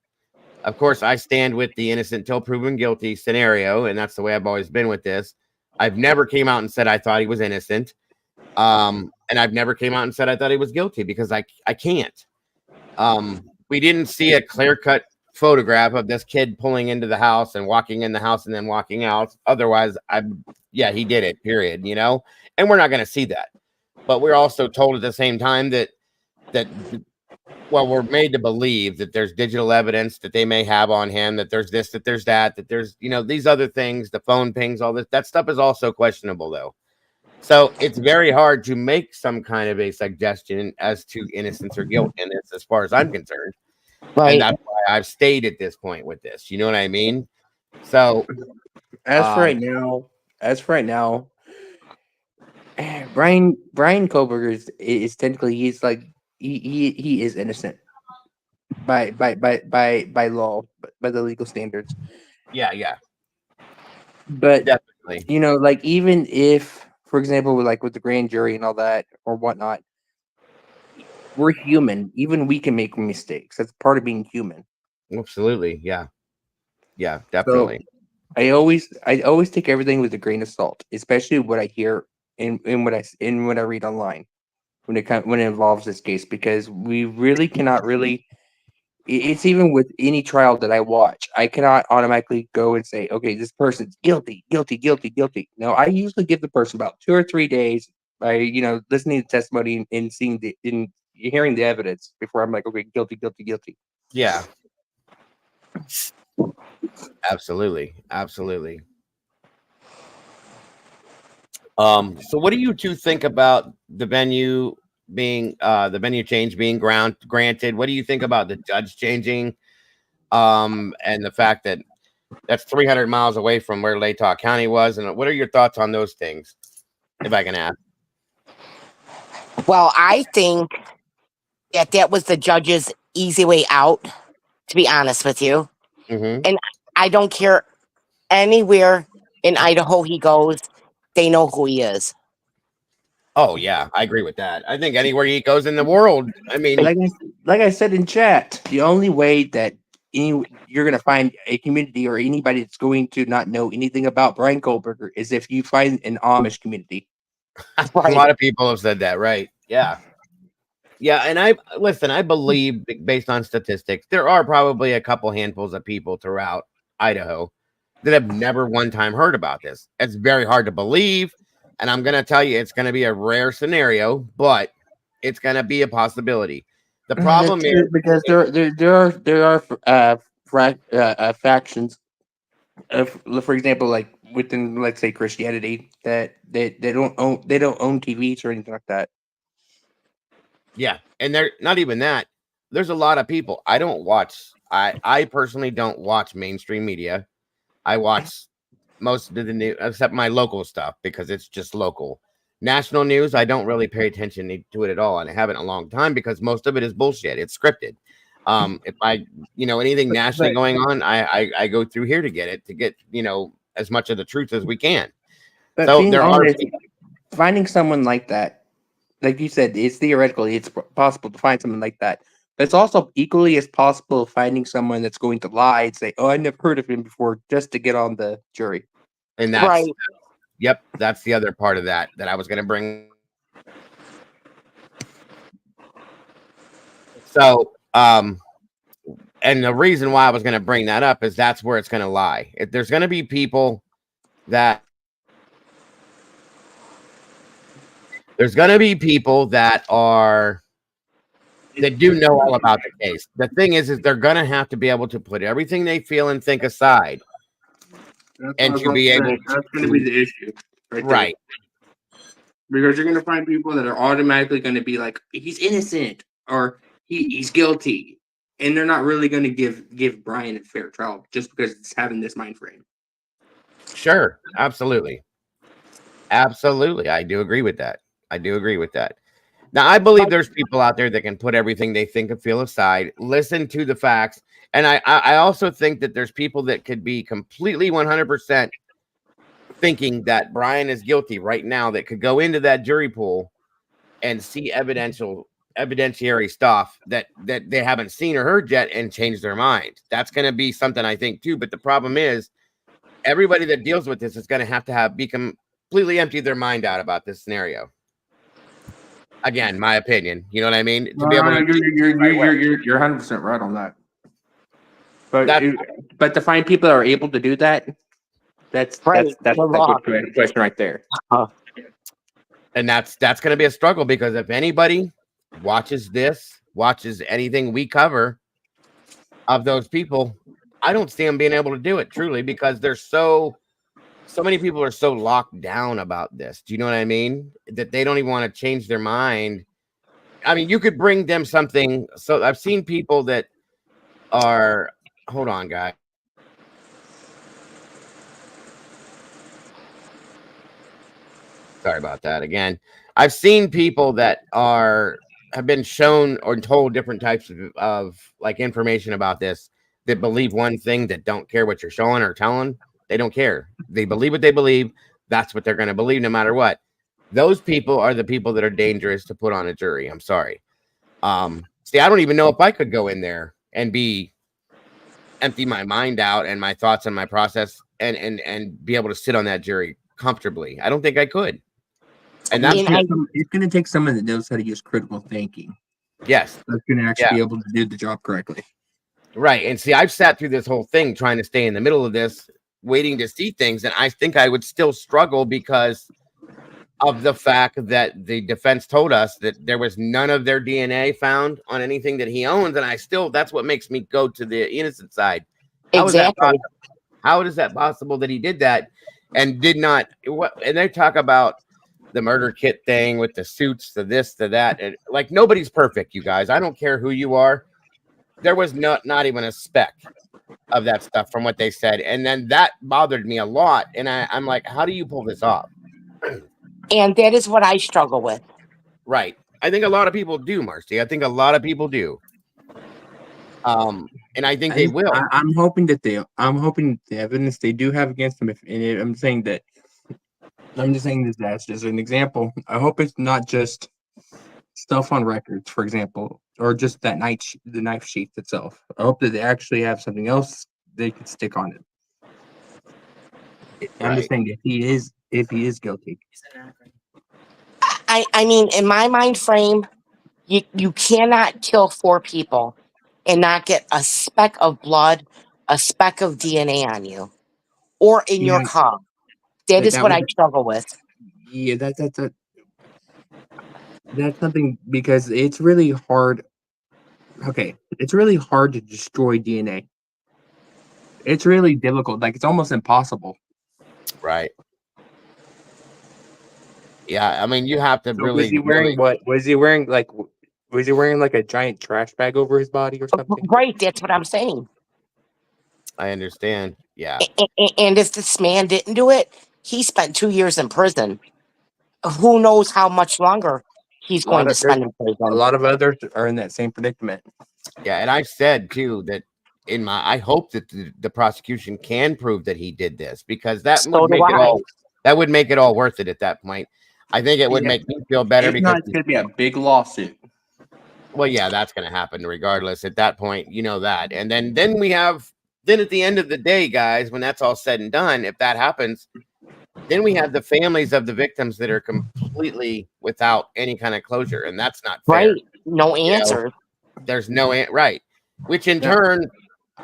Of course, I stand with the innocent till proven guilty scenario, and that's the way I've always been with this. I've never came out and said I thought he was innocent. And I've never came out and said I thought he was guilty, because I can't. We didn't see a clear-cut photograph of this kid pulling into the house and walking in the house and then walking out. Otherwise, he did it, period, and we're not going to see that. But we're also told at the same time that we're made to believe that there's digital evidence that they may have on him, that there's this, that there's that, that there's, these other things, the phone pings, all this, that stuff is also questionable, though. So it's very hard to make some kind of a suggestion as to innocence or guilt in this, as far as I'm concerned. Right. And that's why I've stayed at this point with this. You know what I mean? So as for right now, Bryan Kohberger is technically, he's like he is innocent by law, by the legal standards. Yeah. But definitely, like, even if, for example, with the grand jury and all that or whatnot, we're human. Even we can make mistakes. That's part of being human. Absolutely. Yeah, definitely. So I always take everything with a grain of salt, especially what I hear and what I read online when it involves this case, because we really cannot really. It's even with any trial that I watch, I cannot automatically go and say, okay, this person's guilty. No, I usually give the person about 2 or 3 days by listening to testimony and hearing the evidence before I'm like, okay, guilty. Yeah. Absolutely. So what do you two think about the venue change being granted? What do you think about the judge changing? And the fact that that's 300 miles away from where Latah County was? And what are your thoughts on those things, if I can ask? Well, I think that was the judge's easy way out, to be honest with you. Mm-hmm. And I don't care anywhere in Idaho he goes, they know who he is. Oh yeah, I agree with that. I think anywhere he goes in the world, I mean, like I said in chat, the only way that you're going to find a community or anybody that's going to not know anything about Bryan Kohberger is if you find an Amish community. A lot of people have said that, right? Yeah. And I believe, based on statistics, there are probably a couple handfuls of people throughout Idaho that have never one time heard about this. It's very hard to believe, and I'm going to tell you, it's going to be a rare scenario, but it's going to be a possibility. The problem is because there are factions of, for example, like within, let's say, Christianity, that they don't own TVs or anything like that. Yeah, and they're not even that. There's a lot of people. I personally don't watch mainstream media. I watch most of the news, except my local stuff, because it's just local. National news, I don't really pay attention to it at all, and I haven't in a long time because most of it is bullshit. It's scripted. If I, anything nationally going on, I go through here to get as much of the truth as we can. But So being there honest, finding someone like that, like you said, it's theoretically it's possible to find someone like that. But it's also equally as possible finding someone that's going to lie and say, "Oh, I never heard of him before," just to get on the jury. And that's Yep, that's the other part of that I was going to bring. So, and the reason why I was going to bring that up is that's where it's going to lie. If there's going to be people that that do know all about the case. The thing is they're going to have to be able to put everything they feel and think aside, and to be able to. That's going to be the issue, right? Because you're going to find people that are automatically going to be like, he's innocent or he's guilty, and they're not really going to give Bryan a fair trial just because it's having this mind frame. Sure, absolutely, I do agree with that. Now, I believe there's people out there that can put everything they think and feel aside, listen to the facts, and I also think that there's people that could be completely 100% thinking that Bryan is guilty right now, that could go into that jury pool and see evidentiary stuff that they haven't seen or heard yet and change their mind. That's going to be something I think too. But the problem is everybody that deals with this is going to have be completely empty their mind out about this scenario. Again, my opinion. You know what I mean? To be able to, you're 100% right on that. But to find people that are able to do that, that's a good question right there. And that's going to be a struggle, because if anybody watches anything we cover of those people, I don't see them being able to do it truly, because there's so many people are so locked down about this. Do you know what I mean? That they don't even want to change their mind. I mean, you could bring them something. So I've seen people that are, hold on, guy. Sorry about that. Again, I've seen people that have been shown or told different types of like information about this, that believe one thing, that don't care what you're showing or telling. They don't care. They believe what they believe. That's what they're going to believe no matter what. Those people are the people that are dangerous to put on a jury. I'm sorry. See, I don't even know if I could go in there and empty my mind out and my thoughts and my process and be able to sit on that jury comfortably. I don't think I could. And that's it's going to take someone that knows how to use critical thinking. Yes. That's going to actually be able to do the job correctly. Right. And see, I've sat through this whole thing trying to stay in the middle of this, waiting to see things. And I think I would still struggle because of the fact that the defense told us that there was none of their DNA found on anything that he owns. And that's what makes me go to the innocent side. How is that possible that he did that and did not? And they talk about the murder kit thing with the suits, to this, to that. And like, nobody's perfect, you guys. I don't care who you are. There was not even a speck of that stuff from what they said. And then that bothered me a lot. And I'm like, how do you pull this off? And that is what I struggle with. Right. I think a lot of people do, Marcy. I think a lot of people do. And I think they will. I'm hoping the evidence they do have against them. I'm just saying this as an example. I hope it's not just stuff on records, for example, or just that the knife sheath itself. I hope that they actually have something else they can stick on it. I'm just saying if he is guilty. I mean, in my mind frame, you cannot kill 4 people and not get a speck of blood, a speck of DNA on you, or in your car. That is what I struggle with. Yeah, that's something, because it's really hard. Okay, it's really hard to destroy DNA. It's really difficult. Like, it's almost impossible. Right. Yeah, I mean, you have to really. Was he wearing what? Was he wearing like a giant trash bag over his body or something? Right, that's what I'm saying. I understand. Yeah. And if this man didn't do it, he spent 2 years in prison. Who knows how much longer he's A lot going to of there's spend in a prison. lot of others are in that same predicament. Yeah, and I've said too that I hope that the prosecution can prove that he did this, because that So would do make it I. all worth it at that point. I think it would Yeah. make me feel better If not, because it's going to be a big lawsuit. well, yeah, that's going to happen regardless at that point, you know that. And then we have then at the end of the day, guys, when that's all said and done, if that happens, then we have the families of the victims that are completely without any kind of closure, and that's not fair. Right. No You know, answer. there's no right, which in Now, turn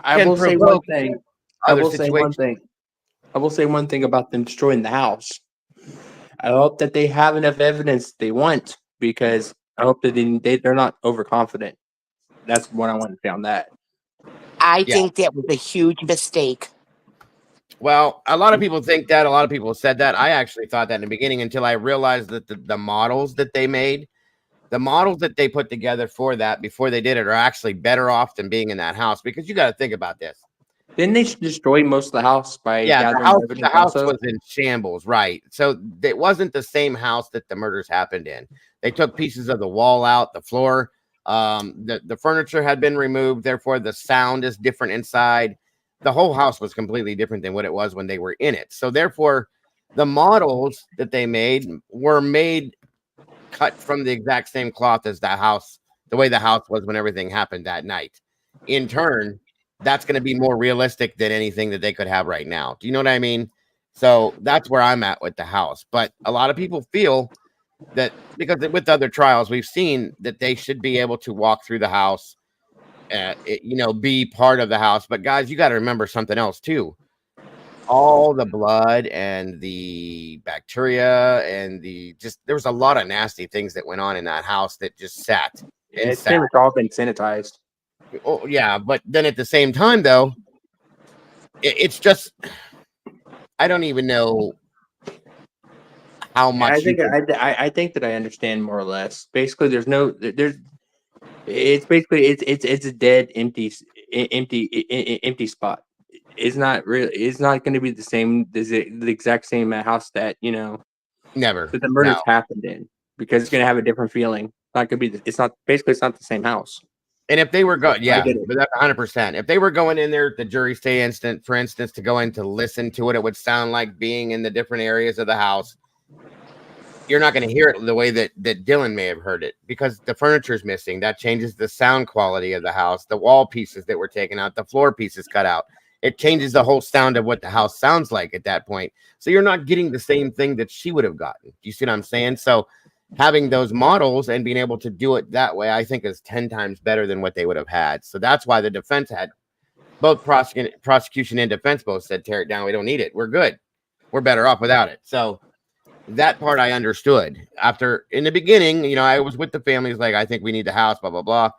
I can will say one provoke thing. I other will say one situations. thing. I will say one thing about them destroying the house. I hope that they have enough evidence they want, because I hope that they're not overconfident. That's what I want to say on that. I Yeah. think that was a huge mistake. Well, a lot of people think that. A lot of people said that. I actually thought that in the beginning until I realized that the models that they made, the models that they put together for that before they did it, are actually better off than being in that house, because you got to think about this. Didn't they destroy most of the house by Yeah, gathering the evidence house also? was in shambles, right? So it wasn't the same house that the murders happened in. They took pieces of the wall out, the floor, the furniture had been removed, therefore the sound is different inside. The whole house was completely different than what it was when they were in it. So therefore, the models that they made were made cut from the exact same cloth as the house, the way the house was when everything happened that night. In turn, that's going to be more realistic than anything that they could have right now. Do you know what I mean? So that's where I'm at with the house. But a lot of people feel that because with other trials, we've seen that they should be able to walk through the house, be part of the house. But guys, you got to remember something else too. All the blood and the bacteria and there was a lot of nasty things that went on in that house that just sat and It's sat. pretty much all been sanitized. Oh yeah, but then at the same time though, it's just I don't even know how much I think that I understand more or less. Basically, there's it's a dead empty spot. It's not really. It's not going to be the exact same house that never that the murders no. happened in, because it's going to have a different feeling. Not going to be. It's not the same house. And if they were going, I yeah, get it. but that's 100%. If they were going in there, the jury stay for instance, to go in to listen to it, it would sound like being in the different areas of the house. You're not going to hear it the way that Dylan may have heard it, because the furniture's missing. That changes the sound quality of the house. The wall pieces that were taken out, the floor pieces cut out. It changes the whole sound of what the house sounds like at that point. So you're not getting the same thing that she would have gotten. Do you see what I'm saying? So having those models and being able to do it that way, I think is 10 times better than what they would have had. So that's why the defense had both prosecution and defense both said, tear it down. We don't need it. We're good. We're better off without it. So that part I understood. After in the beginning, I was with the families, like, I think we need the house, blah, blah, blah,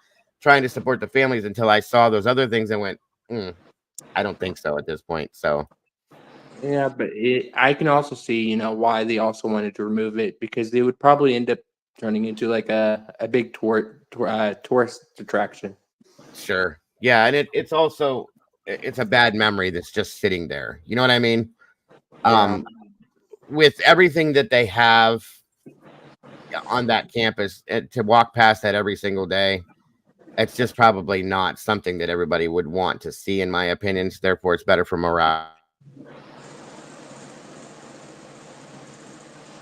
trying to support the families until I saw those other things and went, I don't think so at this point. So yeah, but I can also see, why they also wanted to remove it, because they would probably end up turning into like a big tourist attraction. Sure. Yeah, and it's also it's a bad memory that's just sitting there. You know what I mean? Yeah. With everything that they have on that campus, to walk past that every single day, it's just probably not something that everybody would want to see, in my opinion. So therefore, it's better for morale.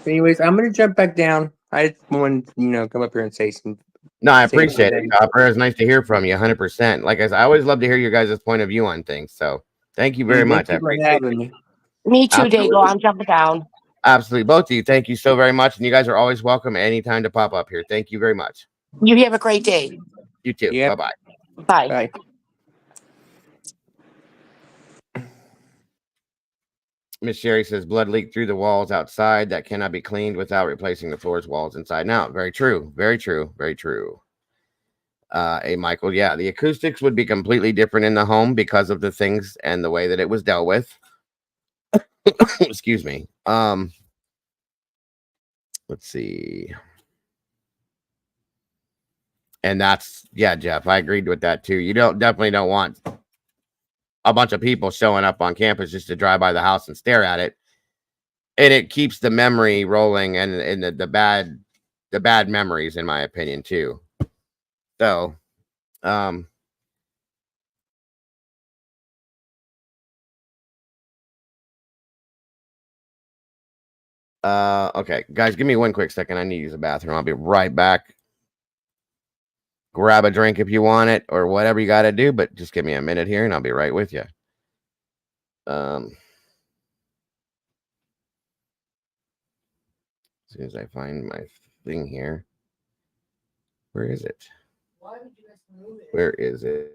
Anyways, I'm gonna jump back down. I just want to come up here and say some. No, I appreciate it, Copper. It's nice to hear from you, 100%. Like I said, I always love to hear your guys' point of view on things. So thank you very much. I appreciate it. Me too, Absolutely. Dago. I'm jumping down. Absolutely. Both of you. Thank you so very much. And you guys are always welcome anytime to pop up here. Thank you very much. You have a great day. You too. Yep. Bye-bye. Bye. Bye. Miss Sherry says blood leaked through the walls outside. That cannot be cleaned without replacing the floors, walls inside and out. Very true. Very true. Very true. Hey, Michael. Yeah, the acoustics would be completely different in the home because of the things and the way that it was dealt with. Excuse me. Let's see. And that's, yeah, Jeff, I agreed with that too. You definitely don't want a bunch of people showing up on campus just to drive by the house and stare at it. And it keeps the memory rolling and the bad memories, in my opinion, too. So, okay, guys, give me one quick second. I need to use the bathroom. I'll be right back. Grab a drink if you want it or whatever you got to do, but just give me a minute here and I'll be right with you. As soon as I find my thing here. Where is it? Where is it?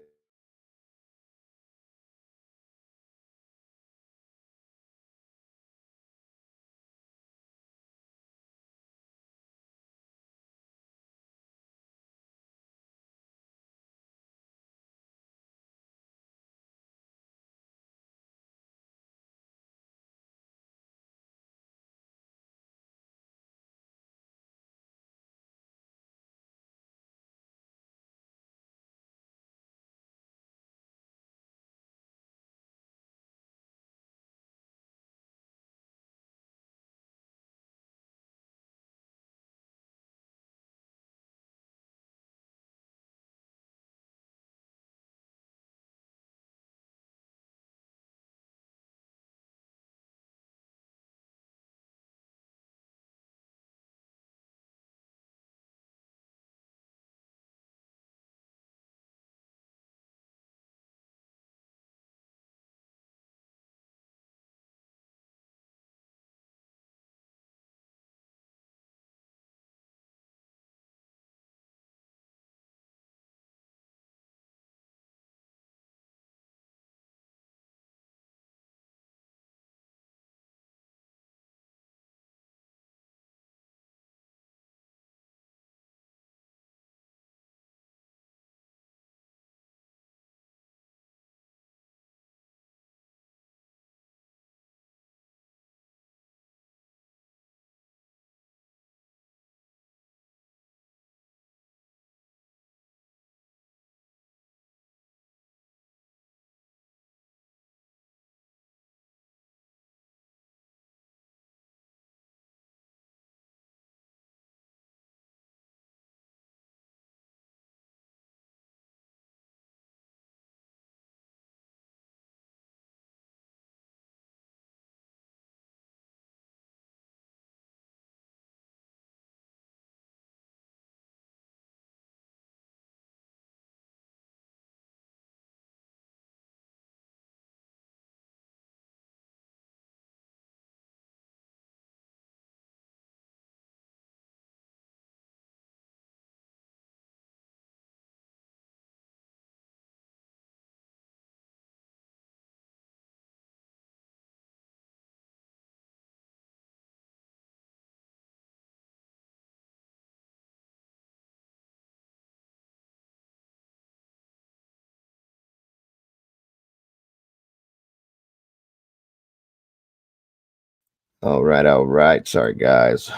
All right, all right. Sorry, guys.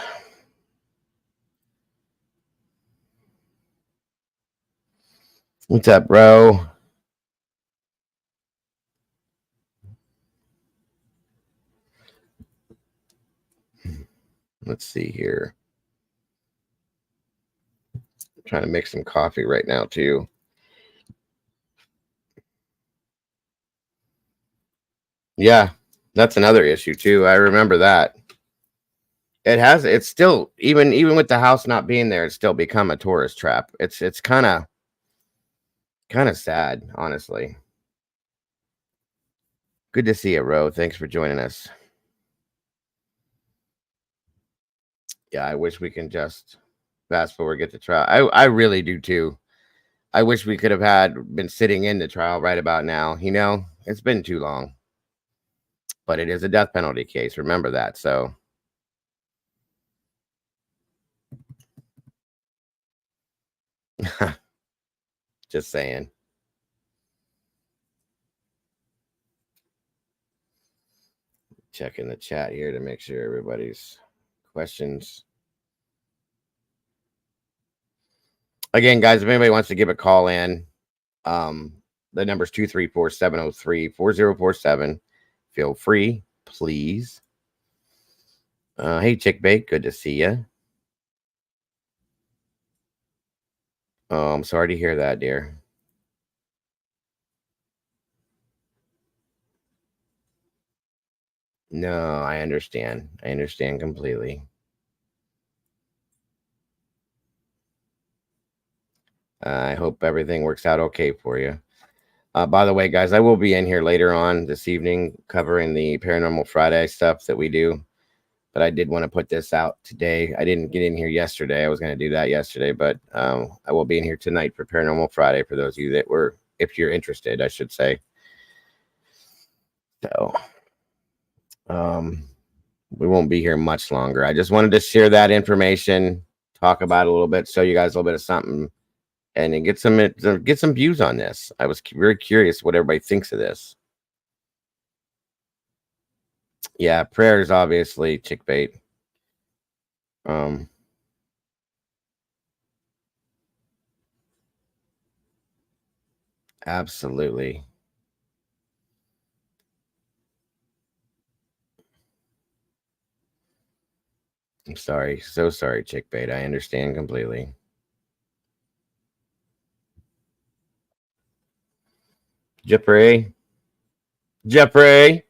What's up, bro? Let's see here. I'm trying to make some coffee right now, too. Yeah, that's another issue, too. I remember that. It's still, even with the house not being there, it's still become a tourist trap. It's kind of sad, honestly. Good to see you, Ro. Thanks for joining us. Yeah, I wish we can just fast forward, get the trial. I really do too. I wish we could have been sitting in the trial right about now. It's been too long. But it is a death penalty case. Remember that. So just saying. Checking the chat here to make sure everybody's questions. Again, guys, if anybody wants to give a call in, The number's 234-703-4047. Feel free, please. Hey, Chick Bait, good to see you. Oh, I'm sorry to hear that, dear. No, I understand. I understand completely. I hope everything works out okay for you. By the way, guys, I will be in here later on this evening covering the Paranormal Friday stuff that we do. But I did want to put this out today. I didn't get in here yesterday. I was going to do that yesterday, but I will be in here tonight for Paranormal Friday for those of you that were, if you're interested, I should say. So we won't be here much longer. I just wanted to share that information, talk about it a little bit, show you guys a little bit of something, and then get some views on this. I was very curious what everybody thinks of this. Yeah, prayers, obviously, Chick Bait. Absolutely. I'm sorry. So sorry, Chick Bait. I understand completely. Jeffrey? Jeffrey?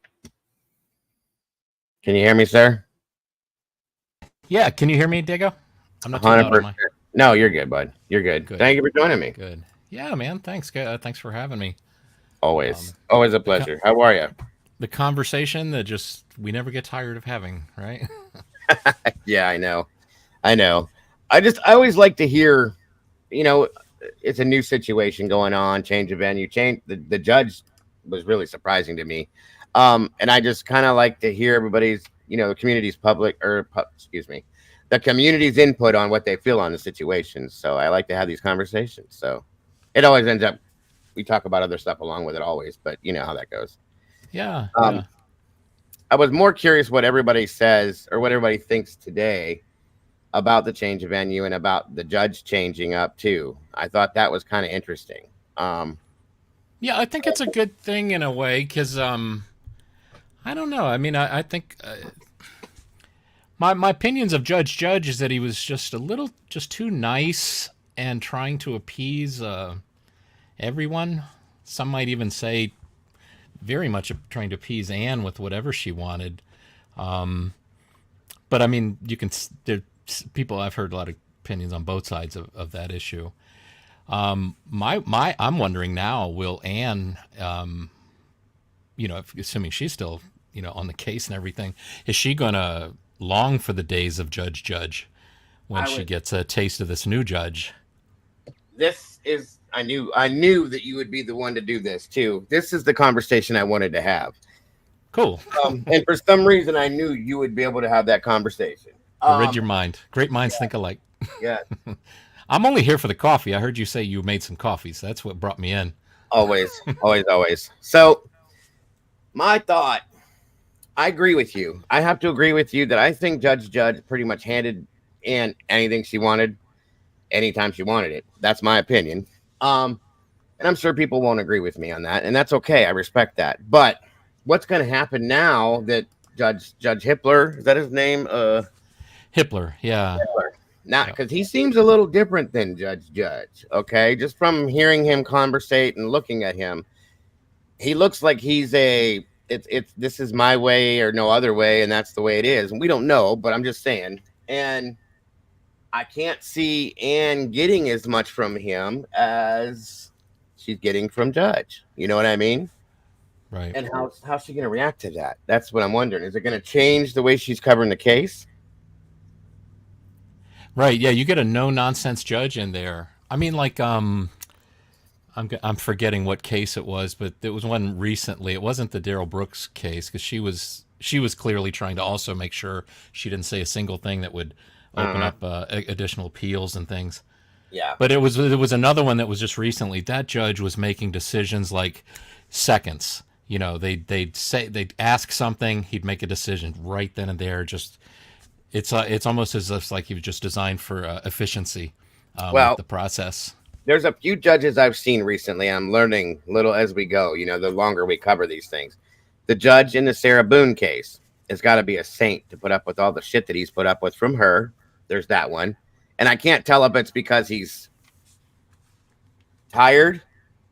Can you hear me, sir? Yeah, can you hear me, Diego? I'm not too loud, am I? No, you're good, bud. You're good. Thank you for joining me. Good. Yeah, man. Thanks. Thanks for having me. Always a pleasure. How are you? The conversation that just we never get tired of having, right? Yeah, I know. I always like to hear, it's a new situation going on, change of venue, the judge was really surprising to me. And I just kind of like to hear everybody's, the community's the community's input on what they feel on the situation. So I like to have these conversations. So it always ends up, we talk about other stuff along with it always, but you know how that goes. Yeah. I was more curious what everybody says or what everybody thinks today about the change of venue and about the judge changing up too. I thought that was kind of interesting. Yeah, I think it's a good thing in a way because I don't know. I mean, I think my opinions of Judge is that he was just too nice and trying to appease everyone. Some might even say very much trying to appease Anne with whatever she wanted. But I mean, people, I've heard a lot of opinions on both sides of that issue. I'm wondering now, will Anne, assuming she's still, on the case and everything, is she going to long for the days of Judge when she gets a taste of this new judge? I knew that you would be the one to do this too. This is the conversation I wanted to have. Cool. And for some reason, I knew you would be able to have that conversation. Read your mind. Great minds think alike. Yeah. I'm only here for the coffee. I heard you say you made some coffee, so that's what brought me in. Always. So my thought, I agree with you. I have to agree with you that I think Judge pretty much handed Anne anything she wanted, anytime she wanted it. That's my opinion. And I'm sure people won't agree with me on that, and that's okay. I respect that. But what's going to happen now that Judge Hippler, is that his name? Hippler, yeah. Now, because he seems a little different than Judge. Okay, just from hearing him conversate and looking at him, he looks like he's this is my way or no other way, and that's the way it is. And we don't know, but I'm just saying. And I can't see Anne getting as much from him as she's getting from Judge. You know what I mean? Right. And how's she going to react to that? That's what I'm wondering. Is it going to change the way she's covering the case? Right. Yeah, you get a no-nonsense judge in there. I mean, like, I'm forgetting what case it was, but there was one recently. It wasn't the Darrell Brooks case because she was clearly trying to also make sure she didn't say a single thing that would open up additional appeals and things. Yeah. But there was another one that was just recently. That judge was making decisions like seconds. They'd ask something, he'd make a decision right then and there. Just it's almost as if like he was just designed for efficiency with the process. there's a few judges I've seen recently. I'm learning little as we go, the longer we cover these things. The judge in the Sarah Boone case has got to be a saint to put up with all the shit that he's put up with from her. There's that one. And I can't tell if it's because he's tired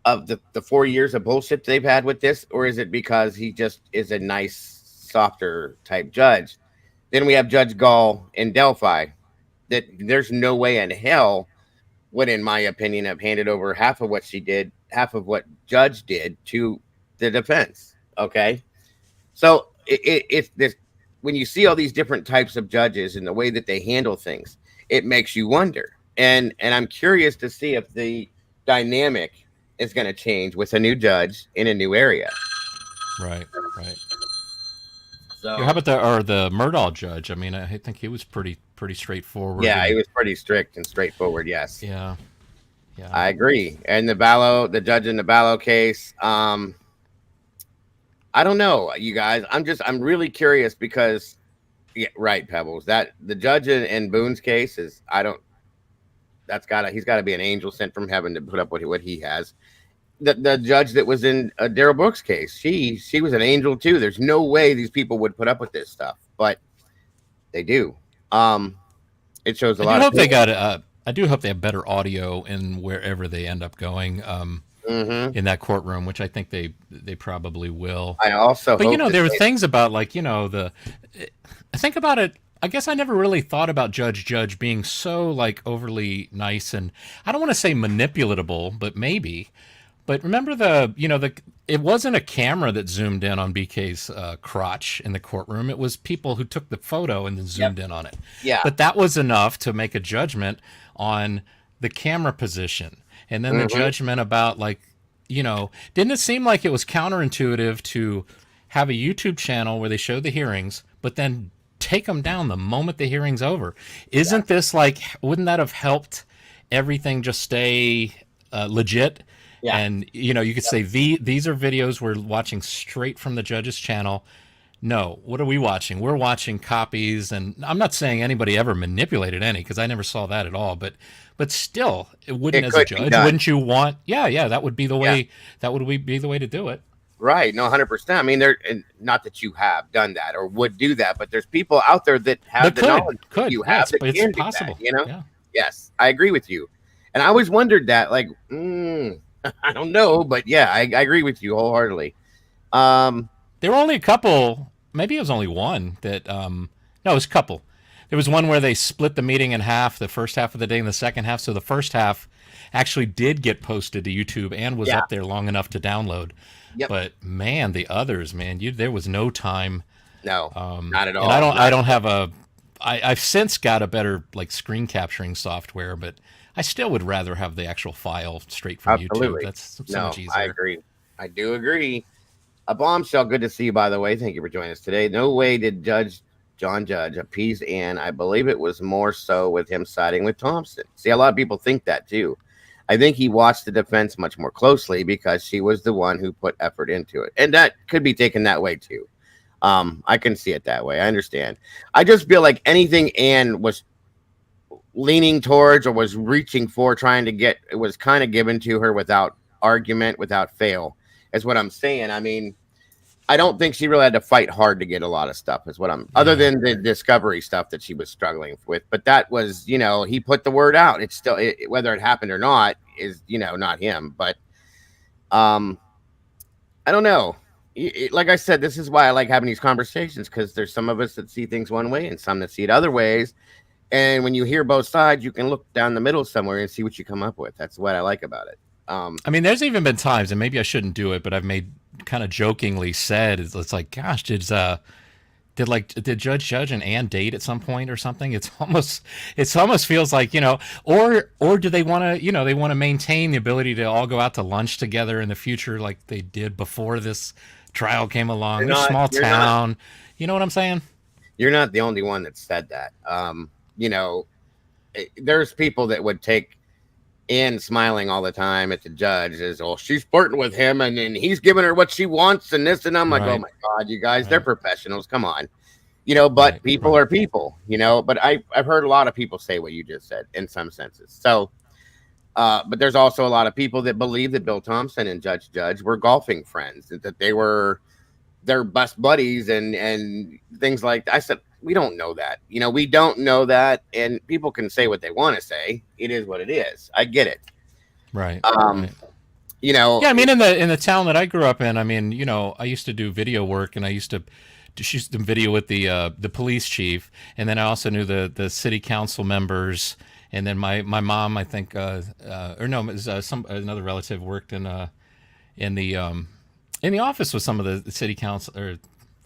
of the 4 years of bullshit they've had with this, or is it because he just is a nice, softer type judge? Then we have Judge Gall in Delphi that there's no way in hell would, in my opinion, have handed over half of what she did, half of what Judge did to the defense. Okay. So it's this, when you see all these different types of judges and the way that they handle things, it makes you wonder. And I'm curious to see if the dynamic is going to change with a new judge in a new area. Right. So, how about the Murdaugh judge? I mean, I think he was pretty straightforward. Yeah, he was pretty strict and straightforward. Yes. Yeah. I agree. And the judge in the Ballo case, I don't know, you guys. I'm really curious because, yeah, right, Pebbles. That the judge in Boone's case is, he's got to be an angel sent from heaven to put up with what he has. The judge that was in Daryl Brooks' case, she was an angel too. There's no way these people would put up with this stuff, but they do. It shows a lot. I do hope they have better audio in wherever they end up going in that courtroom, which I think they probably will. I also, but there were things about I think about it. I guess I never really thought about Judge being so overly nice, and I don't want to say manipulatable, but maybe. But remember it wasn't a camera that zoomed in on BK's crotch in the courtroom. It was people who took the photo and then zoomed in on it. Yeah. But that was enough to make a judgment on the camera position. And then the judgment about didn't it seem like it was counterintuitive to have a YouTube channel where they show the hearings, but then take them down the moment the hearing's over? Isn't this wouldn't that have helped everything just stay legit? Yeah. And you could say these are videos we're watching straight from the judge's channel. No, what are we watching? We're watching copies, and I'm not saying anybody ever manipulated any, because I never saw that at all. But still, as a judge, wouldn't you want? Yeah, that would be the way. That would be the way to do it. Right. No, 100%. I mean, not that you have done that or would do that, but there's people out there that have the knowledge that you have. It's possible. Yeah. Yes, I agree with you. And I always wondered that, I don't know, but yeah, I agree with you wholeheartedly. There were only a couple, maybe it was only one that, no, it was a couple. There was one where they split the meeting in half, the first half of the day and the second half. So the first half actually did get posted to YouTube and was up there long enough to download. Yep. But man, the others, there was no time. No, not at all. And I don't have I've since got a better screen capturing software, but I still would rather have the actual file straight from YouTube. That's so much easier. I agree. I do agree. A bombshell. Good to see you, by the way. Thank you for joining us today. No way did John Judge appease Ann. I believe it was more so with him siding with Thompson. See, a lot of people think that too. I think he watched the defense much more closely because she was the one who put effort into it. And that could be taken that way too. I can see it that way. I understand. I just feel like anything Ann was leaning towards or was reaching for, trying to get, it was kind of given to her without argument, without fail, is what I'm saying. I mean, I don't think she really had to fight hard to get a lot of stuff, is what other than the discovery stuff that she was struggling with. But that was, he put the word out. It's still, whether it happened or not is, not him. But I don't know. Like I said, this is why I like having these conversations, because there's some of us that see things one way and some that see it other ways. And when you hear both sides, you can look down the middle somewhere and see what you come up with. That's what I like about it. I mean, there's even been times, and maybe I shouldn't do it, but I've kind of jokingly said, it's like, gosh, did Judge and Ann date at some point or something? It almost feels like, or do they want to, they want to maintain the ability to all go out to lunch together in the future like they did before this trial came along. They're small town. You know what I'm saying? You're not the only one that said that. There's people that would take Ann smiling all the time at the judge as, oh, she's flirting with him and he's giving her what she wants and this, and I'm like, oh my God, you guys, they're professionals. Come on. But people are people, but I've heard a lot of people say what you just said in some senses. So But there's also a lot of people that believe that Bill Thompson and Judge were golfing friends, that they were their best buddies and things like that. I said, we don't know that. We don't know that, and people can say what they want to say. It is what it is. I get it. Right. Right. Yeah, I mean, in the town that I grew up in, I mean, I used to do video work, and I used to shoot some video with the police chief, and then I also knew the city council members, and then my mom, I think, or no, it was, another relative worked in the office with some of the city council, or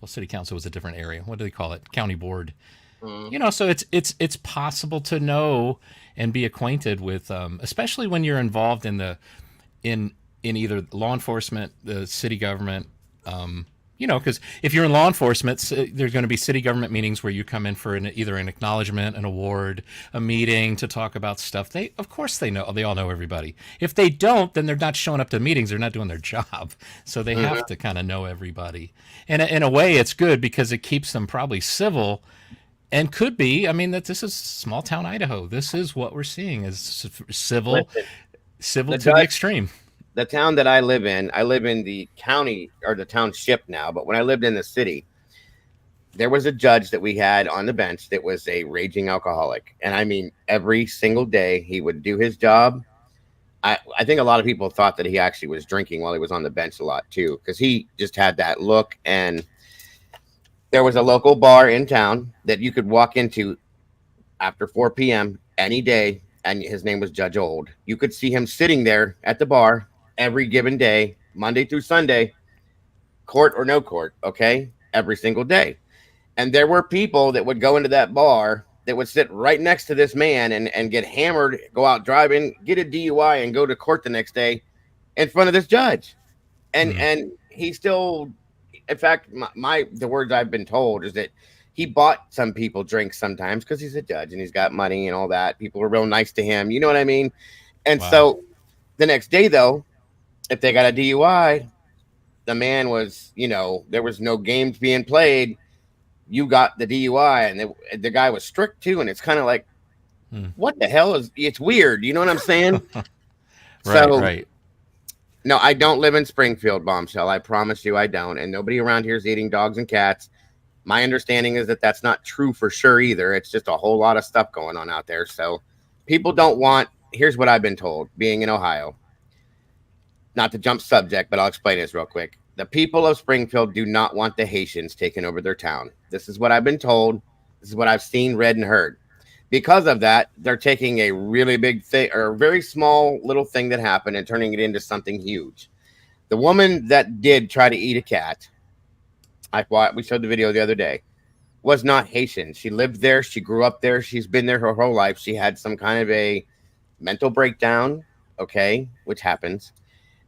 city council was a different area. What do they call it? County board. So it's possible to know and be acquainted with, especially when you're involved in either law enforcement, the city government, because if you're in law enforcement, there's going to be city government meetings where you come in for either an acknowledgement, an award, a meeting to talk about stuff. Of course they know. They all know everybody. If they don't, then they're not showing up to meetings. They're not doing their job. So they have to kind of know everybody. And in a way, it's good because it keeps them probably civil. And could be, I mean, that this is small town Idaho. This is what we're seeing is civil to the extreme. The town that I live in the county or the township now, but when I lived in the city, there was a judge that we had on the bench that was a raging alcoholic. And I mean, every single day he would do his job. I think a lot of people thought that he actually was drinking while he was on the bench a lot too, because he just had that look. And there was a local bar in town that you could walk into after 4 p.m. any day, and his name was Judge Old. You could see him sitting there at the bar every given day, Monday through Sunday, court or no court, okay? Every single day. And there were people that would go into that bar that would sit right next to this man and get hammered, go out driving, get a DUI, and go to court the next day in front of this judge. And he still, in fact, the words I've been told is that he bought some people drinks sometimes because he's a judge and he's got money and all that. People were real nice to him. You know what I mean? And so the next day, though, if they got a DUI, the man was, there was no games being played. You got the DUI, and the guy was strict too. And it's kind of like, what the hell it's weird. You know what I'm saying? Right. No, I don't live in Springfield, Bombshell. I promise you I don't. And nobody around here is eating dogs and cats. My understanding is that that's not true for sure either. It's just a whole lot of stuff going on out there. So people don't want, here's what I've been told, being in Ohio. Not to jump subject, but I'll explain this real quick. The people of Springfield do not want the Haitians taking over their town. This is what I've been told. This is what I've seen, read, and heard. Because of that, they're taking a really big thing or a very small little thing that happened and turning it into something huge. The woman that did try to eat a cat, we showed the video the other day, was not Haitian. She lived there. She grew up there. She's been there her whole life. She had some kind of a mental breakdown, okay, which happens.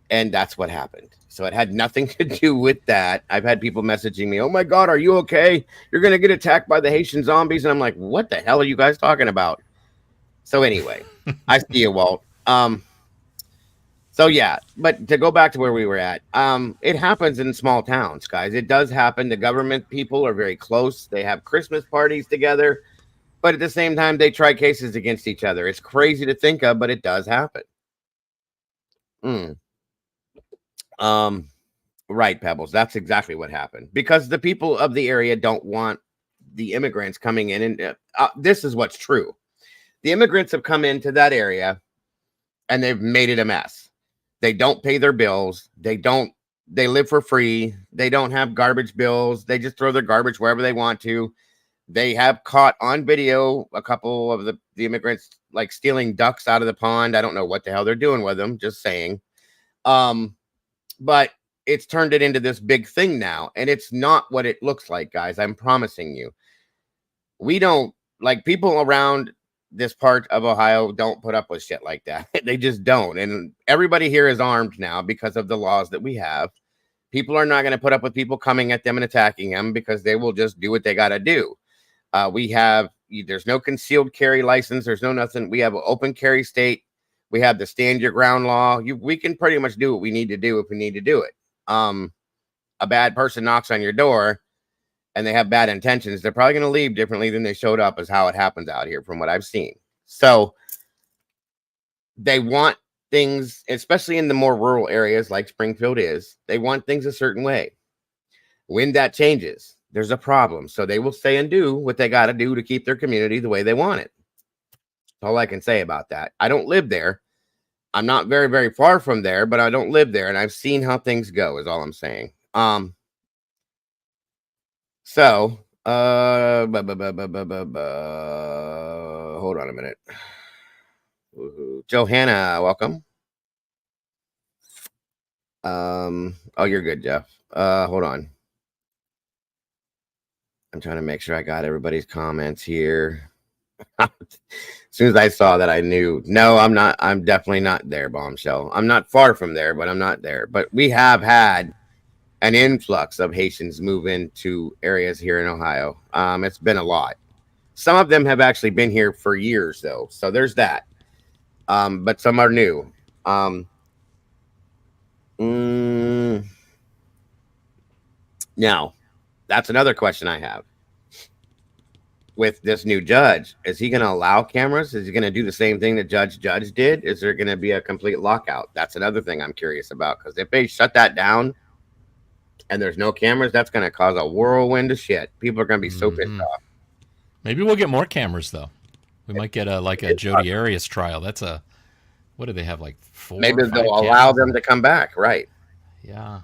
And that's what happened. So it had nothing to do with that. I've had people messaging me, oh my God, are you okay? You're going to get attacked by the Haitian zombies. And I'm like, what the hell are you guys talking about? So anyway, I see you, Walt. So yeah, but to go back to where we were at, it happens in small towns, guys. It does happen. The government people are very close. They have Christmas parties together, but at the same time, they try cases against each other. It's crazy to think of, but it does happen. Right, Pebbles. That's exactly what happened because the people of the area don't want the immigrants coming in. And this is what's true. The immigrants have come into that area and they've made it a mess. They don't pay their bills. They live for free. They don't have garbage bills. They just throw their garbage wherever they want to. They have caught on video a couple of the immigrants like stealing ducks out of the pond. I don't know what the hell they're doing with them. Just saying. But it's turned it into this big thing now. And it's not what it looks like, guys. I'm promising you. We don't, like, people around this part of Ohio don't put up with shit like that. They just don't. And everybody here is armed now because of the laws that we have. People are not going to put up with people coming at them and attacking them because they will just do what they got to do. There's no concealed carry license. There's no nothing. We have an open carry state. We have the stand your ground law. We can pretty much do what we need to do if we need to do it. A bad person knocks on your door and they have bad intentions. They're probably going to leave differently than they showed up, is how it happens out here from what I've seen. So they want things, especially in the more rural areas like Springfield is, they want things a certain way. When that changes, there's a problem. So they will say and do what they got to do to keep their community the way they want it. That's all I can say about that. I don't live there. I'm not very, very far from there, but I don't live there, and I've seen how things go, is all I'm saying. So, hold on a minute. Johanna, welcome. Oh, you're good, Jeff. Hold on. I'm trying to make sure I got everybody's comments here. As soon as I saw that, I knew. No, I'm not. I'm definitely not there, Bombshell. I'm not far from there, but I'm not there. But we have had an influx of Haitians move into areas here in Ohio. It's been a lot. Some of them have actually been here for years, though. So there's that. But some are new. Now, that's another question I have. With this new judge, is he going to allow cameras? Is he going to do the same thing that Judge did? Is there going to be a complete lockout? That's another thing I'm curious about, because if they shut that down and there's no cameras, that's going to cause a whirlwind of shit. People are going to be so pissed off. Maybe we'll get more cameras, though. We might get a Jody Arias trial. That's a, what do they have, like 4 Maybe or 5 they'll allow them to come back, right? Yeah.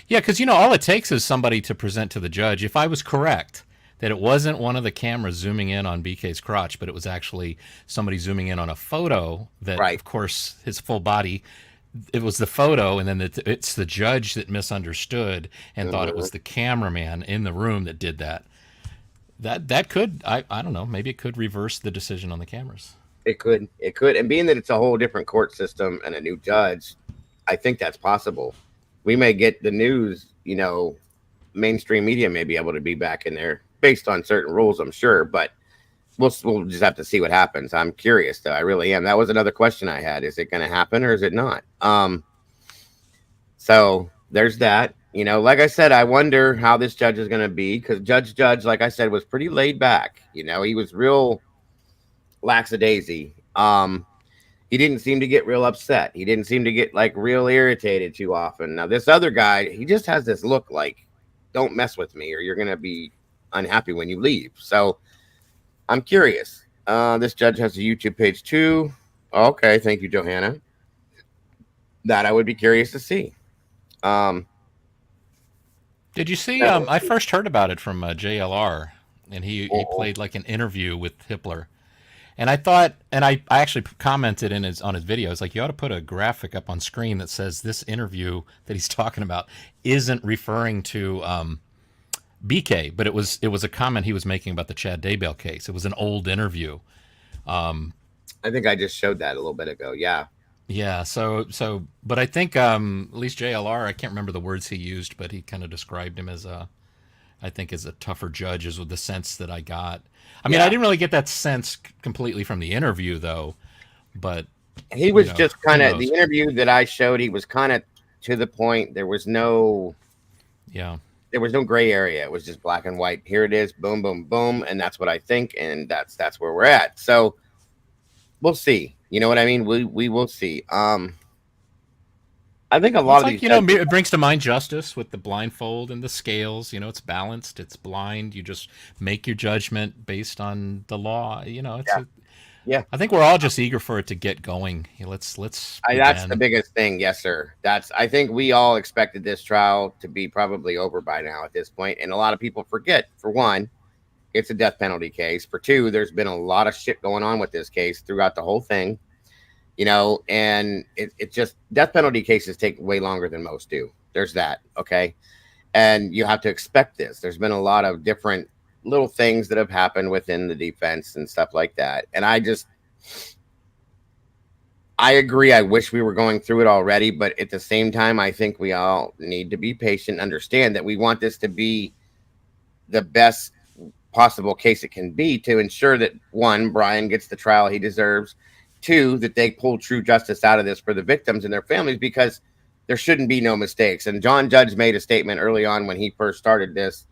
Yeah, because, all it takes is somebody to present to the judge. If I was correct that it wasn't one of the cameras zooming in on BK's crotch, but it was actually somebody zooming in on a photo that, of course, his full body, it was the photo, and then it's the judge that misunderstood and thought it was the cameraman in the room that did that. That could, I don't know, maybe it could reverse the decision on the cameras. It could. And being that it's a whole different court system and a new judge, I think that's possible. We may get the news, mainstream media may be able to be back in there based on certain rules, I'm sure, but we'll just have to see what happens. I'm curious, though. I really am. That was another question I had. Is it going to happen or is it not? So there's that. Like I said, I wonder how this judge is going to be, because Judge, like I said, was pretty laid back. He was real lackadaisy. He didn't seem to get real upset. He didn't seem to get real irritated too often. Now, this other guy, he just has this look like, don't mess with me or you're going to be unhappy when you leave. So I'm curious. This judge has a YouTube page too. Okay. Thank you, Johanna. That I would be curious to see. Did you see? I first heard about it from JLR, and he played an interview with Hitler. And I thought, and I actually commented on his video, it's like, you ought to put a graphic up on screen that says this interview that he's talking about isn't referring to BK, but it was a comment he was making about the Chad Daybell case. It was an old interview. I think I just showed that a little bit ago. Yeah. Yeah. So, but I think at least JLR, I can't remember the words he used, but he kind of described him as a tougher judge, is with the sense that I got. I mean, I didn't really get that sense completely from the interview, though. But he was just kind of, the interview that I showed, he was kind of to the point. There was no gray area. It was just black and white. Here it is, boom, boom, boom, and that's what I think, and that's where we're at. So we'll see. You know what I mean? We will see. I think a lot of these, it brings to mind justice with the blindfold and the scales. It's balanced, it's blind. You just make your judgment based on the law. Yeah. I think we're all just eager for it to get going. Let's. That's the biggest thing. Yes, sir. I think we all expected this trial to be probably over by now at this point, and a lot of people forget. For one, it's a death penalty case. For two, there's been a lot of shit going on with this case throughout the whole thing. And it just, death penalty cases take way longer than most do. There's that. Okay. And you have to expect this. There's been a lot of different little things that have happened within the defense and stuff like that. And I agree. I wish we were going through it already, but at the same time, I think we all need to be patient, understand that we want this to be the best possible case it can be, to ensure that, one, Bryan gets the trial he deserves. Two, that they pull true justice out of this for the victims and their families, because there shouldn't be no mistakes. And John Judge made a statement early on when he first started this,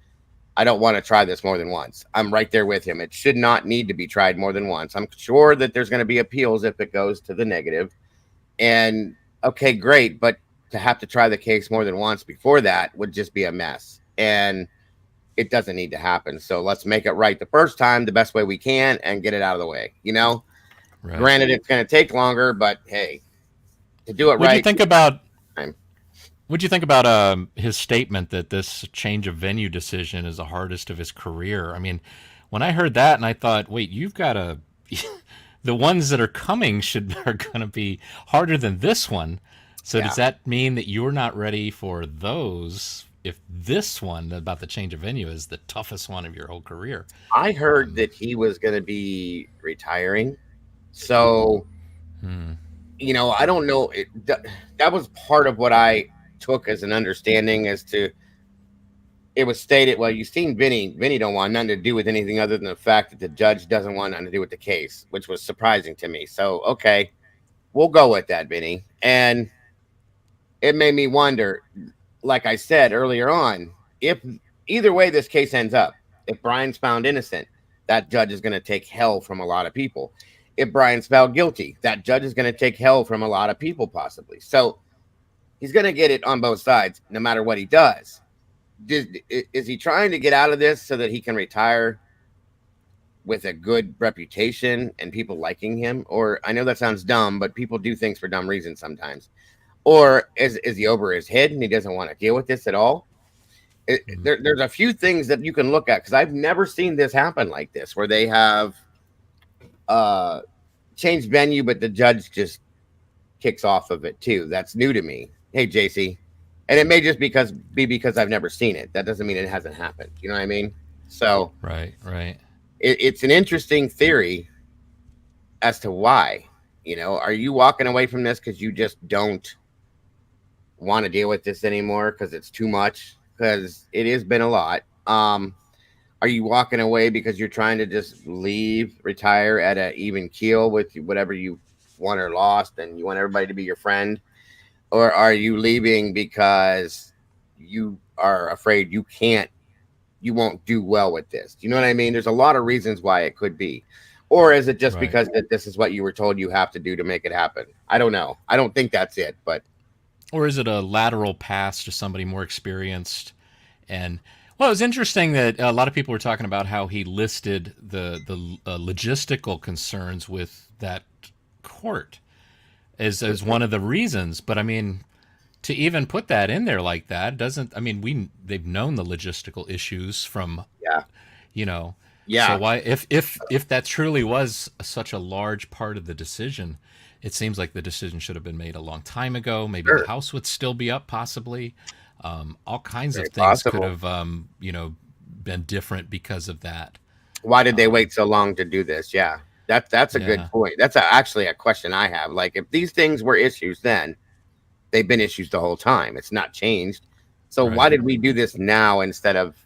I don't want to try this more than once. I'm right there with him. It should not need to be tried more than once. I'm sure that there's going to be appeals if it goes to the negative. And okay, great. But to have to try the case more than once before that would just be a mess. And it doesn't need to happen. So let's make it right the first time the best way we can and get it out of the way. You know, Right. Granted, it's going to take longer, but hey, to do it What'd right. you think about? What'd you think about his statement that this change of venue decision is the hardest of his career? I mean, when I heard that, and I thought, wait, you've got a the ones that are coming are going to be harder than this one. So does that mean that you're not ready for those? If this one about the change of venue is the toughest one of your whole career? I heard that he was going to be retiring. So, you know, I don't know. That was part of what I took as an understanding as to, it was stated, well, you've seen Vinny don't want nothing to do with anything other than the fact that the judge doesn't want nothing to do with the case, which was surprising to me. So, okay, we'll go with that, Vinny. And it made me wonder, like I said earlier on, if either way this case ends up, if Bryan's found innocent, that judge is going to take hell from a lot of people. If Bryan's found guilty, that judge is going to take hell from a lot of people, possibly. So he's going to get it on both sides, no matter what he does. Is he trying to get out of this so that he can retire with a good reputation and people liking him? Or, I know that sounds dumb, but people do things for dumb reasons sometimes. Or is he over his head and he doesn't want to deal with this at all? There's a few things that you can look at, because I've never seen this happen like this, where they have changed venue, but the judge just kicks off of it too. That's new to me. Hey, JC. And it may just be because I've never seen it. That doesn't mean it hasn't happened. You know what I mean? So right. It's an interesting theory as to why. You know, are you walking away from this because you just don't want to deal with this anymore because it's too much? Because it has been a lot. Are you walking away because you're trying to just leave, retire at an even keel with whatever you won or lost, and you want everybody to be your friend? Or are you leaving because you are afraid you won't do well with this? You know what I mean? There's a lot of reasons why it could be. Or is it just because that this is what you were told you have to do to make it happen? I don't know. I don't think that's it, but. Or is it a lateral pass to somebody more experienced? And well, it was interesting that a lot of people were talking about how he listed the logistical concerns with that court as one of the reasons. But I mean, to even put that in there like that doesn't. I mean, they've known the logistical issues from. You know. Yeah. So why, if that truly was such a large part of the decision, it seems like the decision should have been made a long time ago. Maybe the house would still be up, possibly. All kinds of things could have, been different because of that. Why did they wait so long to do this? Yeah, that's a good point. That's actually a question I have. Like, if these things were issues then, they've been issues the whole time. It's not changed. So why did we do this now instead of,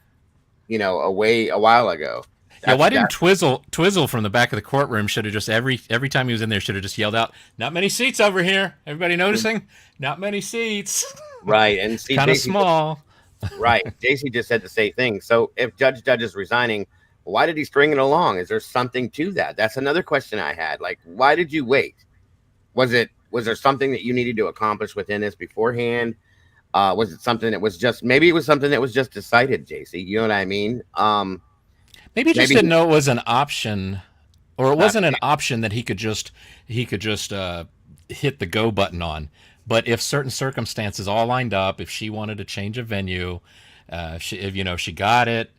a while ago? Why didn't Twizzle from the back of the courtroom should have just every time he was in there should have just yelled out, "Not many seats over here. Everybody noticing? Not many seats." Right, and see, kind of small. Right, JC just said the same thing. So if Judge is resigning, why did he string it along? Is there something to that? That's another question I had. Like, why did you wait? Was there something that you needed to accomplish within this beforehand? Was it something that was just decided, JC? You know what I mean? Maybe he just didn't know it was an option, or it wasn't an option that he could just hit the go button on. But if certain circumstances all lined up, if she wanted to change a venue, if she got it,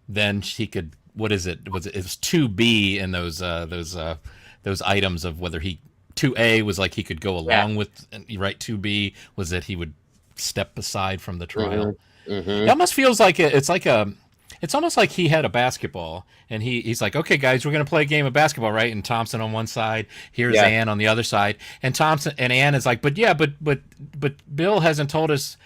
then she could. What is it? It was 2B in those items of whether 2A was like he could go along with, right? 2B was that he would step aside from the trial. It almost feels like it's almost like he had a basketball and he's like, okay, guys, we're going to play a game of basketball, right? And Thompson on one side, here's Ann on the other side. And Ann is like, but Bill hasn't told us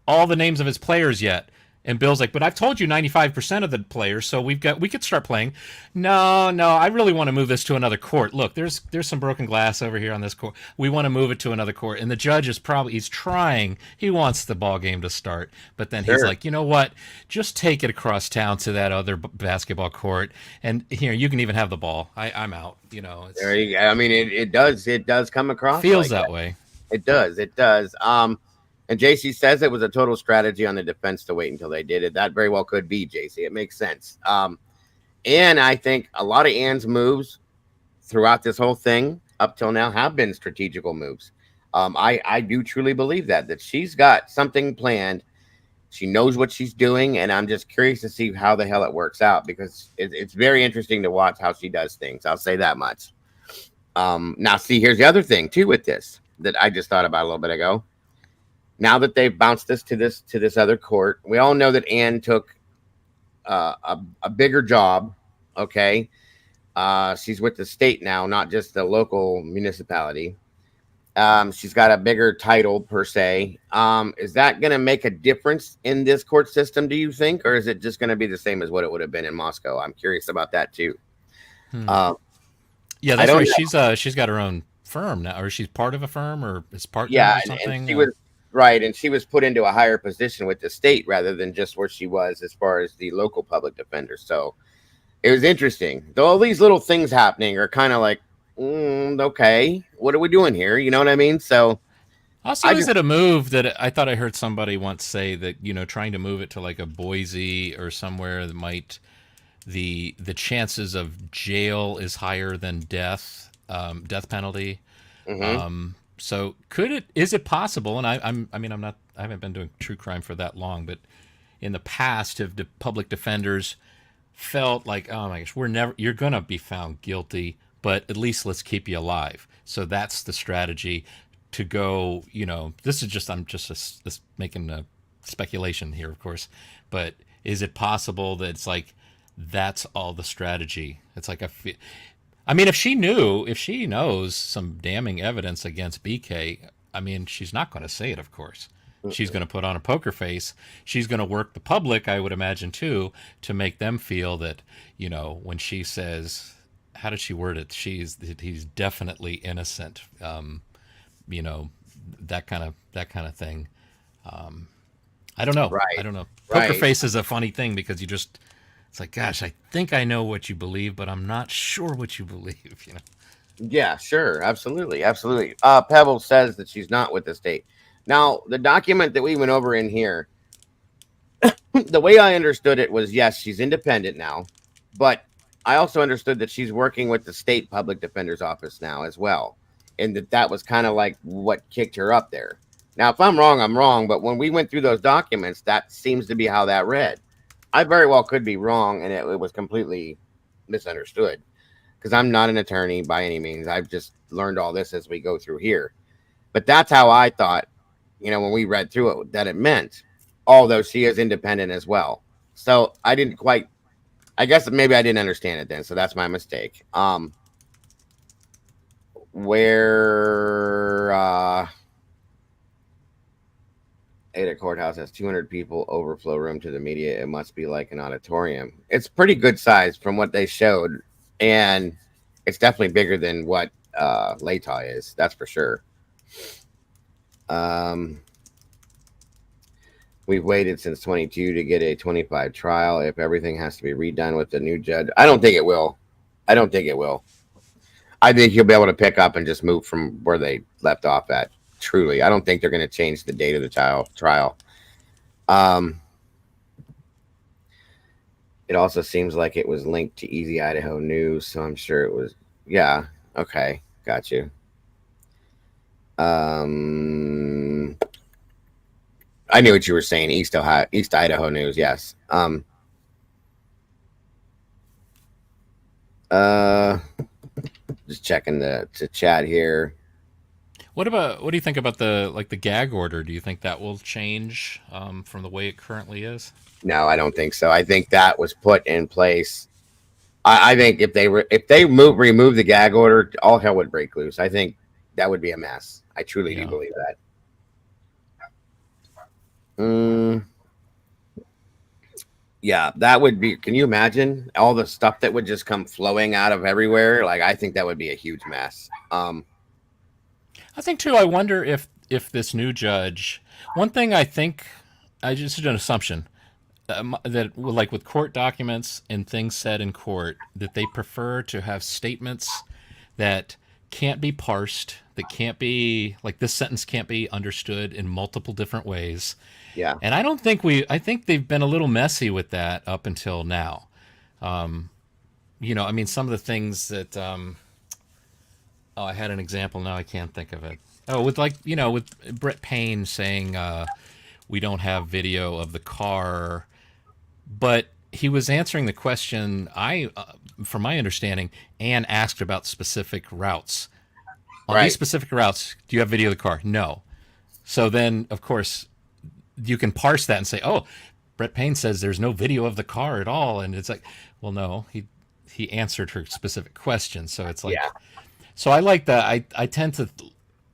all the names of his players yet. And Bill's like, but I've told you 95% of the players, so we could start playing. No, I really want to move this to another court. Look, there's some broken glass over here on this court. We want to move it to another court. And the judge is he's trying. He wants the ball game to start. But then he's like, you know what? Just take it across town to that other basketball court. And here, you can even have the ball. I'm out. You know, there you go. I mean, it does come across. Feels like that way. It does. And JC says it was a total strategy on the defense to wait until they did it. That very well could be, JC. It makes sense. And I think a lot of Ann's moves throughout this whole thing up till now have been strategical moves. I do truly believe that she's got something planned. She knows what she's doing, and I'm just curious to see how the hell it works out, because it's very interesting to watch how she does things. I'll say that much. Now, see, here's the other thing, too, with this that I just thought about a little bit ago. Now that they've bounced this to this other court, we all know that Ann took a bigger job. Okay, she's with the state now, not just the local municipality. She's got a bigger title per se. Is that going to make a difference in this court system, do you think, or is it just going to be the same as what it would have been in Moscow? I'm curious about that too. Yeah, that's right. She's got her own firm now, or she's part of a firm, or is partner or something. And she was right, and she was put into a higher position with the state rather than just where she was as far as the local public defender. So it was interesting. Though all these little things happening are kind of like, okay, what are we doing here? You know what I mean? So also, is it a move that I thought I heard somebody once say that, you know, trying to move it to like a Boise or somewhere that might the chances of jail is higher than death penalty. Mm-hmm. So is it possible? And I haven't been doing true crime for that long, but in the past, have the public defenders felt like, oh my gosh, you're going to be found guilty, but at least let's keep you alive. So that's the strategy to go, you know, I'm just making a speculation here, of course, but is it possible that it's like, that's all the strategy? It's like, if she knows some damning evidence against BK, I mean, she's not going to say it, of course. She's going to put on a poker face. She's going to work the public, I would imagine, too, to make them feel that, you know, when she says, how did she word it? He's definitely innocent. You know, that kind of thing. I don't know. Right. I don't know. Poker face is a funny thing because it's like, gosh, I think I know what you believe, but I'm not sure what you believe, you know? Yeah, sure. Absolutely. Pebble says that she's not with the state. Now, the document that we went over in here, the way I understood it was, yes, she's independent now, but I also understood that she's working with the state public defender's office now as well. And that was kind of like what kicked her up there. Now, if I'm wrong, I'm wrong. But when we went through those documents, that seems to be how that read. I very well could be wrong, and it was completely misunderstood, because I'm not an attorney by any means. I've just learned all this as we go through here. But that's how I thought, you know, when we read through it, that it meant, although she is independent as well. So I guess maybe I didn't understand it then. So that's my mistake. Ada Courthouse has 200 people, overflow room to the media. It must be like an auditorium. It's pretty good size from what they showed, and it's definitely bigger than what Latah is. That's for sure. We've waited since 22 to get a 25 trial. If everything has to be redone with the new judge, I don't think it will. I think he'll be able to pick up and just move from where they left off at. Truly, I don't think they're going to change the date of the trial. It also seems like it was linked to Easy Idaho News, so I'm sure it was. Yeah. Okay. Got you. I knew what you were saying. East Idaho News. Yes. Just checking the chat here. What do you think about the gag order? Do you think that will change from the way it currently is? No, I don't think so. I think that was put in place. I think if they remove the gag order, all hell would break loose. I think that would be a mess. I truly do believe that. Yeah, that would be. Can you imagine all the stuff that would just come flowing out of everywhere? Like, I think that would be a huge mess. I think too. I wonder if this new judge. One thing I think, I just an assumption that like with court documents and things said in court, that they prefer to have statements that can't be parsed, that can't be like this sentence can't be understood in multiple different ways. Yeah. And I don't think I think they've been a little messy with that up until now. You know, I mean, some of the things that, oh, I had an example. Now I can't think of it. Oh, with like, you know, with Brett Payne saying, we don't have video of the car, but he was answering the question. From my understanding, Anne asked about specific routes. On these specific routes, do you have video of the car? No. So then, of course, you can parse that and say, oh, Brett Payne says there's no video of the car at all. And it's like, well, no, he answered her specific question. So it's like, so I like that. I tend to,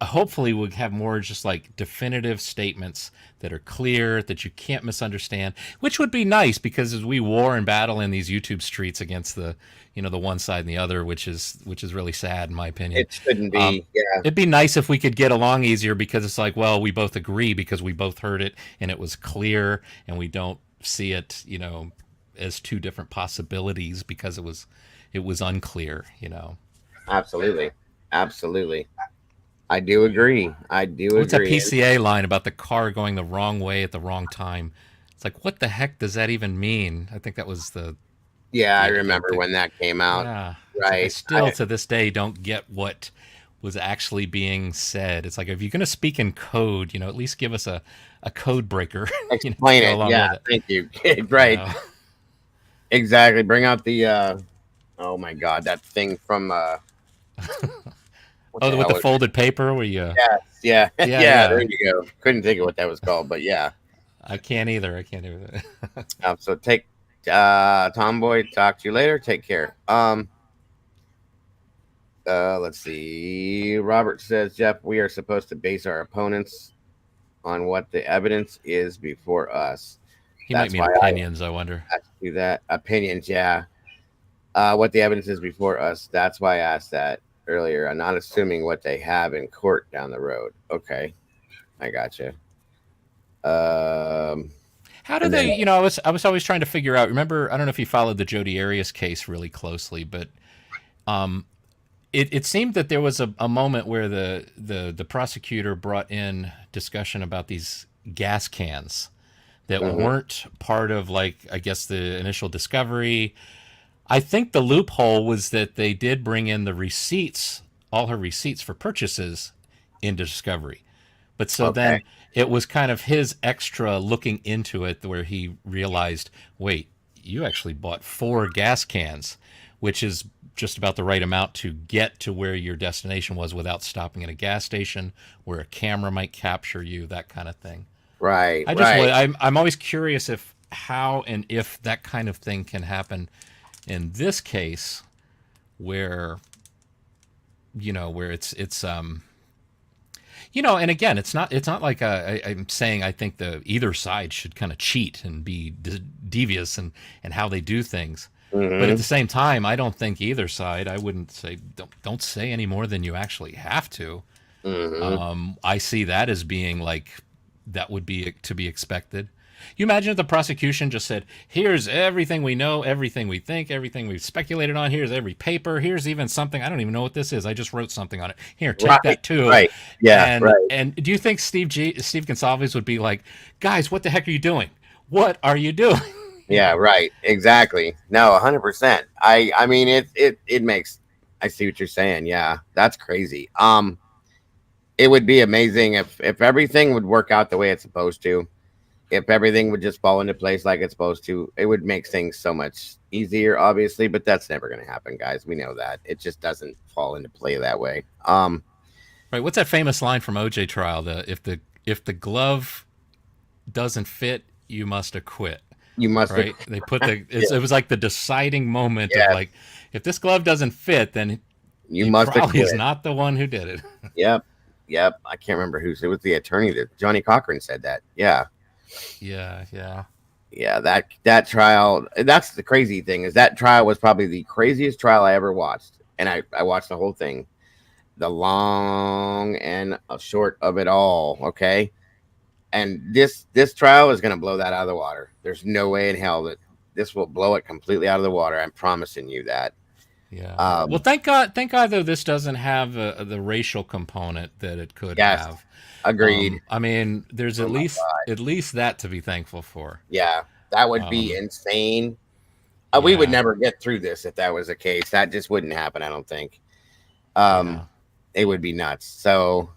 hopefully we'll have more just like definitive statements that are clear, that you can't misunderstand, which would be nice, because as we war and battle in these YouTube streets against the, you know, the one side and the other, which is really sad in my opinion. It shouldn't be. It'd be nice if we could get along easier, because it's like, well, we both agree because we both heard it and it was clear, and we don't see it, you know, as two different possibilities because it was unclear, you know. Absolutely. I do agree. What's that PCA line about the car going the wrong way at the wrong time? It's like, what the heck does that even mean? I think that was the. Yeah, I remember when that came out. Yeah, right. Like I still to this day don't get what was actually being said. It's like, if you're going to speak in code, you know, at least give us a code breaker. Explain you know, it. Yeah, thank you. Right. You know? Exactly. Bring out the. Oh my God, that thing from. With the folded paper where you. Yeah. Yeah. There you go. Couldn't think of what that was called, but yeah. I can't either. So take. Tomboy, talk to you later. Take care. Let's see. Robert says, Jeff, we are supposed to base our opponents on what the evidence is before us. He might mean opinions, I wonder. Do that. Opinions, yeah. What the evidence is before us. That's why I asked that earlier. I'm not assuming what they have in court down the road. Okay. I gotcha. How do they, you know, I was always trying to figure out, remember, I don't know if you followed the Jodi Arias case really closely, but it seemed that there was a moment where the prosecutor brought in discussion about these gas cans that weren't part of, like, I guess the initial discovery. I think the loophole was that they did bring in the receipts, all her receipts for purchases into discovery. But so then it was kind of his extra looking into it where he realized, wait, you actually bought 4 gas cans, which is just about the right amount to get to where your destination was without stopping at a gas station where a camera might capture you, that kind of thing. Right. I'm always curious how and if that kind of thing can happen in this case, where, you know, where it's you know, and again, it's not like I'm saying I think either side should kind of cheat and be devious and how they do things. But at the same time, I don't think either side, I wouldn't say, don't say any more than you actually have to. I see that as being like, that would be to be expected. You imagine if the prosecution just said, here's everything we know, everything we think, everything we've speculated on, here's every paper, here's even something, I don't even know what this is, I just wrote something on it. Here, take that too. Right. Yeah. And do you think Steve Gonsalves would be like, guys, what the heck are you doing? What are you doing? Yeah, right. Exactly. No, 100%. I mean, it makes, I see what you're saying. Yeah, that's crazy. It would be amazing if everything would work out the way it's supposed to. If everything would just fall into place like it's supposed to, it would make things so much easier, obviously, but that's never going to happen, guys. We know that. It just doesn't fall into play that way. Right. What's that famous line from OJ trial? If the glove doesn't fit, you must acquit. You must. Right. They put it was like the deciding moment of like, if this glove doesn't fit, then you must probably acquit. Is not the one who did it. Yep. I can't remember it was the attorney that Johnny Cochran said that. Yeah. Yeah, that trial, that's the crazy thing, is that trial was probably the craziest trial I ever watched. And I watched the whole thing, the long and short of it all. Okay. And this trial is going to blow that out of the water. There's no way in hell that this will blow it completely out of the water. I'm promising you that. Yeah. Well, thank God though this doesn't have the racial component that it could have. Agreed. I mean, there's at least that to be thankful for. Yeah, that would be insane. We would never get through this if that was the case. That just wouldn't happen, I don't think. It would be nuts. So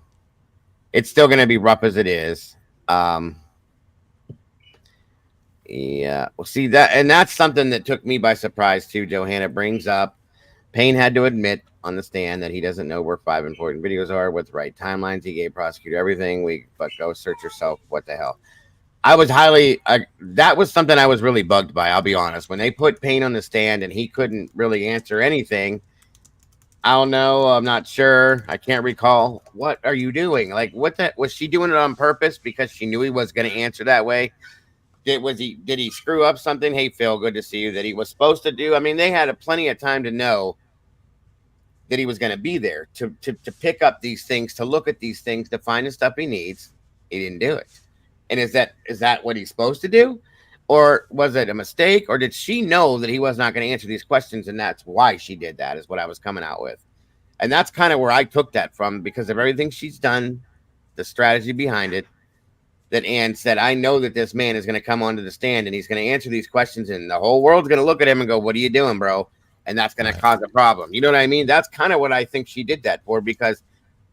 it's still going to be rough as it is. Yeah, well, see that, and that's something that took me by surprise too. Johanna brings up Payne had to admit on the stand that he doesn't know where 5 important videos are with the right timelines. He gave prosecutor everything. But go search yourself. What the hell? That was something I was really bugged by. I'll be honest. When they put Payne on the stand and he couldn't really answer anything, I don't know. I'm not sure. I can't recall. What are you doing? Like, was she doing it on purpose because she knew he was going to answer that way? Did he screw up something? Hey, Phil, good to see you. That he was supposed to do. I mean, they had plenty of time to know that he was going to be there to pick up these things, to look at these things, to find the stuff he needs. He didn't do it. And is that what he's supposed to do? Or was it a mistake? Or did she know that he was not going to answer these questions, and that's why she did that, is what I was coming out with. And that's kind of where I took that from, because of everything she's done, the strategy behind it, that Ann said, I know that this man is going to come onto the stand and he's going to answer these questions, and the whole world's going to look at him and go, what are you doing, bro? And that's going to cause a problem. You know what I mean? That's kind of what I think she did that for, because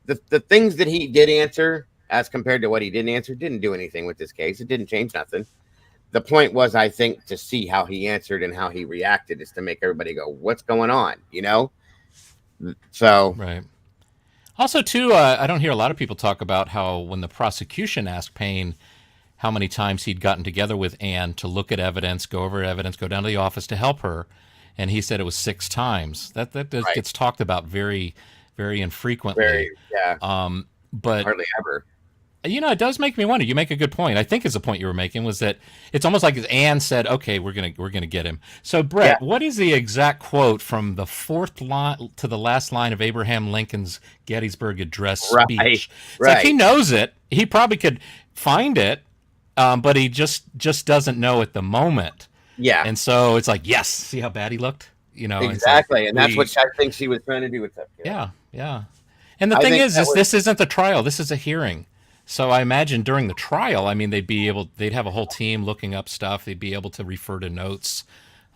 the things that he did answer as compared to what he didn't answer didn't do anything with this case. It didn't change nothing. The point was, I think, to see how he answered and how he reacted is to make everybody go, what's going on? You know? So. Right. Also, too, I don't hear a lot of people talk about how when the prosecution asked Payne how many times he'd gotten together with Ann to look at evidence, go over evidence, go down to the office to help her, and he said it was 6 times. That gets talked about very, very infrequently. But hardly ever. You know, it does make me wonder. You make a good point. I think is the point you were making, was that it's almost like Ann said, "Okay, we're gonna get him." So, Brett, what is the exact quote from the 4th line to the last line of Abraham Lincoln's Gettysburg Address speech? It's like he knows it. He probably could find it, but he just doesn't know at the moment. Yeah. And so it's like, yes, see how bad he looked? You know, exactly, and that's what I think she was trying to do with that. Yeah. And the thing is this isn't the trial. This is a hearing. So I imagine during the trial, I mean, they'd have a whole team looking up stuff. They'd be able to refer to notes.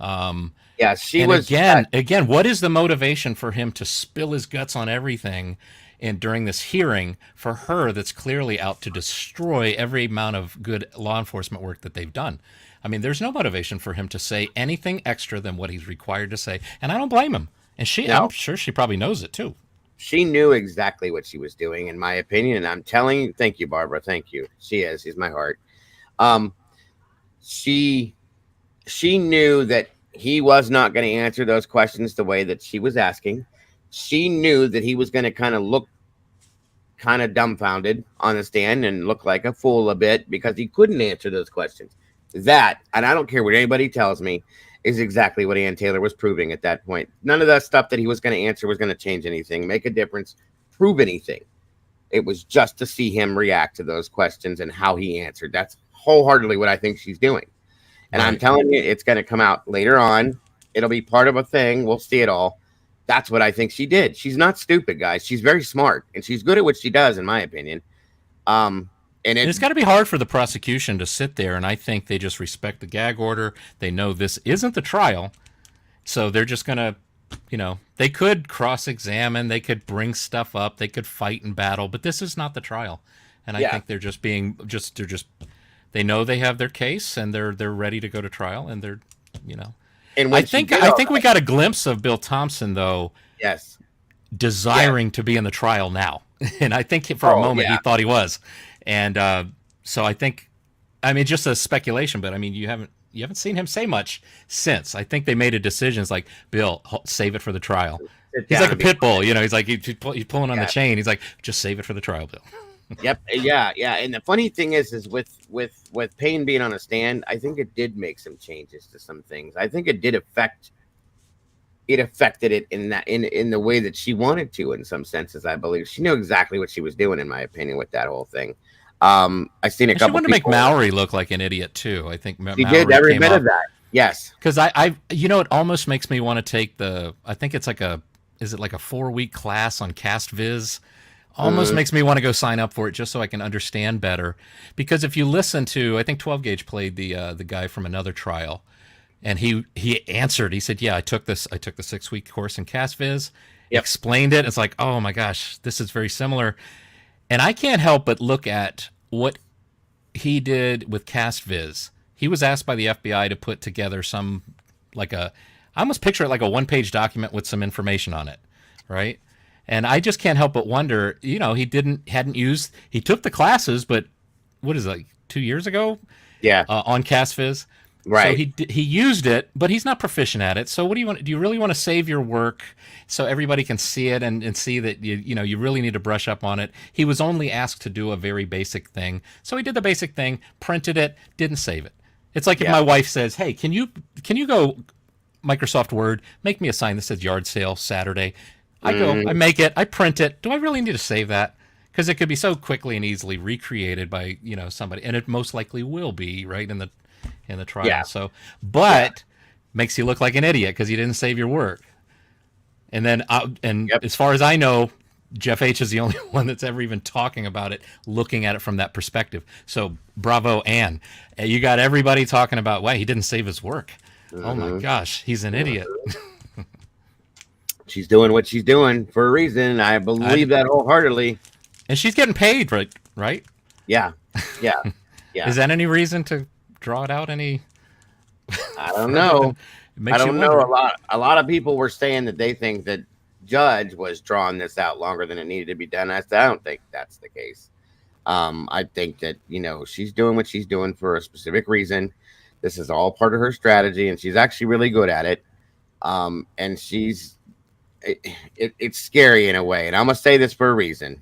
She was again. What is the motivation for him to spill his guts on everything, and during this hearing for her that's clearly out to destroy every amount of good law enforcement work that they've done? I mean, there's no motivation for him to say anything extra than what he's required to say, and I don't blame him. And I'm sure she probably knows it too. She knew exactly what she was doing, in my opinion. And I'm telling you, thank you, Barbara. Thank you. She's my heart. She knew that he was not going to answer those questions the way that she was asking. She knew that he was going to kind of look kind of dumbfounded on the stand and look like a fool a bit because he couldn't answer those questions. That, and I don't care what anybody tells me, is exactly what Ann Taylor was proving at that point. None of that stuff that he was going to answer was going to change anything, make a difference, prove anything. It was just to see him react to those questions and how he answered. That's wholeheartedly what I think she's doing. And I'm telling you, it's going to come out later on. It'll be part of a thing. We'll see it all. That's what I think she did. She's not stupid, guys. She's very smart, and she's good at what she does, in my opinion. And it's got to be hard for the prosecution to sit there, and I think they just respect the gag order. They know this isn't the trial, so they're just going to, they could cross-examine, they could bring stuff up, they could fight and battle, but this is not the trial. And I think they're just they know they have their case, and they're ready to go to trial, and they're, And I think we got a glimpse of Bill Thompson, though. Yes. Desiring to be in the trial now. And I think for a moment he thought he was. And so I think, just a speculation, but you haven't seen him say much since. I think they made a decision. It's like, Bill, save it for the trial. He's like a pit bull, he's like, he's pulling on the chain. He's like, just save it for the trial, Bill. Yep. Yeah. Yeah. And the funny thing is with Payne being on a stand, I think it did make some changes to some things. I think it did affected it in the way that she wanted to, in some senses. I believe she knew exactly what she was doing, in my opinion, with that whole thing. I've seen a And she couple wanted to make people. Maori look like an idiot too. I think She did Maori every came bit up of that. Yes. because I it almost makes me want to take I think it's like is it like a 4-week class on Cast Viz? Almost makes me want to go sign up for it just so I can understand better. Because if you listen to, I think 12 Gauge played the guy from another trial, and he answered. He said, "Yeah, I took the 6-week course in Cast Viz, explained it. It's like, oh my gosh, this is very similar." And I can't help but look at what he did with Cast Viz. He was asked by the FBI to put together I almost picture it like a 1-page document with some information on it, right? And I just can't help but wonder, he he took the classes, but what is it, like 2 years ago? Yeah. On Cast Viz. Right. So he used it, but he's not proficient at it. So what do you want? Do you really want to save your work so everybody can see it and see that you really need to brush up on it? He was only asked to do a very basic thing. So he did the basic thing, printed it, didn't save it. It's like if my wife says, "Hey, can you go Microsoft Word, make me a sign that says yard sale Saturday?" I go, I make it, I print it. Do I really need to save that? Because it could be so quickly and easily recreated by somebody, and it most likely will be, right, in the trial. Yeah. So, makes you look like an idiot because you didn't save your work. And then, as far as I know, Jeff H is the only one that's ever even talking about it, looking at it from that perspective. So, bravo, Ann. You got everybody talking about, wow, he didn't save his work. Oh my gosh, he's an idiot. She's doing what she's doing for a reason. I believe that wholeheartedly. And she's getting paid, right? Yeah. Yeah. Yeah. Is that any reason to draw it out any? I don't know. I don't know. A lot of people were saying that they think that Judge was drawing this out longer than it needed to be done. I don't think that's the case. I think that, she's doing what she's doing for a specific reason. This is all part of her strategy, and she's actually really good at it. And it's scary in a way. And I'm going to say this for a reason,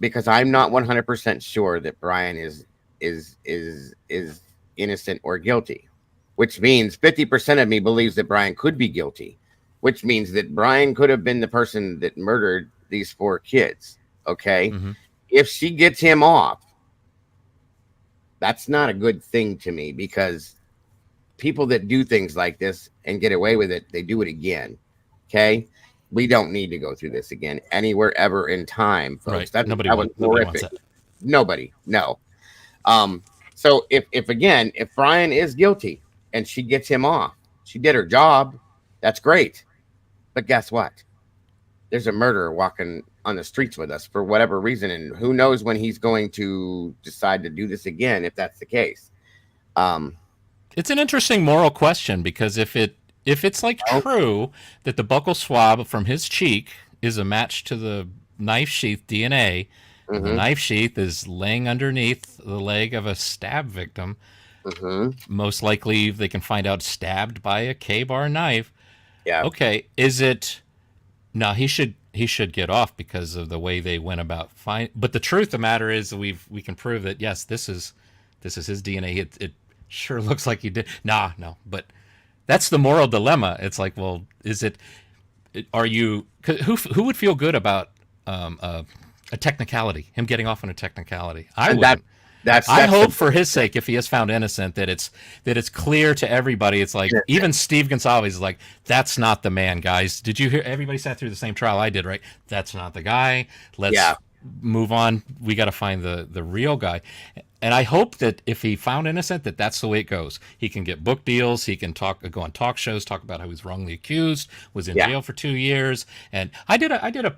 because I'm not 100% sure that Bryan is innocent or guilty, which means 50% of me believes that Bryan could be guilty, which means that Bryan could have been the person that murdered these 4 kids. Okay. Mm-hmm. If she gets him off, that's not a good thing to me, because people that do things like this and get away with it, they do it again. Okay. We don't need to go through this again anywhere ever in time, folks. Right. That was horrific. Nobody. No. So if Bryan is guilty and she gets him off, she did her job. That's great. But guess what? There's a murderer walking on the streets with us for whatever reason, and who knows when he's going to decide to do this again, if that's the case. It's an interesting moral question, because if it's like true that the buccal swab from his cheek is a match to the knife sheath DNA, the knife sheath is laying underneath the leg of a stab victim, most likely they can find out stabbed by a K-bar knife. Yeah. Okay. Is it? No, he should get off because of the way they went about but the truth of the matter is we can prove that, yes, this is his DNA. It sure looks like he did. No, but that's the moral dilemma. It's like, well, who would feel good about a technicality, him getting off on a technicality? I wouldn't. I hope for his sake, if he is found innocent, that it's clear to everybody. It's like, even Steve Gonsalves is like, that's not the man, guys. Did you hear? Everybody sat through the same trial I did, right? That's not the guy. Let's move on. We got to find the real guy. And I hope that if he found innocent, that's the way it goes. He can get book deals. He can go on talk shows, talk about how he was wrongly accused, was in jail for 2 years. And I edited a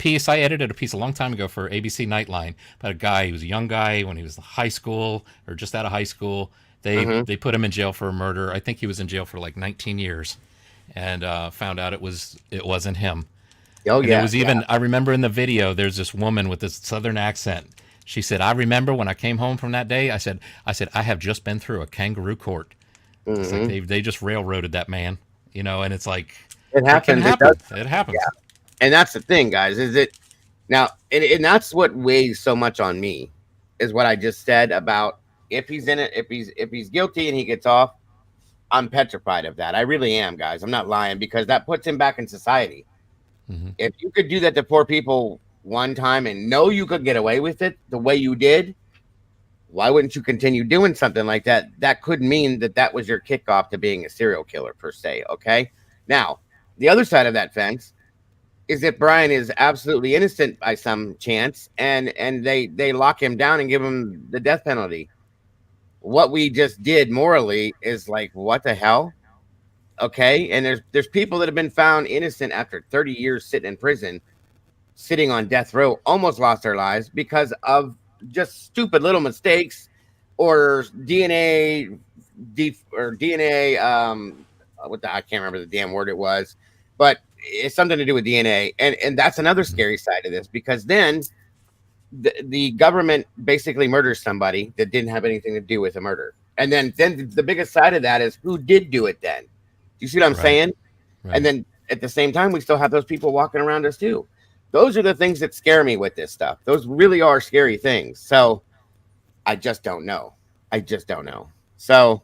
piece a long time ago for ABC Nightline about a guy. He was a young guy when he was in high school or just out of high school. They put him in jail for a murder. I think he was in jail for like 19 years, and found out it wasn't him. Oh, and I remember in the video, there's this woman with this Southern accent. She said, "I remember when I came home from that day, I said, I have just been through a kangaroo court." It's like they just railroaded that man, and it's like, it happens. It happens. Yeah. And that's the thing, guys, is Now, and that's what weighs so much on me, is what I just said about if he's in it, if he's guilty and he gets off, I'm petrified of that. I really am, guys. I'm not lying, because that puts him back in society. Mm-hmm. If you could do that to poor people one time and know you could get away with it the way you did, why wouldn't you continue doing something like that? That could mean that that was your kickoff to being a serial killer, per se. Okay. Now, the other side of that fence is that Bryan is absolutely innocent by some chance, and they lock him down and give him the death penalty. What we just did morally is like, what the hell? Okay. And there's people that have been found innocent after 30 years sitting in prison, sitting on death row, almost lost their lives because of just stupid little mistakes or DNA I can't remember the damn word it was, but it's something to do with DNA. And that's another scary side of this, because then the government basically murders somebody that didn't have anything to do with the murder. And then the biggest side of that is, who did do it then? Do you see what I'm saying? Right. And then at the same time, we still have those people walking around us too. Those are the things that scare me with this stuff. Those really are scary things. So I just don't know. So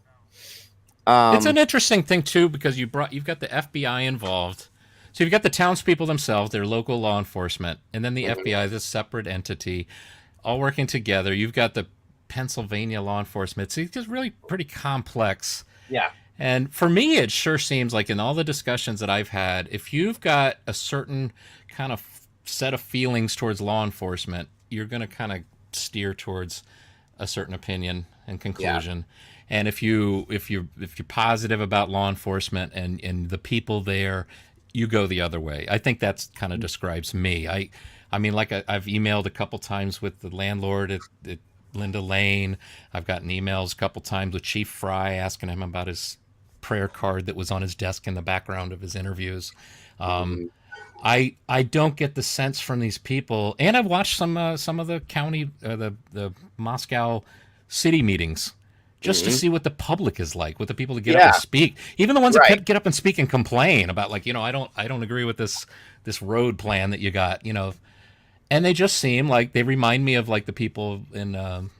it's an interesting thing too, because you've got the FBI involved. So you've got the townspeople themselves, their local law enforcement, and then the FBI, this separate entity, all working together. You've got the Pennsylvania law enforcement. It's just really pretty complex. Yeah. And for me, it sure seems like in all the discussions that I've had, if you've got a certain kind of set of feelings towards law enforcement, you're going to kind of steer towards a certain opinion and conclusion. Yeah. And if you're positive about law enforcement and the people there, you go the other way. I think that's kind of describes me. I mean, like I've emailed a couple times with the landlord at Linda Lane. I've gotten emails a couple times with Chief Fry asking him about his prayer card that was on his desk in the background of his interviews. I don't get the sense from these people, and I've watched some of the county, the Moscow city meetings, just to see what the public is like, what the people that get up and speak, even the ones that get up and speak and complain about, like, I don't agree with this road plan that you got, and they just seem like they remind me of like the people in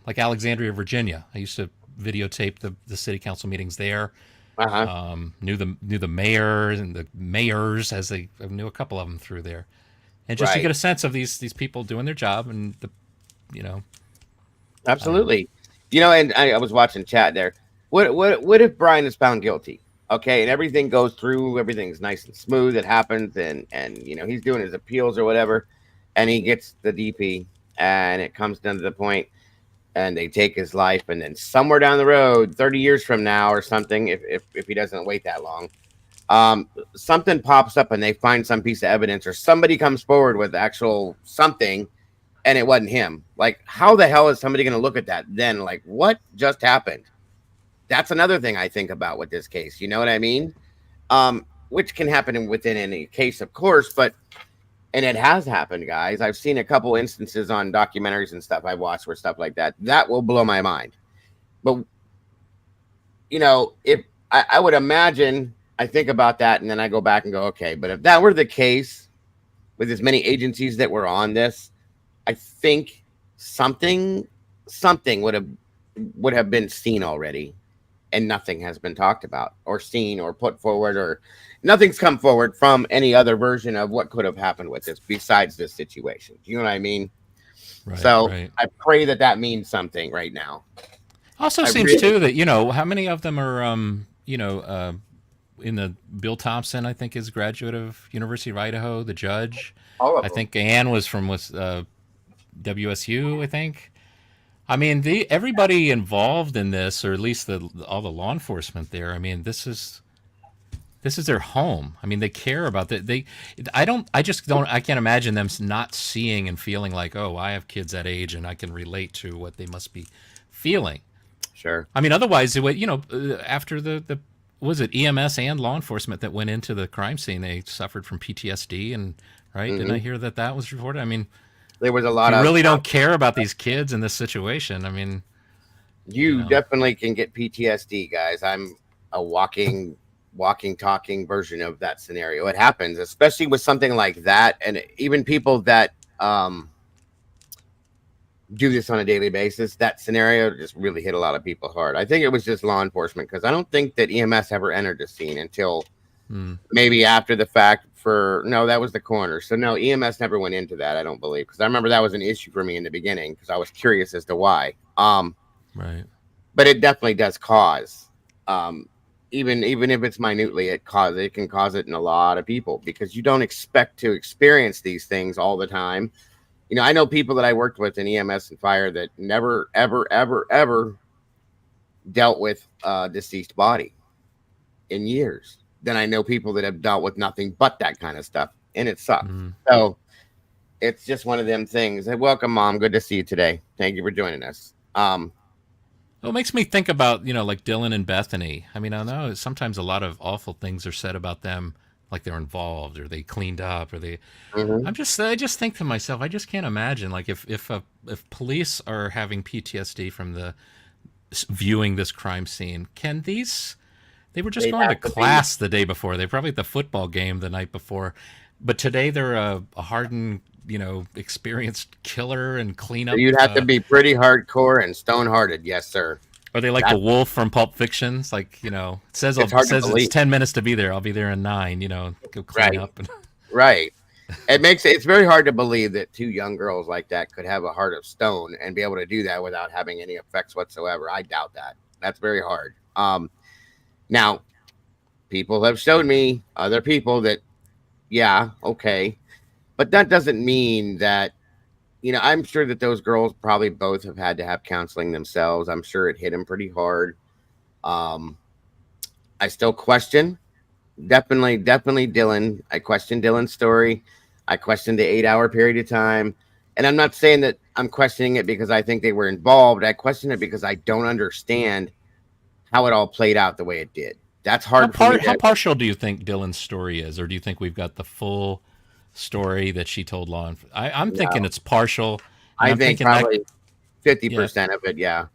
like Alexandria, Virginia. I used to videotape the city council meetings there. Knew the mayor and the mayors, as I knew a couple of them through there, and just to get a sense of these people doing their job and absolutely. And I was watching chat there. What if Bryan is found guilty? Okay, and everything goes through, everything's nice and smooth, it happens, and he's doing his appeals or whatever, and he gets the DP, and it comes down to the point, and they take his life, and then somewhere down the road, 30 years from now or something, if he doesn't wait that long, something pops up and they find some piece of evidence, or somebody comes forward with actual something, and it wasn't him. Like, how the hell is somebody going to look at that then? Like, what just happened? That's another thing I think about with this case. You know what I mean? Which can happen within any case, of course, and it has happened, guys. I've seen a couple instances on documentaries and stuff I've watched where stuff like that will blow my mind. But, if I would imagine, I think about that and then I go back and go, okay, but if that were the case with as many agencies that were on this, I think something would have been seen already, and nothing has been talked about or seen or put forward, or nothing's come forward from any other version of what could have happened with this besides this situation. Do you know what I mean? Right, so right. I pray that means something right now. Also seems too that, how many of them are, in the Bill Thompson, I think, is a graduate of University of Idaho, the judge. All of them. I think Ann was from WSU, I think. I mean, everybody involved in this, or at least all the law enforcement there. I mean, this is their home. I mean, they care about that. I can't imagine them not seeing and feeling like, oh, I have kids that age and I can relate to what they must be feeling. Sure. I mean, otherwise, after the was it EMS and law enforcement that went into the crime scene, they suffered from PTSD, and right? Didn't I hear that was reported? I mean, there was a lot of. You really don't of care about these kids in this situation. I mean, you definitely can get PTSD, guys. I'm a walking, talking version of that scenario. It happens, especially with something like that, and even people that do this on a daily basis, that scenario just really hit a lot of people hard. I think it was just law enforcement, because I don't think that EMS ever entered the scene until maybe after the fact. No, that was the coroner. So no, EMS never went into that, I don't believe, because I remember that was an issue for me in the beginning because I was curious as to why. Right. But it definitely does cause, even if it's minutely, it can cause it in a lot of people, because you don't expect to experience these things all the time. You know, I know people that I worked with in EMS and fire that never, ever, ever, ever dealt with a deceased body in years. Then I know people that have dealt with nothing but that kind of stuff, and it sucks. So it's just one of them things. Hey, welcome, Mom. Good to see you today. Thank you for joining us. Well, it makes me think about, like Dylan and Bethany. I mean, I know sometimes a lot of awful things are said about them, like they're involved or they cleaned up or they. I just think to myself, I just can't imagine, like, if police are having PTSD from viewing this crime scene, can these? They were just going to class the day before. They probably at the football game the night before, but today they're a hardened, experienced killer and cleanup. So you'd have to be pretty hardcore and stone-hearted, yes, sir. Are they like the wolf from Pulp Fiction? It's like, it says it's 10 minutes to be there. I'll be there in 9. Go clean up. Right. It's very hard to believe that two young girls like that could have a heart of stone and be able to do that without having any effects whatsoever. I doubt that. That's very hard. Now, people have showed me other people that, yeah, okay, but that doesn't mean that, I'm sure that those girls probably both have had to have counseling themselves. I'm sure it hit them pretty hard. I still question, definitely Dylan. I question Dylan's story. I question the 8-hour period of time. And I'm not saying that I'm questioning it because I think they were involved. I question it because I don't understand how it all played out the way it did. That's hard. How partial do you think Dylan's story is, or do you think we've got the full story that she told law enforcement? I'm thinking it's partial. I think probably 50% of it. Yeah.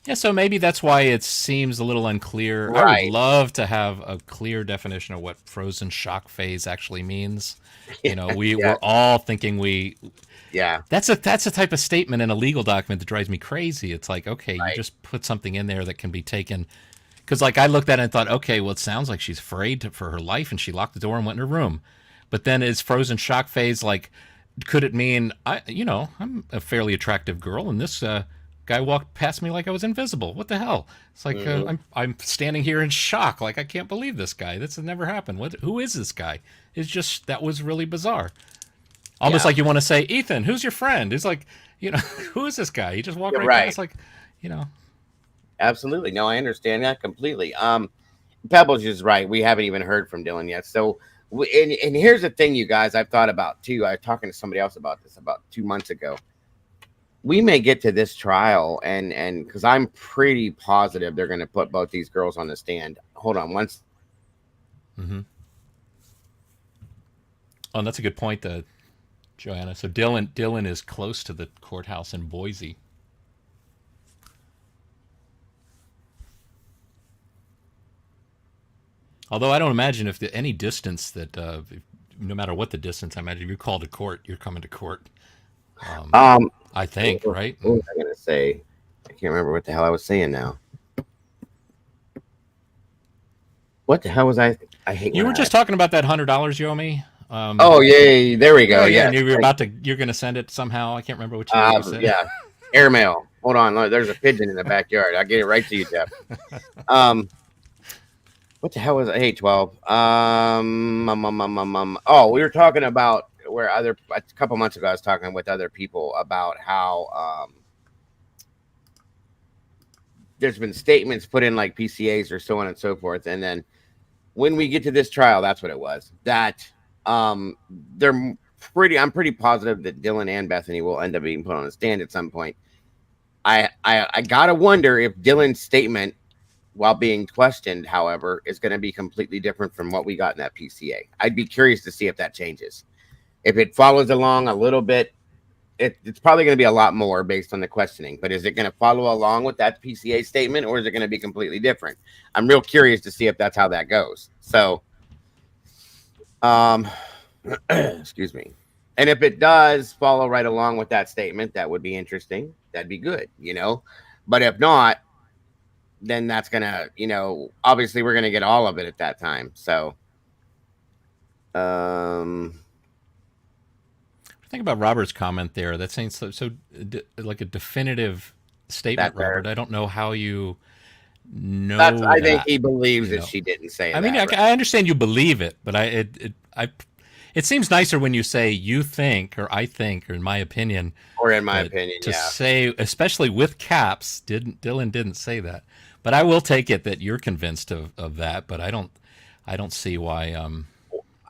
Yeah. So maybe that's why it seems a little unclear. Right. I would love to have a clear definition of what frozen shock phase actually means. We're all thinking Yeah. That's a type of statement in a legal document that drives me crazy. It's like, okay, you just put something in there that can be taken. Because, like, I looked at it and thought, okay, well, it sounds like she's afraid for her life, and she locked the door and went in her room. But then is frozen shock phase, like, could it mean, I'm a fairly attractive girl, and this guy walked past me like I was invisible? What the hell? It's like, I'm standing here in shock. Like, I can't believe this guy. This has never happened. Who is this guy? That was really bizarre. Almost like you want to say, Ethan, who's your friend? It's like, who is this guy? He just walked right past, like, Absolutely. No, I understand that completely. Pebbles is right. We haven't even heard from Dylan yet. So, and here's the thing, you guys, I've thought about too. I was talking to somebody else about this about 2 months ago. We may get to this trial, and because I'm pretty positive they're going to put both these girls on the stand. Hold on once. Oh, that's a good point, Joanna. So Dylan is close to the courthouse in Boise. Although I don't imagine if any distance that, no matter what the distance, I imagine if you're called to court, you're coming to court. I think, right? What was I going to say? I can't remember what the hell I was saying now. What the hell was I? I hate. You were just talking about that $100 you owe me. Oh yeah, there we go. Yeah, and you're going to send it somehow. I can't remember what you said. Yeah, airmail. Hold on, there's a pigeon in the backyard. I'll get it right to you, Jeff. What the hell was it? Hey, 12. Oh, we were talking about a couple months ago, I was talking with other people about how there's been statements put in like PCAs or so on and so forth. And then when we get to this trial, that's what it was. That I'm pretty positive that Dylan and Bethany will end up being put on a stand at some point. I gotta wonder if Dylan's statement, while being questioned, however, is going to be completely different from what we got in that PCA. I'd be curious to see if that changes. If it follows along a little bit, it's probably going to be a lot more based on the questioning. But is it going to follow along with that PCA statement, or is it going to be completely different? I'm real curious to see if that's how that goes. So, excuse me. And if it does follow right along with that statement, that would be interesting. That'd be good, you know. But if not, then that's gonna, you know, obviously we're gonna get all of it at that time. So, think about Robert's comment there. That's saying like a definitive statement, Robert. I don't know how you know I that, think he believes you that know. she didn't say I that. mean, I understand you believe it, but it seems nicer when you say you think or I think or in my opinion. Or in my opinion, to yeah. say, especially with caps, Dylan didn't say that. But I will take it that you're convinced of that. But I don't see why.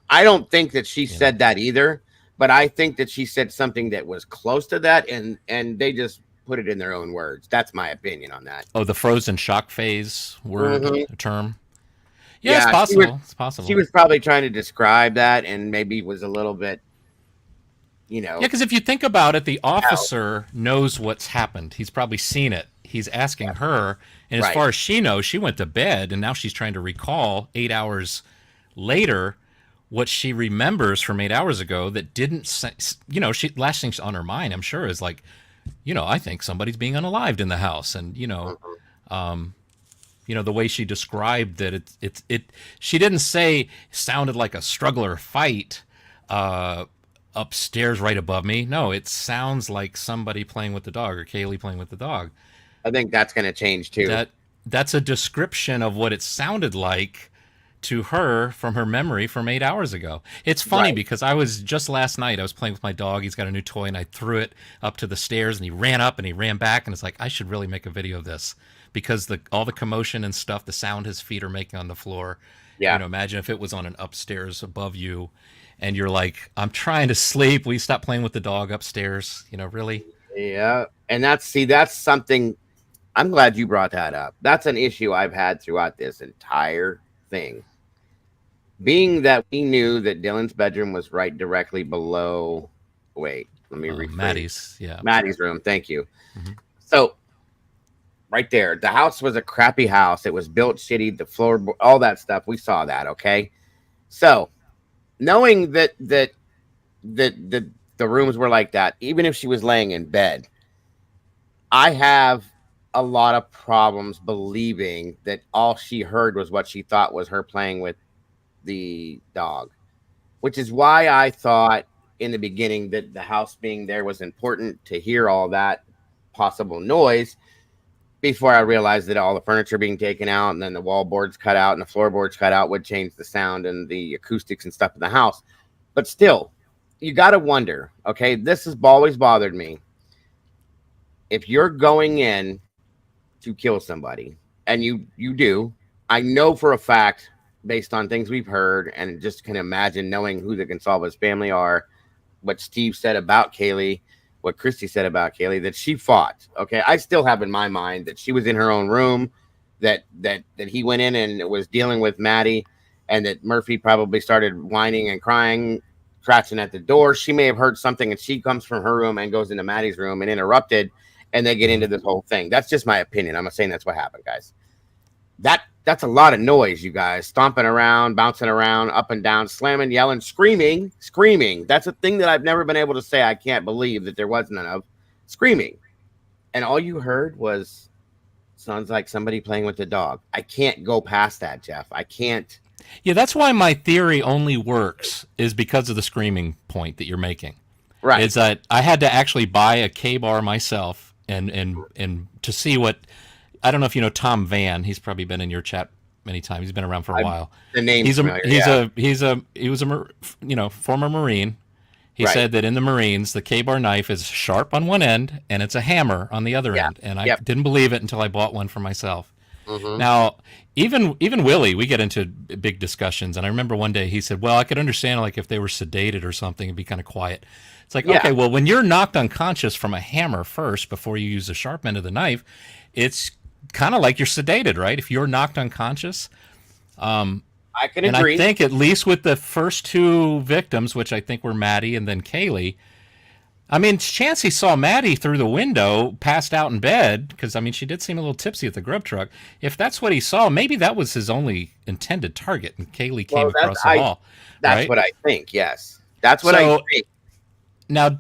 I don't think that she said that either. But I think that she said something that was close to that, and they just put it in their own words. That's my opinion on that. Oh, the frozen shock phase word term. Yeah, it's possible. It's possible. She was probably trying to describe that, and maybe was a little bit, you know. Yeah, because if you think about it, the officer knows what's happened. He's probably seen it. He's asking her, and as far as she knows, she went to bed, and now she's trying to recall 8 hours later what she remembers from 8 hours ago that didn't, you know, last thing's on her mind, I'm sure, is like, you know, I think somebody's being unalived in the house. And, you know, the way she described that she didn't say sounded like a struggle or fight upstairs right above me. No, it sounds like somebody playing with the dog or Kaylee playing with the dog. I think that's going to change too. That's a description of what it sounded like to her from her memory from 8 hours ago. It's funny because I was just last night, I was playing with my dog. He's got a new toy and I threw it up to the stairs and he ran up and he ran back. And it's like, I should really make a video of this because all the commotion and stuff, the sound his feet are making on the floor. Yeah. You know, imagine if it was on an upstairs above you and you're like, I'm trying to sleep. Will you stop playing with the dog upstairs? You know, really? Yeah. And that's something, I'm glad you brought that up. That's an issue I've had throughout this entire thing. Being that we knew that Dylan's bedroom was right directly below, let me rephrase. Maddie's room. Thank you. Mm-hmm. So right there, the house was a crappy house. It was built shitty, the floor, all that stuff. We saw that. Okay. So knowing that the rooms were like that, even if she was laying in bed, I have a lot of problems believing that all she heard was what she thought was her playing with the dog, which is why I thought in the beginning that the house being there was important to hear all that possible noise before I realized that all the furniture being taken out and then the wall boards cut out and the floorboards cut out would change the sound and the acoustics and stuff in the house. But still, you got to wonder, okay, this has always bothered me. If you're going in to kill somebody, and you do, I know for a fact, based on things we've heard, and just can imagine knowing who the Gonsalves family are, what Steve said about Kaylee, what Christy said about Kaylee, that she fought. Okay, I still have in my mind that she was in her own room, that he went in and was dealing with Maddie, and that Murphy probably started whining and crying, scratching at the door. She may have heard something, and she comes from her room and goes into Maddie's room and interrupted, and they get into this whole thing. That's just my opinion. I'm not saying that's what happened, guys. That's a lot of noise, you guys. Stomping around, bouncing around, up and down, slamming, yelling, screaming. That's a thing that I've never been able to say. I can't believe that there was none of screaming. And all you heard was, sounds like somebody playing with the dog. I can't go past that, Jeff. I can't. Yeah, that's why my theory only works is because of the screaming point that you're making. Right. Is that I had to actually buy a K-bar myself and to see what, I don't know if you know Tom Van. He's probably been in your chat many times. He's been around for a while. The name's he was a former Marine. He said that in the Marines, the K-bar knife is sharp on one end and it's a hammer on the other end. And I didn't believe it until I bought one for myself. Mm-hmm. Now, even Willie, we get into big discussions. And I remember one day he said, well, I could understand like if they were sedated or something, it'd be kind of quiet. It's like, okay, well, when you're knocked unconscious from a hammer first before you use the sharp end of the knife, it's kind of like you're sedated, right? If you're knocked unconscious. I can and agree. I think at least with the first two victims, which I think were Maddie and then Kaylee, I mean, chance he saw Maddie through the window, passed out in bed, because, I mean, she did seem a little tipsy at the grub truck. If that's what he saw, maybe that was his only intended target, and Kaylee came across the hall. That's right? what I think, yes. That's what I think. Now,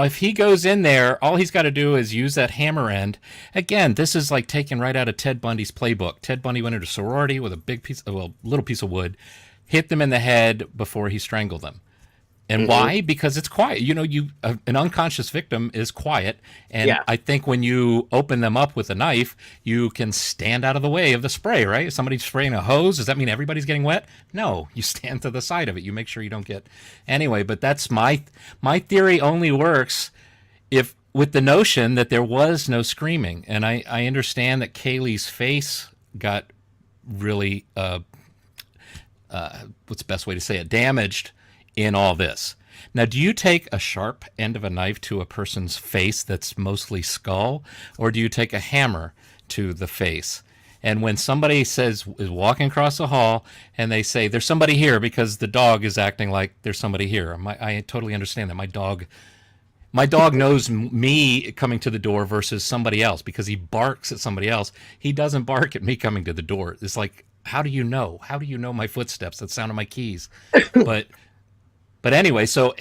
if he goes in there, all he's got to do is use that hammer end. Again, this is like taken right out of Ted Bundy's playbook. Ted Bundy went into sorority with a little piece of wood, hit them in the head before he strangled them. And why? Because it's quiet. You know, an unconscious victim is quiet. And I think when you open them up with a knife, you can stand out of the way of the spray, right? If somebody's spraying a hose, does that mean everybody's getting wet? No, you stand to the side of it. You make sure you don't get... Anyway, but that's my theory only works if with the notion that there was no screaming. And I understand that Kaylee's face got really, what's the best way to say it, damaged in all this. Now, do you take a sharp end of a knife to a person's face that's mostly skull, or do you take a hammer to the face? And when somebody is walking across the hall and they say, there's somebody here because the dog is acting like there's somebody here. I totally understand that. My dog knows me coming to the door versus somebody else because he barks at somebody else. He doesn't bark at me coming to the door. It's like, how do you know? How do you know my footsteps? The sound of my keys. But anyway, so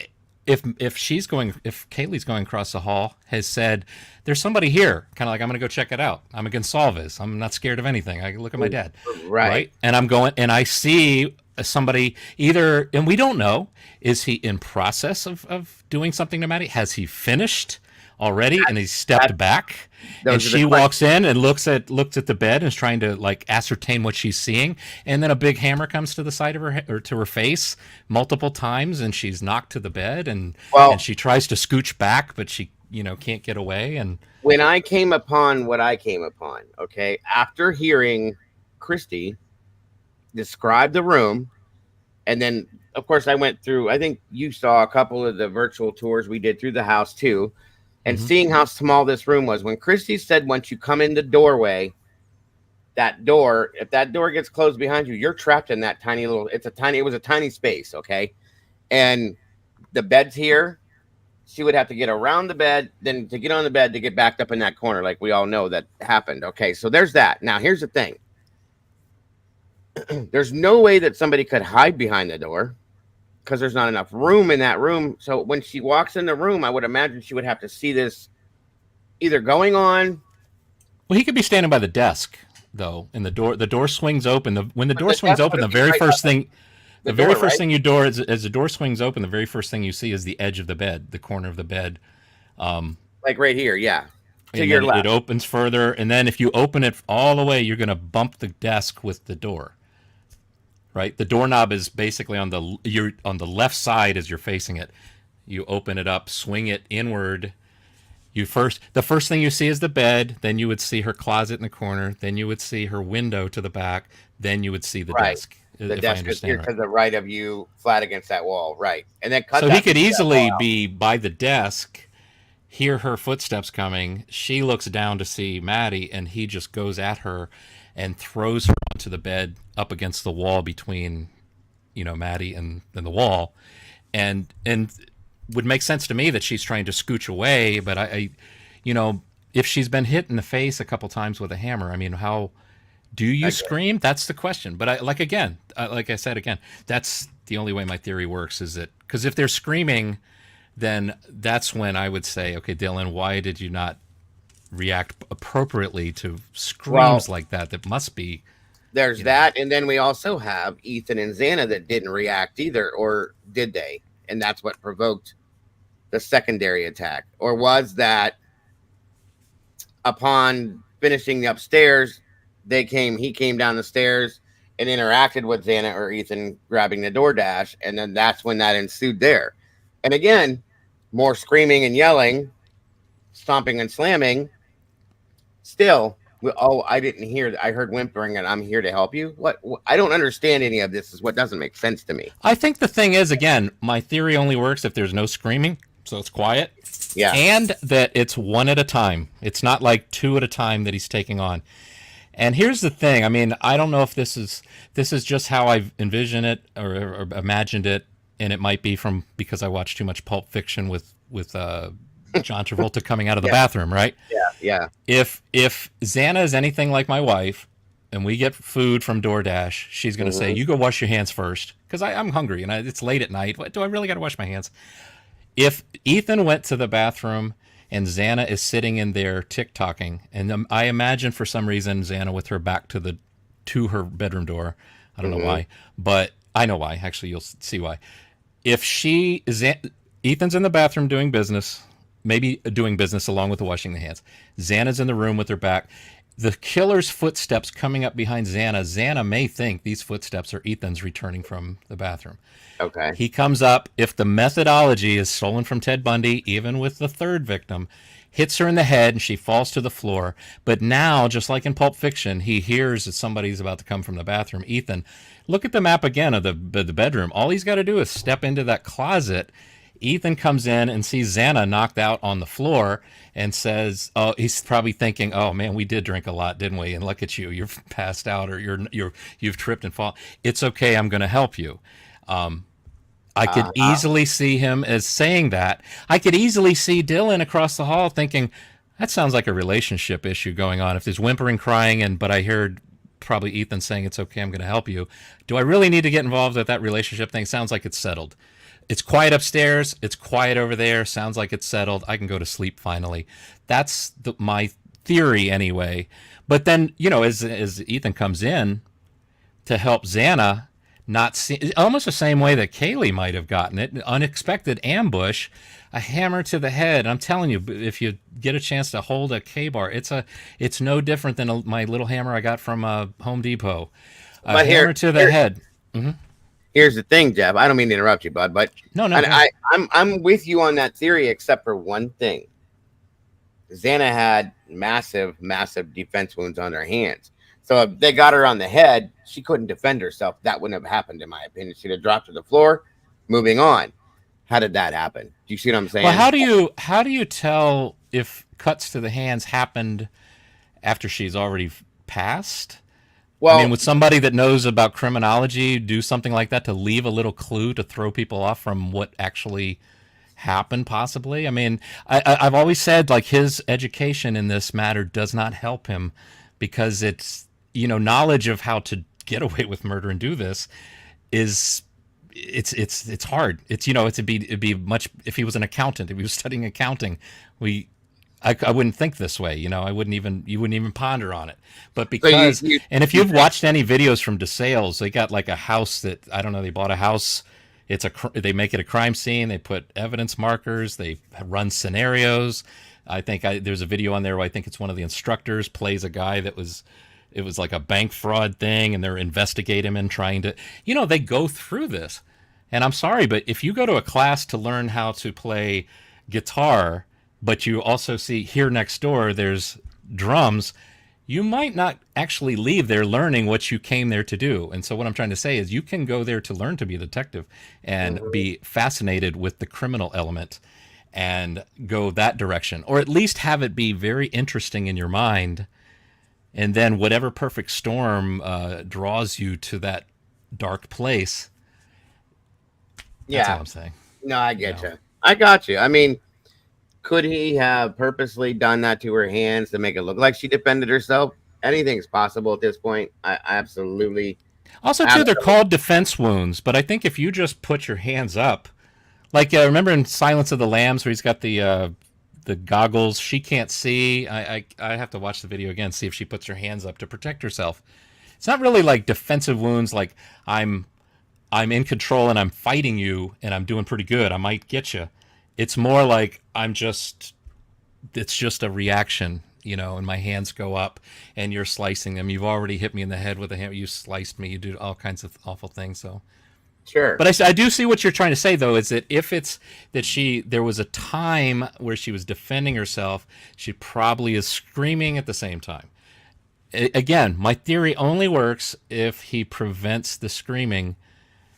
if Kaylee's going across the hall, has said, there's somebody here, kind of like, I'm going to go check it out. I'm a Gonsalves. I'm not scared of anything. I look at my dad. Right. And I'm going, and I see somebody either, and we don't know, is he in process of doing something to Maddie? Has he finished already and he stepped back? And she walks in and looks at the bed and is trying to like ascertain what she's seeing, and then a big hammer comes to the side of her or to her face multiple times, and she's knocked to the bed, and she tries to scooch back, but she can't get away. And when I came upon what I came upon, okay, after hearing Christy describe the room, and then of course I went through, I think you saw a couple of the virtual tours we did through the house too. And seeing how small this room was, when Christy said, once you come in the doorway, that door, if that door gets closed behind you, you're trapped in that tiny little, it was a tiny space. Okay. And the bed's here. She would have to get around the bed, then to get on the bed to get backed up in that corner. Like we all know that happened. Okay. So there's that. Now here's the thing. There's no way that somebody could hide behind the door, because there's not enough room in that room. So when she walks in the room, I would imagine she would have to see this either going on. Well, he could be standing by the desk, though, and the door swings open. When the door swings open, the very first thing you do as the door swings open, the very first thing you see is the edge of the bed, the corner of the bed. Like right here, yeah. To your left. It opens further, and then if you open it all the way, you're going to bump the desk with the door. Right, the doorknob is basically on the left side as you're facing it. You open it up, swing it inward. The first thing you see is the bed. Then you would see her closet in the corner. Then you would see her window to the back. Then you would see the desk. The desk is here to the right of you, flat against that wall, right? And then so he could easily be by the desk, hear her footsteps coming. She looks down to see Maddie, and he just goes at her and throws her onto the bed up against the wall between, Maddie and the wall. And would make sense to me that she's trying to scooch away. But I if she's been hit in the face a couple times with a hammer, I mean, how do you scream? That's the question. But like I said, that's the only way my theory works, is that because if they're screaming, then that's when I would say, okay, Dylan, why did you not react appropriately to screams like that? That must be there's that. And then we also have Ethan and Xana that didn't react either, or did they? And that's what provoked the secondary attack. Or was that upon finishing the upstairs, he came down the stairs and interacted with Xana or Ethan grabbing the DoorDash, and then that's when that ensued there. And again, more screaming and yelling, stomping and slamming. Still, I didn't hear. I heard whimpering, and I'm here to help you. What? I don't understand any of this. Is what doesn't make sense to me. I think the thing is, again, my theory only works if there's no screaming, so it's quiet. Yeah, and that it's one at a time. It's not like two at a time that he's taking on. And here's the thing. I mean, I don't know if this is just how I envision it or imagined it, and it might be because I watched too much Pulp Fiction with John Travolta coming out of the bathroom, right? Yeah. If Xana is anything like my wife, and we get food from DoorDash, she's going to say, "You go wash your hands first," because I'm hungry and it's late at night. What do I really got to wash my hands? if Ethan went to the bathroom and Xana is sitting in there TikToking, and I imagine for some reason Xana with her back to her bedroom door. I don't know why, but I know why. Actually, you'll see why. If Ethan's in the bathroom doing business, maybe doing business along with the washing the hands. Xana's in the room with her back. The killer's footsteps coming up behind Xana. Xana may think these footsteps are Ethan's returning from the bathroom. Okay. He comes up. If the methodology is stolen from Ted Bundy, even with the third victim, hits her in the head and she falls to the floor. But now, just like in Pulp Fiction, he hears that somebody's about to come from the bathroom. Ethan, look at the map again of the bedroom. All he's got to do is step into that closet. Ethan comes in and sees Xana knocked out on the floor and says, "Oh," he's probably thinking, "Oh man, we did drink a lot, didn't we? And look at you, you're passed out, or you've tripped and fallen. It's okay, I'm going to help you." I could easily see him as saying that. I could easily see Dylan across the hall thinking, "That sounds like a relationship issue going on. If there's whimpering, crying, but I heard probably Ethan saying it's okay, I'm going to help you. Do I really need to get involved with that relationship thing? Sounds like it's settled." It's quiet upstairs. It's quiet over there. Sounds like it's settled. I can go to sleep finally. That's my theory anyway. But then, as Ethan comes in to help Xana, not see, almost the same way that Kaylee might have gotten it, unexpected ambush, a hammer to the head. I'm telling you, if you get a chance to hold a K-bar, it's no different than my little hammer I got from Home Depot. A hammer to the head. Mm-hmm. Here's the thing, Jeff. I don't mean to interrupt you, bud, but I'm with you on that theory, except for one thing. Xana had massive defense wounds on her hands. So if they got her on the head, she couldn't defend herself. That wouldn't have happened, in my opinion. She'd have dropped to the floor, moving on. How did that happen? Do you see what I'm saying? Well, how do you tell if cuts to the hands happened after she's already passed? Well, I mean, would somebody that knows about criminology do something like that to leave a little clue to throw people off from what actually happened, possibly? I mean, I've always said, like, his education in this matter does not help him because it's, knowledge of how to get away with murder and do this is, it's hard. It'd be much, if he was an accountant, if he was studying accounting, I wouldn't think this way, you wouldn't even ponder on it. But because, and if you've watched any videos from DeSales, they got like a house that, I don't know, they bought a house. They make it a crime scene. They put evidence markers. They run scenarios. I think there's a video on there where I think it's one of the instructors plays a guy it was like a bank fraud thing, and they're investigating him and trying to, they go through this. And I'm sorry, but if you go to a class to learn how to play guitar, but you also see here next door there's drums, you might not actually leave there learning what you came there to do. And so what I'm trying to say is you can go there to learn to be a detective and be fascinated with the criminal element and go that direction, or at least have it be very interesting in your mind. And then whatever perfect storm draws you to that dark place. That's all I'm saying. No, I get you. I got you. I mean, could he have purposely done that to her hands to make it look like she defended herself? Anything's possible at this point. I absolutely. Also, too, they're called defense wounds, but I think if you just put your hands up, like remember in Silence of the Lambs where he's got the goggles, she can't see. I have to watch the video again, see if she puts her hands up to protect herself. It's not really like defensive wounds, like I'm in control and I'm fighting you and I'm doing pretty good. I might get you. It's more like it's just a reaction, and my hands go up and you're slicing them. You've already hit me in the head with a hammer. You sliced me. You do all kinds of awful things. So, sure. But I do see what you're trying to say, though, is that if it's that there was a time where she was defending herself, she probably is screaming at the same time. Again, my theory only works if he prevents the screaming.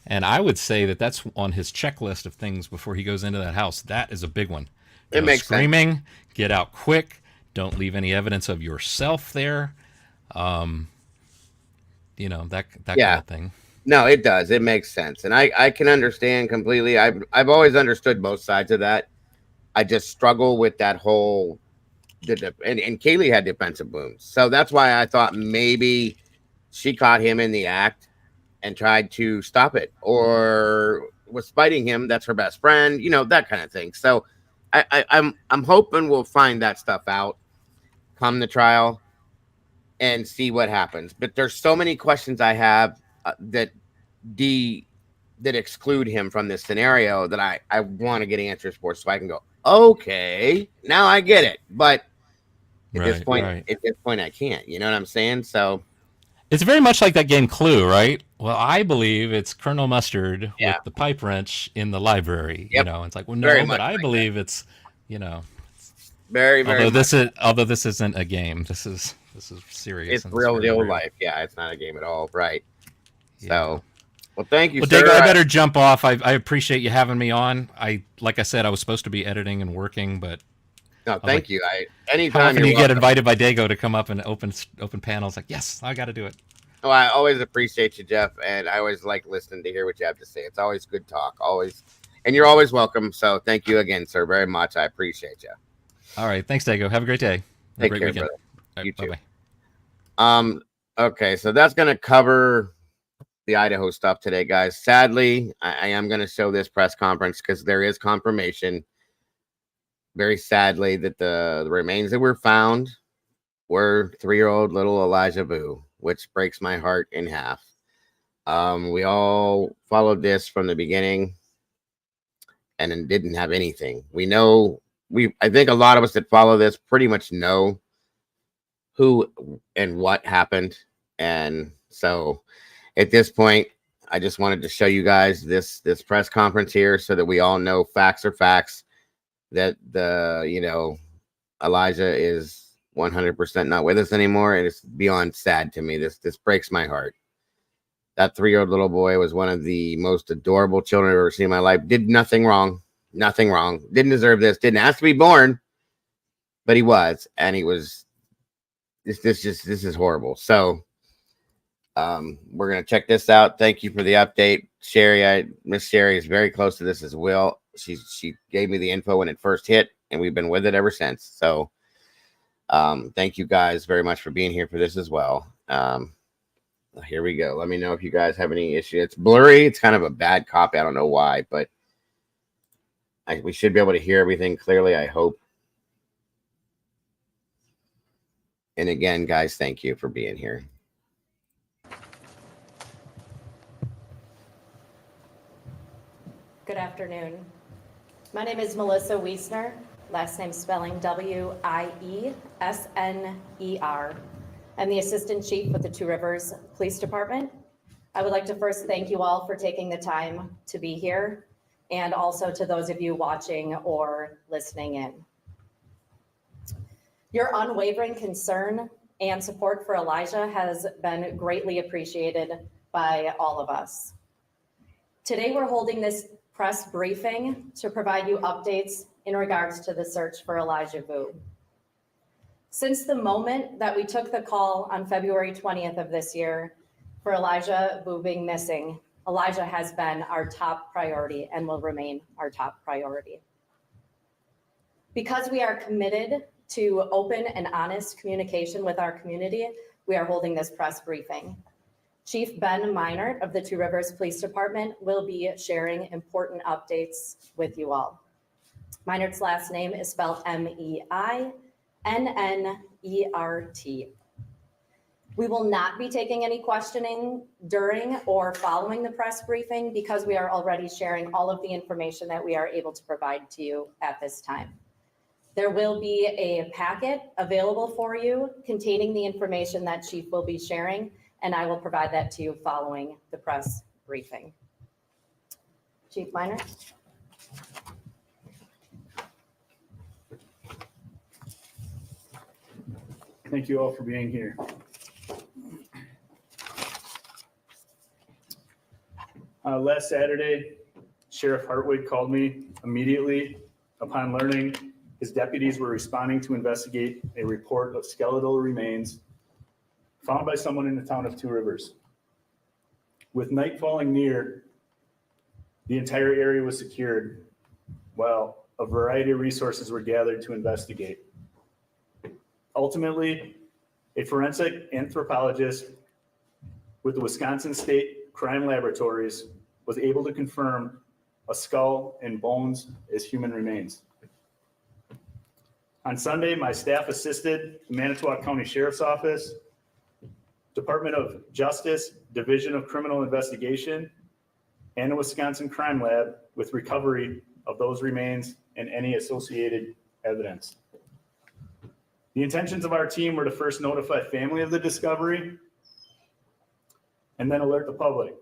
And I would say that that's on his checklist of things before he goes into that house. That is a big one. It makes screaming, sense. Get out quick. Don't leave any evidence of yourself there. That kind of thing. No, it does. It makes sense. And I can understand completely. I've always understood both sides of that. I just struggle with that whole, and Kaylee had defensive wounds. So that's why I thought maybe she caught him in the act and tried to stop it, or was fighting him. That's her best friend, that kind of thing. So I'm hoping we'll find that stuff out come the trial and see what happens. But there's so many questions I have that exclude him from this scenario that I want to get answers for, so I can go, okay, now I get it. But at this point, I can't. You know what I'm saying? So it's very much like that game Clue, right? Well, I believe it's Colonel Mustard with the pipe wrench in the library. Yep. It's like, well, no, but I believe it's, very, very. Although this isn't a game. This is serious. It's real life. Yeah, it's not a game at all. Right. Yeah. So, well, thank you, well, sir. Dago, I better jump off. I appreciate you having me on. Like I said, I was supposed to be editing and working, but no, thank you. Anytime how often you get invited by Dago to come up and open panels, like, yes, I got to do it. Oh, I always appreciate you, Jeff, and I always like listening to hear what you have to say. It's always good talk, always, and you're always welcome. So, thank you again, sir, very much. I appreciate you. All right, thanks, Dago. Have a great day. Take great care, weekend. brother. You too. Bye-bye. Okay, so that's gonna cover the Idaho stuff today, guys. Sadly, I am gonna show this press conference because there is confirmation, very sadly, that the remains that were found were 3-year-old little Elijah Vu, which breaks my heart in half. We all followed this from the beginning and then didn't have anything. I think a lot of us that follow this pretty much know who and what happened. And so at this point, I just wanted to show you guys this press conference here so that we all know facts are facts, that Elijah is 100% not with us anymore. And it's beyond sad to me. This breaks my heart. That 3-year-old little boy was one of the most adorable children I've ever seen in my life. Did nothing wrong. Didn't deserve this. Didn't ask to be born, but he was, and he was. This is horrible. So, we're gonna check this out. Thank you for the update, Sherry. Miss Sherry is very close to this as well. She gave me the info when it first hit, and we've been with it ever since. So, thank you guys very much for being here for this as well. Here we go. Let me know if you guys have any issue. It's blurry. It's kind of a bad copy. I don't know why, but we should be able to hear everything clearly, I hope. And again, guys, thank you for being here. Good afternoon. My name is Melissa Wiesner, last name spelling Wiesner. I'm the Assistant Chief with the Two Rivers Police Department. I would like to first thank you all for taking the time to be here, and also to those of you watching or listening in. Your unwavering concern and support for Elijah has been greatly appreciated by all of us. Today, we're holding this press briefing to provide you updates in regards to the search for Elijah Vu. Since the moment that we took the call on February 20th of this year for Elijah Vu being missing, Elijah has been our top priority and will remain our top priority. Because we are committed to open and honest communication with our community, we are holding this press briefing. Chief Ben Meinert of the Two Rivers Police Department will be sharing important updates with you all. Meinert's last name is spelled Meinnert. We will not be taking any questioning during or following the press briefing because we are already sharing all of the information that we are able to provide to you at this time. There will be a packet available for you containing the information that Chief will be sharing, and I will provide that to you following the press briefing. Chief Meinert. Thank you all for being here. Last Saturday, Sheriff Hartwig called me immediately upon learning his deputies were responding to investigate a report of skeletal remains found by someone in the town of Two Rivers. With night falling near, the entire area was secured while a variety of resources were gathered to investigate. Ultimately, a forensic anthropologist with the Wisconsin State Crime Laboratories was able to confirm a skull, and bones as human remains. On Sunday, my staff assisted the Manitowoc County Sheriff's Office, Department of Justice, Division of Criminal Investigation, and the Wisconsin Crime Lab with recovery of those remains and any associated evidence. The intentions of our team were to first notify family of the discovery and then alert the public.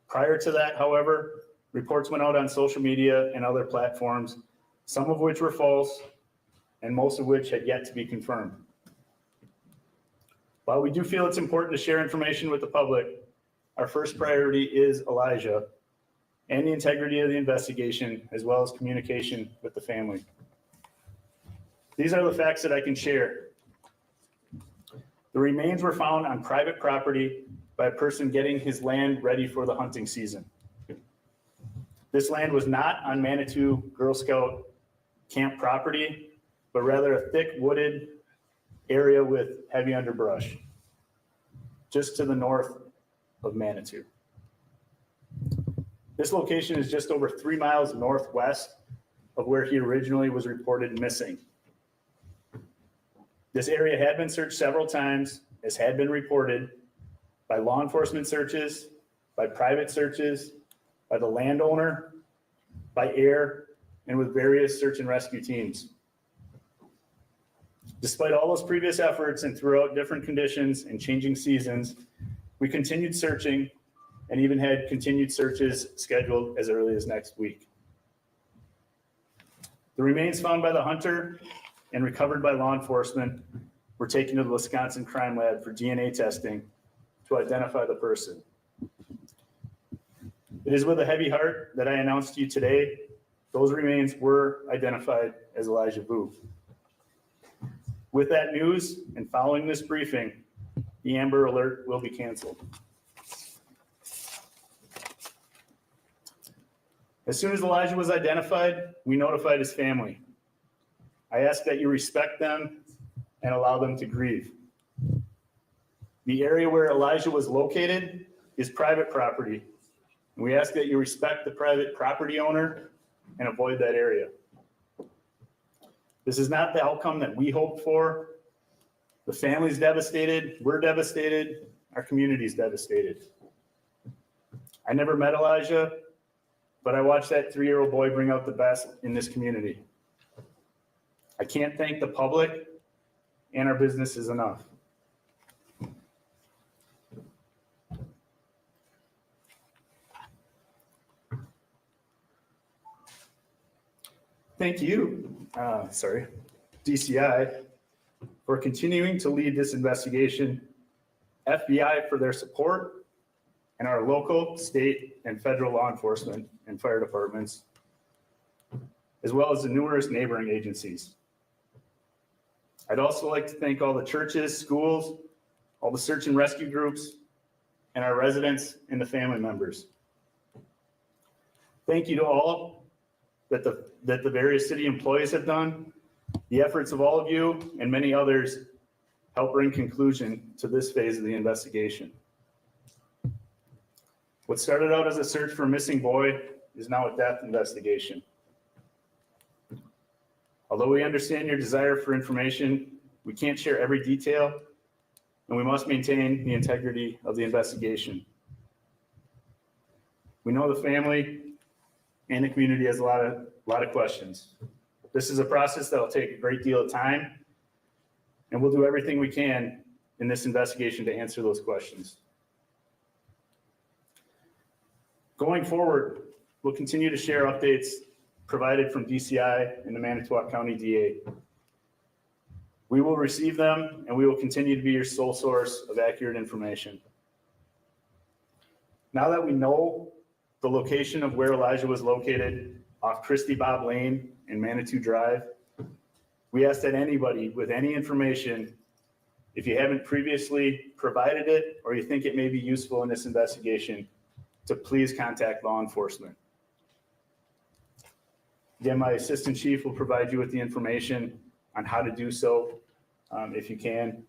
Prior to that, however, reports went out on social media and other platforms, some of which were false and most of which had yet to be confirmed. While we do feel it's important to share information with the public, our first priority is Elijah and the integrity of the investigation, as well as communication with the family. These are the facts that I can share. The remains were found on private property by a person getting his land ready for the hunting season. This land was not on Manitou Girl Scout camp property, but rather a thick wooded area with heavy underbrush, just to the north of Manitou. This location is just over 3 miles northwest of where he originally was reported missing. This area had been searched several times, as had been reported, by law enforcement searches, by private searches, by the landowner, by air, and with various search and rescue teams. Despite all those previous efforts and throughout different conditions and changing seasons, we continued searching and even had continued searches scheduled as early as next week. The remains found by the hunter and recovered by law enforcement were taken to the Wisconsin Crime Lab for DNA testing to identify the person. It is with a heavy heart that I announce to you today, those remains were identified as Elijah Vu. With that news and following this briefing, the Amber Alert will be canceled. As soon as Elijah was identified, we notified his family. I ask that you respect them and allow them to grieve. The area where Elijah was located is private property. And we ask that you respect the private property owner and avoid that area. This is not the outcome that we hoped for. The family's devastated, we're devastated, our community's devastated. I never met Elijah, but I watched that 3-year-old boy bring out the best in this community. I can't thank the public and our businesses enough. Thank you, DCI, for continuing to lead this investigation, FBI for their support, and our local, state, and federal law enforcement and fire departments, as well as the numerous neighboring agencies. I'd also like to thank all the churches, schools, all the search and rescue groups, and our residents and the family members. Thank you to all that the various city employees have done. The efforts of all of you and many others help bring conclusion to this phase of the investigation. What started out as a search for a missing boy is now a death investigation. Although we understand your desire for information, we can't share every detail, and we must maintain the integrity of the investigation. We know the family and the community has a lot of questions. This is a process that will take a great deal of time, and we'll do everything we can in this investigation to answer those questions. Going forward, we'll continue to share updates provided from DCI and the Manitowoc County DA. We will receive them, and we will continue to be your sole source of accurate information. Now that we know the location of where Elijah was located off Christy Bob Lane and Manitou Drive, we ask that anybody with any information, if you haven't previously provided it or you think it may be useful in this investigation, to please contact law enforcement. Again, my assistant chief will provide you with the information on how to do so if you can.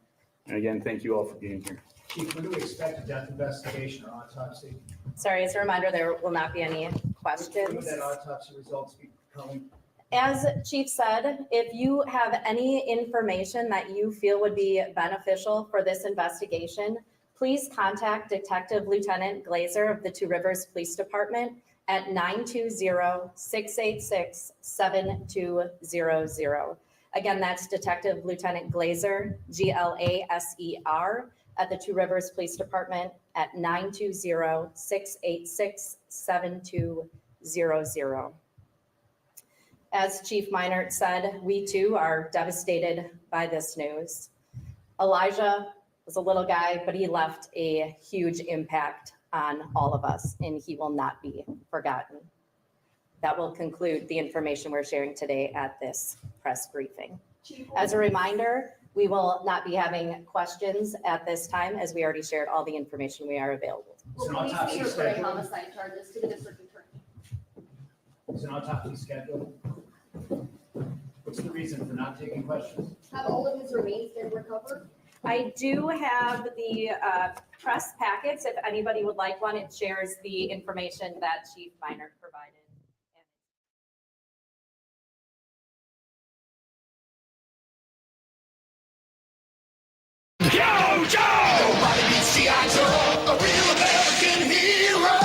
And again, thank you all for being here. Chief, when do we expect a death investigation or autopsy? Sorry, as a reminder, there will not be any questions. That autopsy results be coming. As Chief said, if you have any information that you feel would be beneficial for this investigation, please contact Detective Lieutenant Glazer of the Two Rivers Police Department at 920-686-7200. Again, that's Detective Lieutenant Glazer, Glaser, at the Two Rivers Police Department at 920-686-7200. As Chief Meinert said, we too are devastated by this news. Elijah was a little guy, but he left a huge impact on all of us, and he will not be forgotten. That will conclude the information we're sharing today at this press briefing. As a reminder, we will not be having questions at this time, as we already shared all the information we are available. Is an autopsy scheduled? homicide charges to the district attorney. Is an autopsy scheduled? What's the reason for not taking questions? Have all of his remains been recovered? I do have the press packets. If anybody would like one, it shares the information that Chief Meinert provided. Yo, Joe! Nobody beats G.I. Joe, a real American hero.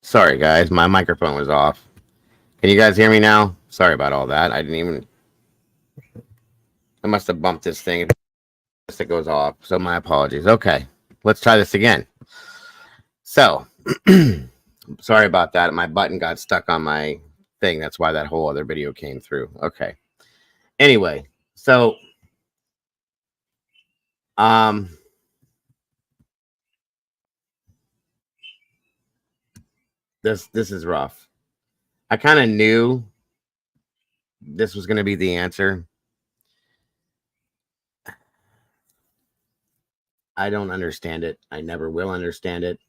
Sorry, guys, my microphone was off. Can you guys hear me now? Sorry about all that. I must have bumped this thing. It goes off, so my apologies. Okay, let's try this again. So, sorry about that. My button got stuck on my thing. That's why that whole other video came through. Okay. Anyway, so, this is rough. I kind of knew this was going to be the answer. I don't understand it. I never will understand it.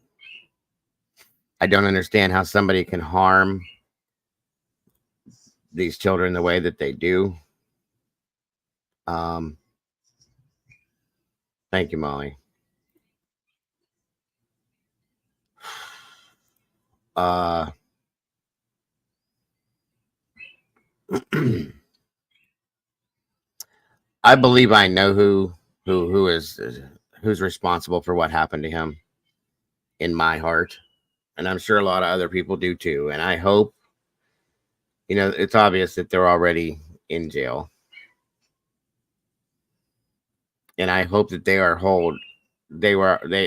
I don't understand how somebody can harm these children the way that they do. Thank you, Molly. I believe I know who's responsible for what happened to him in my heart, and I'm sure a lot of other people do too. And I hope, it's obvious that they're already in jail, and I hope that they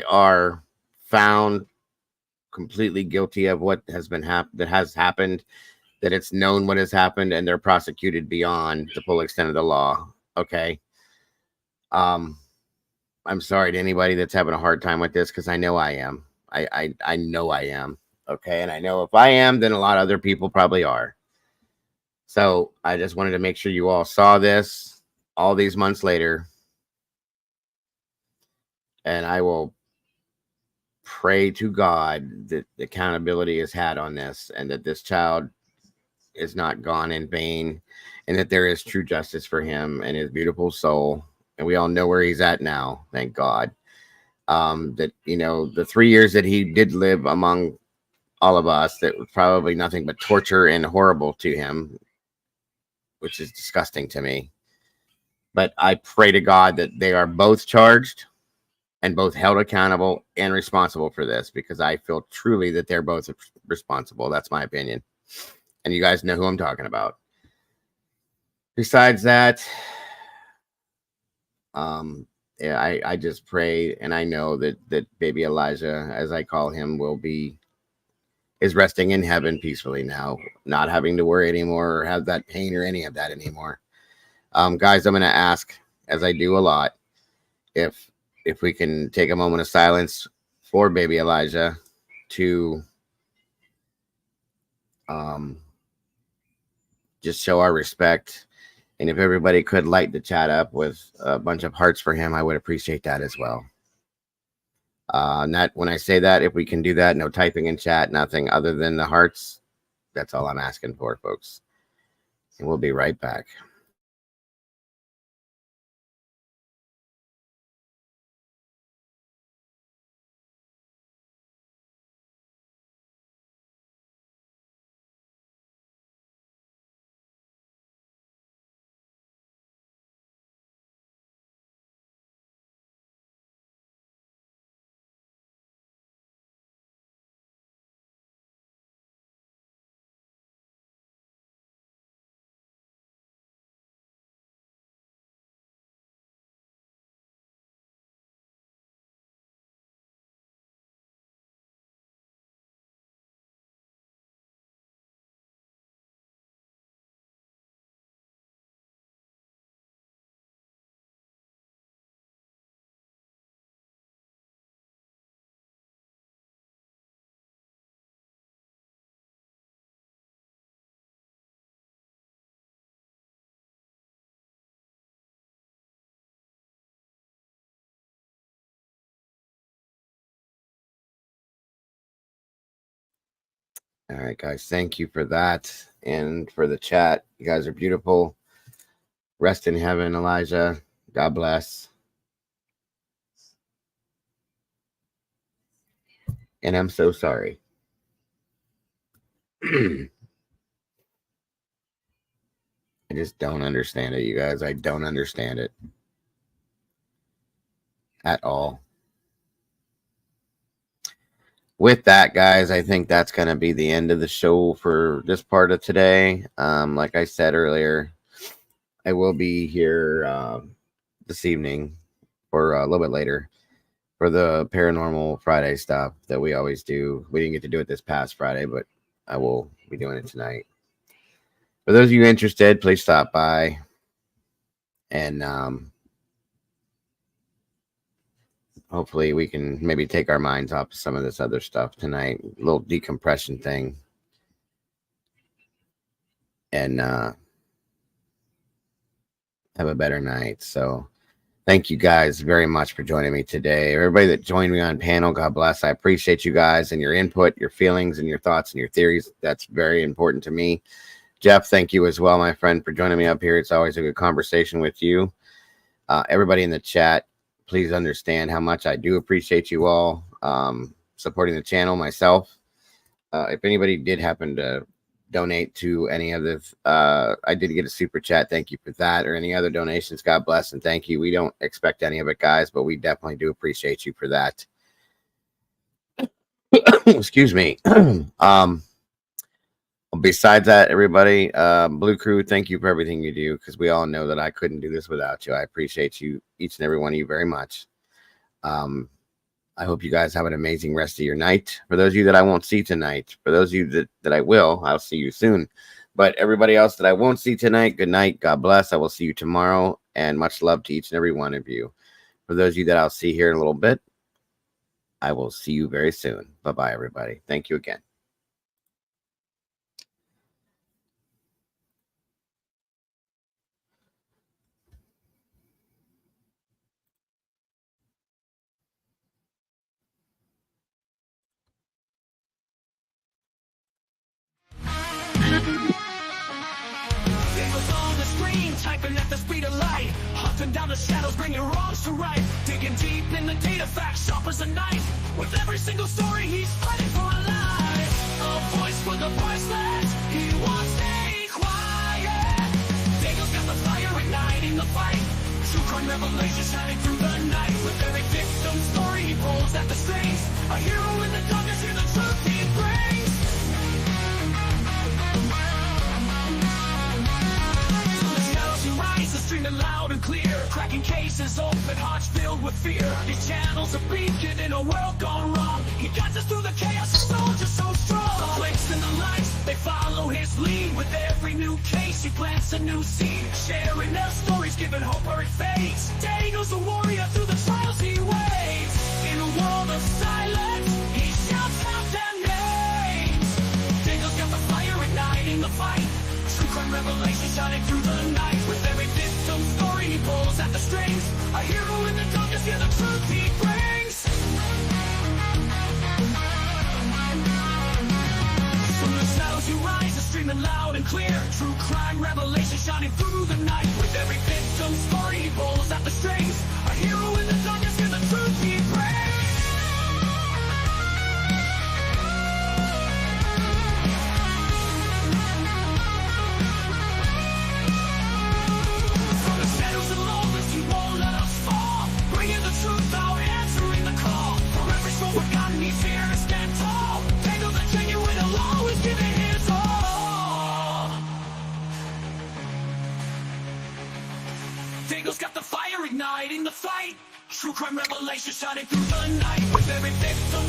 are found completely guilty of what has happened, that it's known what has happened, and they're prosecuted beyond the full extent of the law. Okay. I'm sorry to anybody that's having a hard time with this, because I know I am. I know I am. Okay. And I know if I am, then a lot of other people probably are. So I just wanted to make sure you all saw this all these months later. And I will pray to God that the accountability is had on this, and that this child is not gone in vain, and that there is true justice for him and his beautiful soul. And we all know where he's at now, thank God. That, you know, the 3 years that he did live among all of us, that was probably nothing but torture and horrible to him, which is disgusting to me. But I pray to God that they are both charged and both held accountable and responsible for this, because I feel truly that they're both responsible. That's my opinion. And you guys know who I'm talking about. Besides that, yeah, I just pray, and I know that baby Elijah, as I call him, is resting in heaven peacefully now, not having to worry anymore or have that pain or any of that anymore. Guys, I'm going to ask, as I do a lot, if we can take a moment of silence for baby Elijah to just show our respect. And if everybody could light the chat up with a bunch of hearts for him, I would appreciate that as well. Not when I say that, if we can do that, no typing in chat, nothing other than the hearts. That's all I'm asking for, folks. And we'll be right back. All right, guys, thank you for that and for the chat. You guys are beautiful. Rest in heaven, Elijah. God bless. And I'm so sorry. I just don't understand it, you guys. I don't understand it at all. With that, guys, I think that's going to be the end of the show for this part of today. Like I said earlier, I will be here this evening or a little bit later for the Paranormal Friday stuff that we always do. We didn't get to do it this past Friday, but I will be doing it tonight. For those of you interested, please stop by and hopefully we can maybe take our minds off some of this other stuff tonight. A little decompression thing. And have a better night. So thank you guys very much for joining me today. Everybody that joined me on panel, God bless. I appreciate you guys and your input, your feelings, and your thoughts and your theories. That's very important to me. Jeff, thank you as well, my friend, for joining me up here. It's always a good conversation with you. Everybody in the chat, please understand how much I do appreciate you all supporting the channel, myself. If anybody did happen to donate to any of this, I did get a super chat. Thank you for that. Or any other donations. God bless and thank you. We don't expect any of it, guys, but we definitely do appreciate you for that. Excuse me. Besides that, everybody, Blue Crew, thank you for everything you do, because we all know that I couldn't do this without you. I appreciate you, each and every one of you, very much. I hope you guys have an amazing rest of your night. For those of you that I won't see tonight, for those of you that I will, I'll see you soon. But everybody else that I won't see tonight, good night. God bless. I will see you tomorrow, and much love to each and every one of you. For those of you that I'll see here in a little bit, I will see you very soon. Bye-bye, everybody. Thank you again. typing at the speed of light, hunting down the shadows, bringing wrongs to right, digging deep in the data, facts sharp as a knife. With every single story, he's fighting for a life. A voice for the voiceless, he won't stay quiet. Daniel's got the fire igniting the fight. True crime revelation shining through the night. With every victim story, he pulls at the strings. A hero in the darkness, hear the truth he brings. From the shadows he rises, streaming loud and clear. Cracking cases, open hearts filled with fear. These channels are beacon in a world gone wrong. He guides us through the chaos, a soldier so strong. The flicks and the lights, they follow his lead. With every new case, he plants a new seed. Sharing their stories, giving hope where it fades. Daniel's a warrior through the trials he waits. In a world of silence, he shouts out their names. Daniel's got the fire igniting the fight. True crime revelation shining through the night. With every victim story, he pulls at the strings. A hero in the darkness, hear the truth he brings. From the shadows you rise, are streaming loud and clear. True crime revelation shining through the night. With every victim story, he pulls at the strings. A hero in the darkness, hear the truth he brings. From the shadows and lawless, he won't let us fall. Bringing the truth out, answering the call. For every soul forgotten, he's here to stand tall. Daniel the genuine, will always give it his all. Daniel's got the fire igniting the fight. True crime revelation shining through the night. With every victim